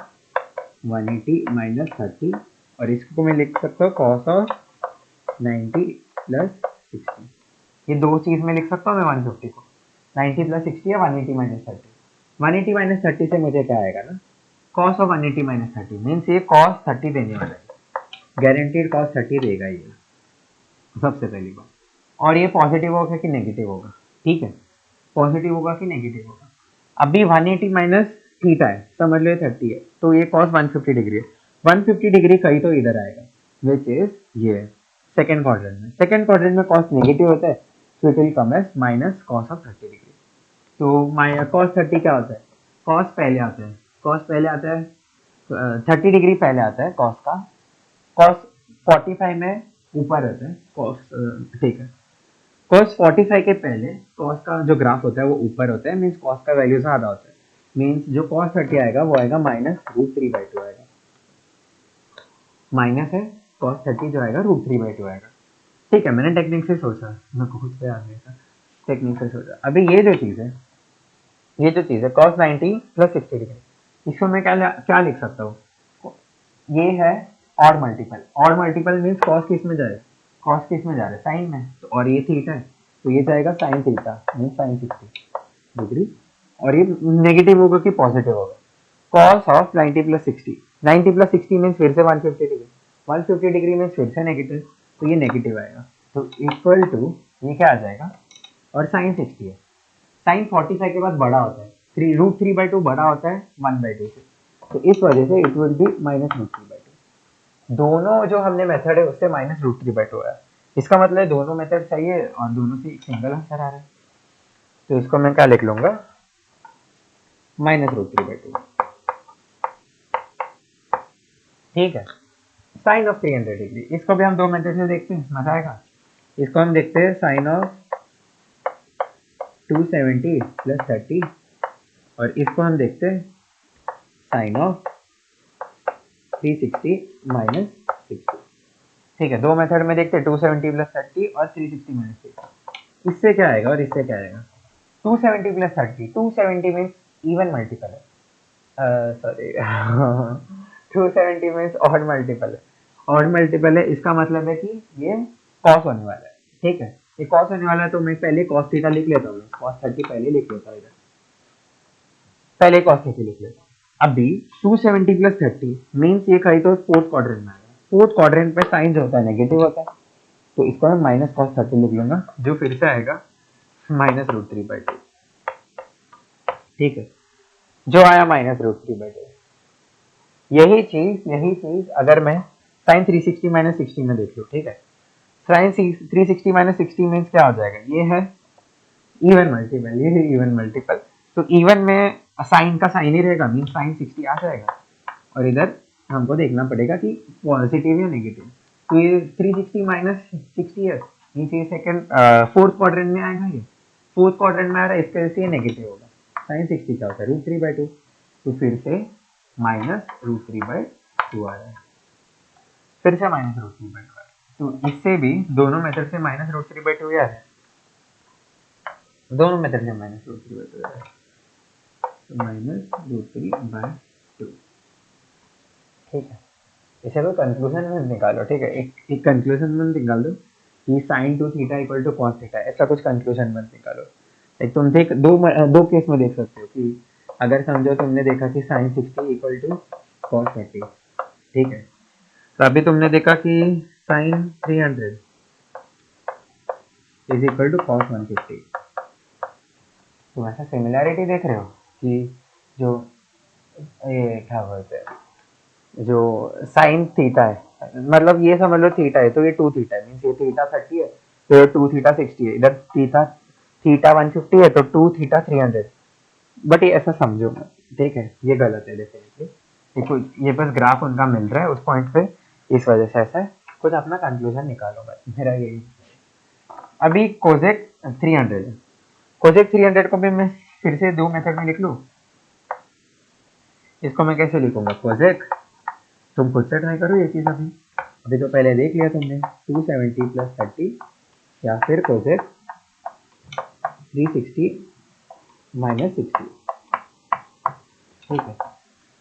[SPEAKER 2] 180 माइनस 30, और इसको मैं लिख सकता हूँ कॉस ऑफ 90 प्लस 60। ये दो चीज में लिख सकता हूँ मैं 150 को, 90 प्लस 60 या 180 माइनस 30। 180 माइनस 30 से मुझे क्या आएगा ना, कॉस ऑफ 180 माइनस 30 मीन्स ये कॉस 30 देने वाला है, गारंटीड कॉस 30 देगा ये, सबसे पहली बात। और ये पॉजिटिव होगा कि नेगेटिव होगा? ठीक है, पॉजिटिव होगा कि नेगेटिव होगा? अभी 180 माइनस थीटा है, समझ लो 30 है, तो ये कॉस 150 डिग्री है। 150 डिग्री कहीं तो इधर आएगा, विच इज ये सेकंड क्वाड्रेंट में। सेकंड क्वाड्रेंट में कॉस नेगेटिव होता है, so it will come as minus cos of 30 degree. तो कॉस 30 क्या होता है? कॉस पहले आता है, कॉस पहले आता है 30 डिग्री पहले आता है कॉस का, कॉस 45 में ऊपर रहता है कॉस। ठीक है, कॉस 45 के पहले कॉस का जो ग्राफ होता है वो ऊपर होता है, मीन्स कॉस का वैल्यू ज्यादा होता है, मीन्स जो कॉस 30 आएगा वो आएगा माइनस √3/2 आएगा। माइनस है कॉस 30 जो आएगा √3/2 आएगा। ठीक है, मैंने टेक्निक से सोचा, मैं खुद से आ गया था, टेक्निक से सोचा। अभी ये जो चीज है कॉस 90 प्लस 60 डिग्री, इसको मैं क्या लिख सकता हूँ? ये है odd multiple. Odd multiple means cos किस में जाएगा? कॉस किस में जा रहा है? साइन में। तो और ये थीटा है तो ये जाएगा sine theta means sign 60 degree, और ये नेगेटिव होगा कि पॉजिटिव होगा? Cos of 90 plus 60, 90 plus 60 means फिर से 150 डिग्री, 150 डिग्री मीन्स फिर से नेगेटिव, तो ये नेगेटिव आएगा, तो इक्वल टू ये क्या आ जाएगा? और साइन 60 है, साइन 45 के बाद बड़ा होता है, √3/2 बड़ा होता है 1/2 से, तो इस वजह से इट विल बी माइनस √3/2। दोनों जो हमने मेथड है उससे माइनस √3/2 है, इसका मतलब दोनों मेथड सही है और दोनों से एक सिंगल आंसर आ रहा है। तो इसको मैं क्या लिख लूंगा? माइनस √3/2। ठीक है, साइन ऑफ 300 डिग्री, इसको भी हम दो मेथड से देखते हैं, मजा आएगा। इसको हम देखते हैं साइन ऑफ 270 प्लस 30, और इसको हम देखते हैं साइन ऑफ 360 माइनस 60। ठीक है, दो मेथड में देखते हैं, 270 प्लस 30 और 360 माइनस 60। इससे क्या आएगा और इससे क्या आएगा? 270 प्लस 30, 270 मीन्स इवन मल्टीपल है, सॉरी 270 मीन्स ऑड मल्टीपल है, ऑड मल्टीपल है, इसका मतलब है कि ये कॉस होने वाला है। ठीक है, ये कॉस होने वाला है, तो मैं पहले कॉस थीटा लिख लेता हूँ, कॉस 30 पहले लिख लेता हूँ, इधर पहले कॉस 30 लिख लेता हूँ। अभी 270 प्लस 30 मीन्स ये कहीं तो फोर्थ क्वाड्रेंट में आएगा, फोर्थ क्वाड्रेंट में साइन जो होता है नेगेटिव होता है, तो इसको मैं माइनस कॉस 30 लिख लूंगा, जो फिर से आएगा माइनस √3/2। ठीक है, जो आया माइनस √3/2। यही चीज अगर मैं साइन 360 माइनस 60 में देख लूँ, ठीक है, साइन 360 माइनस 60 मीन्स क्या हो जाएगा? ये है इवन मल्टीपल, ये है इवन मल्टीपल, तो इवन में साइन का साइन ही रहेगा, मीन्स साइन 60 आ जाएगा, और इधर हमको देखना पड़ेगा कि पॉजिटिव या नेगेटिव। तो ये 360 माइनस 60 है, मीन्स ये सेकंड फोर्थ क्वाड्रेंट में आएगा ये, फोर्थ क्वाड्रेंट में आ रहा है, इसके वजह से ये नेगेटिव होगा। साइन 60 क्या होता है √3/2, तो फिर से -√3/2 आ रहा है, फिर से -√3/2 आ रहा है। तो इससे भी दोनों मेथड से -√3/2 आ रहा है, दोनों मेथड से -√3/2 आ रहा है, तो -√3/2। ठीक है, इसे तो कंक्लूजन में निकालो। ठीक है, एक कंक्लूजन में निकाल दो कि sin 2 theta equal to cos theta, ऐसा कुछ कंक्लूजन में निकालो। एक तुम देख दो केस में देख सकते हो कि अगर समझो तुमने देखा कि sin 60 इक्वल टू cos 30, ठीक है, तो अभी तुमने देखा कि sin 300 is equal to cos 150, तुम ऐसा सिमिलैरिटी देख रहे हो कि जो ये क्या बोलते हैं, जो साइन थीटा है, मतलब ये समझ लो थीटा है तो ये 2 थीटा है, मींस ये थीटा 30 है तो ये 2 थीटा 60 है, इधर थीटा 150 है तो 2 थीटा 300, बट ये ऐसा समझो मत। ठीक है, ये गलत है डेफिनेटली, ये बस ग्राफ उनका मिल रहा है उस पॉइंट पे, इस वजह से ऐसा है। कुछ अपना कंक्लूजन निकालो भाई, मेरा यही। अभी कोजेक 300 है, कोजेक 300 को भी मैं फिर से दो मेथड में लिख लूँ। इसको मैं कैसे लिखूंगा, कोजेक, तुम खुद से ट्राई करो ये चीज़। अभी तो पहले देख लिया तुमने 270 + 30, या फिर कोसेक 360 - 60। ठीक है,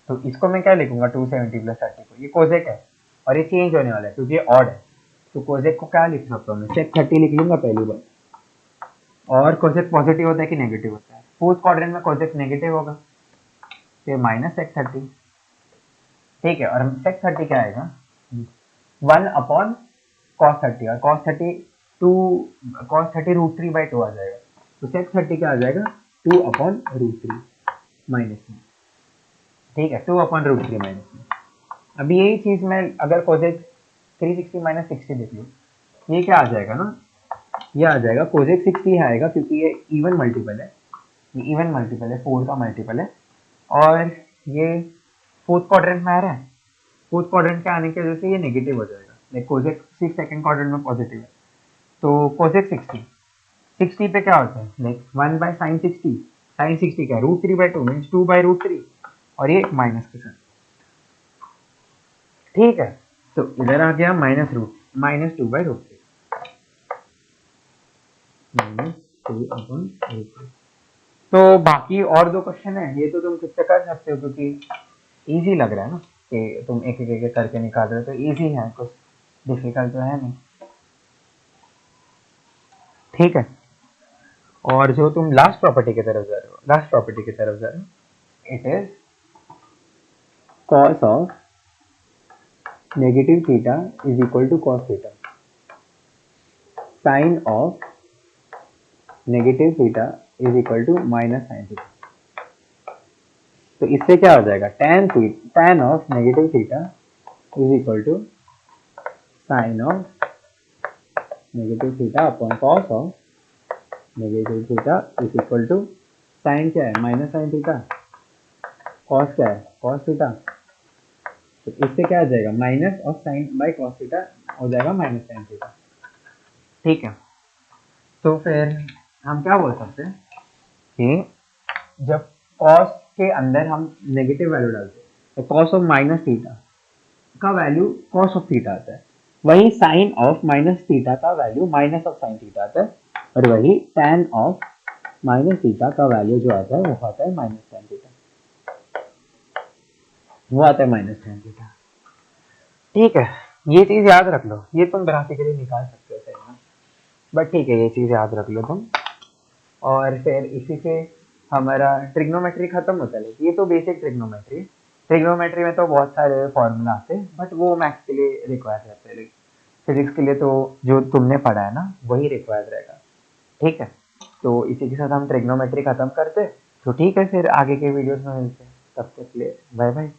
[SPEAKER 2] तो इसको मैं क्या लिखूंगा 270 + 30 को, ये कोसेक है और ये चेंज होने वाला है क्योंकि ये ऑड है, तो कोसेक को क्या लिख सकता हूँ मैं, सेक 30 लिख लूंगा पहली बार। और कोसेक पॉजिटिव होता है कि नेगेटिव होता है, फोर्थ क्वाड्रेंट में कोसेक नेगेटिव होगा, तो ये -sec 30। ठीक है, और sec 30 क्या आएगा, 1/cos 30, और cos 30 √3/2 आ जाएगा, तो sec 30 क्या आ जाएगा 2/√3 माइनस में। ठीक है, 2/√3 माइनस में। अभी यही चीज मैं अगर कोजेक 360 - 60 देख लूँ, ये क्या आ जाएगा ना, ये आ जाएगा कोजेक 60 आएगा क्योंकि ये इवन मल्टीपल है, ये इवन मल्टीपल है, 4 का मल्टीपल है, और ये फोर्थ क्वाड्रेंट में आ रहा है, फोर्थ क्वाड्रेंट के आने की वजह से ये नेगेटिव हो जाएगा। लाइक कोजेक 6 सेकंड क्वाड्रेंट में पॉजिटिव है, तो कोजेक 60 पे क्या होता है, लाइक 1/sin 60, sin 60 क्या, √3/2 मीन्स 2/√3, और ये माइनस के साथ। ठीक है, तो इधर आ गया -2/√3, -2/√3। तो बाकी और दो क्वेश्चन है, ये तो तुम खुद से कर सकते हो क्योंकि इजी लग रहा है ना कि तुम एक एक करके निकाल रहे हो, तो इजी है, कुछ डिफिकल्ट तो है नहीं। ठीक है, और जो तुम लास्ट प्रॉपर्टी की तरफ जा रहे हो, it is cos of negative theta is equal to cos theta, sine of negative theta is equal to -sin theta. तो इससे क्या हो जाएगा, tan of negative theta is equal to sine of negative theta upon cos of negative theta is equal to sine क्या है -sin theta, cos क्या है cos theta, तो इससे क्या आ जाएगा minus of sine by cos theta हो जाएगा -sin थीटा। ठीक है, तो फिर हम क्या बोल सकते हैं कि जब cos के अंदर हम नेगेटिव वैल्यू डालते हैं तो cos ऑफ माइनस थीटा का वैल्यू cos ऑफ थीटा आता है, वही साइन ऑफ माइनस थीटा का value minus of sine theta आता है, और वही tan ऑफ माइनस थीटा का वैल्यू जो आता है वो आता है -tan थीटा, वो आता है -tan थीटा। ठीक है, ये चीज याद रख लो, ये तुम ग्राफिकली निकाल सकते हो सही, बट ठीक है, ये चीज याद रख लो तुम। और फिर इसी से हमारा ट्रिग्नोमेट्री खत्म होता है। ये तो बेसिक ट्रिग्नोमेट्री में तो बहुत सारे फॉर्मूला आते हैं, बट वो मैथ्स के लिए रिक्वायर रहते हैं, फिजिक्स के लिए तो जो तुमने पढ़ा है ना वही रिक्वायर्ड रहेगा। ठीक है, तो इसी के साथ हम ट्रिग्नोमेट्री खत्म करते, तो ठीक है, फिर आगे के वीडियोस में मिलते हैं, तब तक के लिए बाय बाय।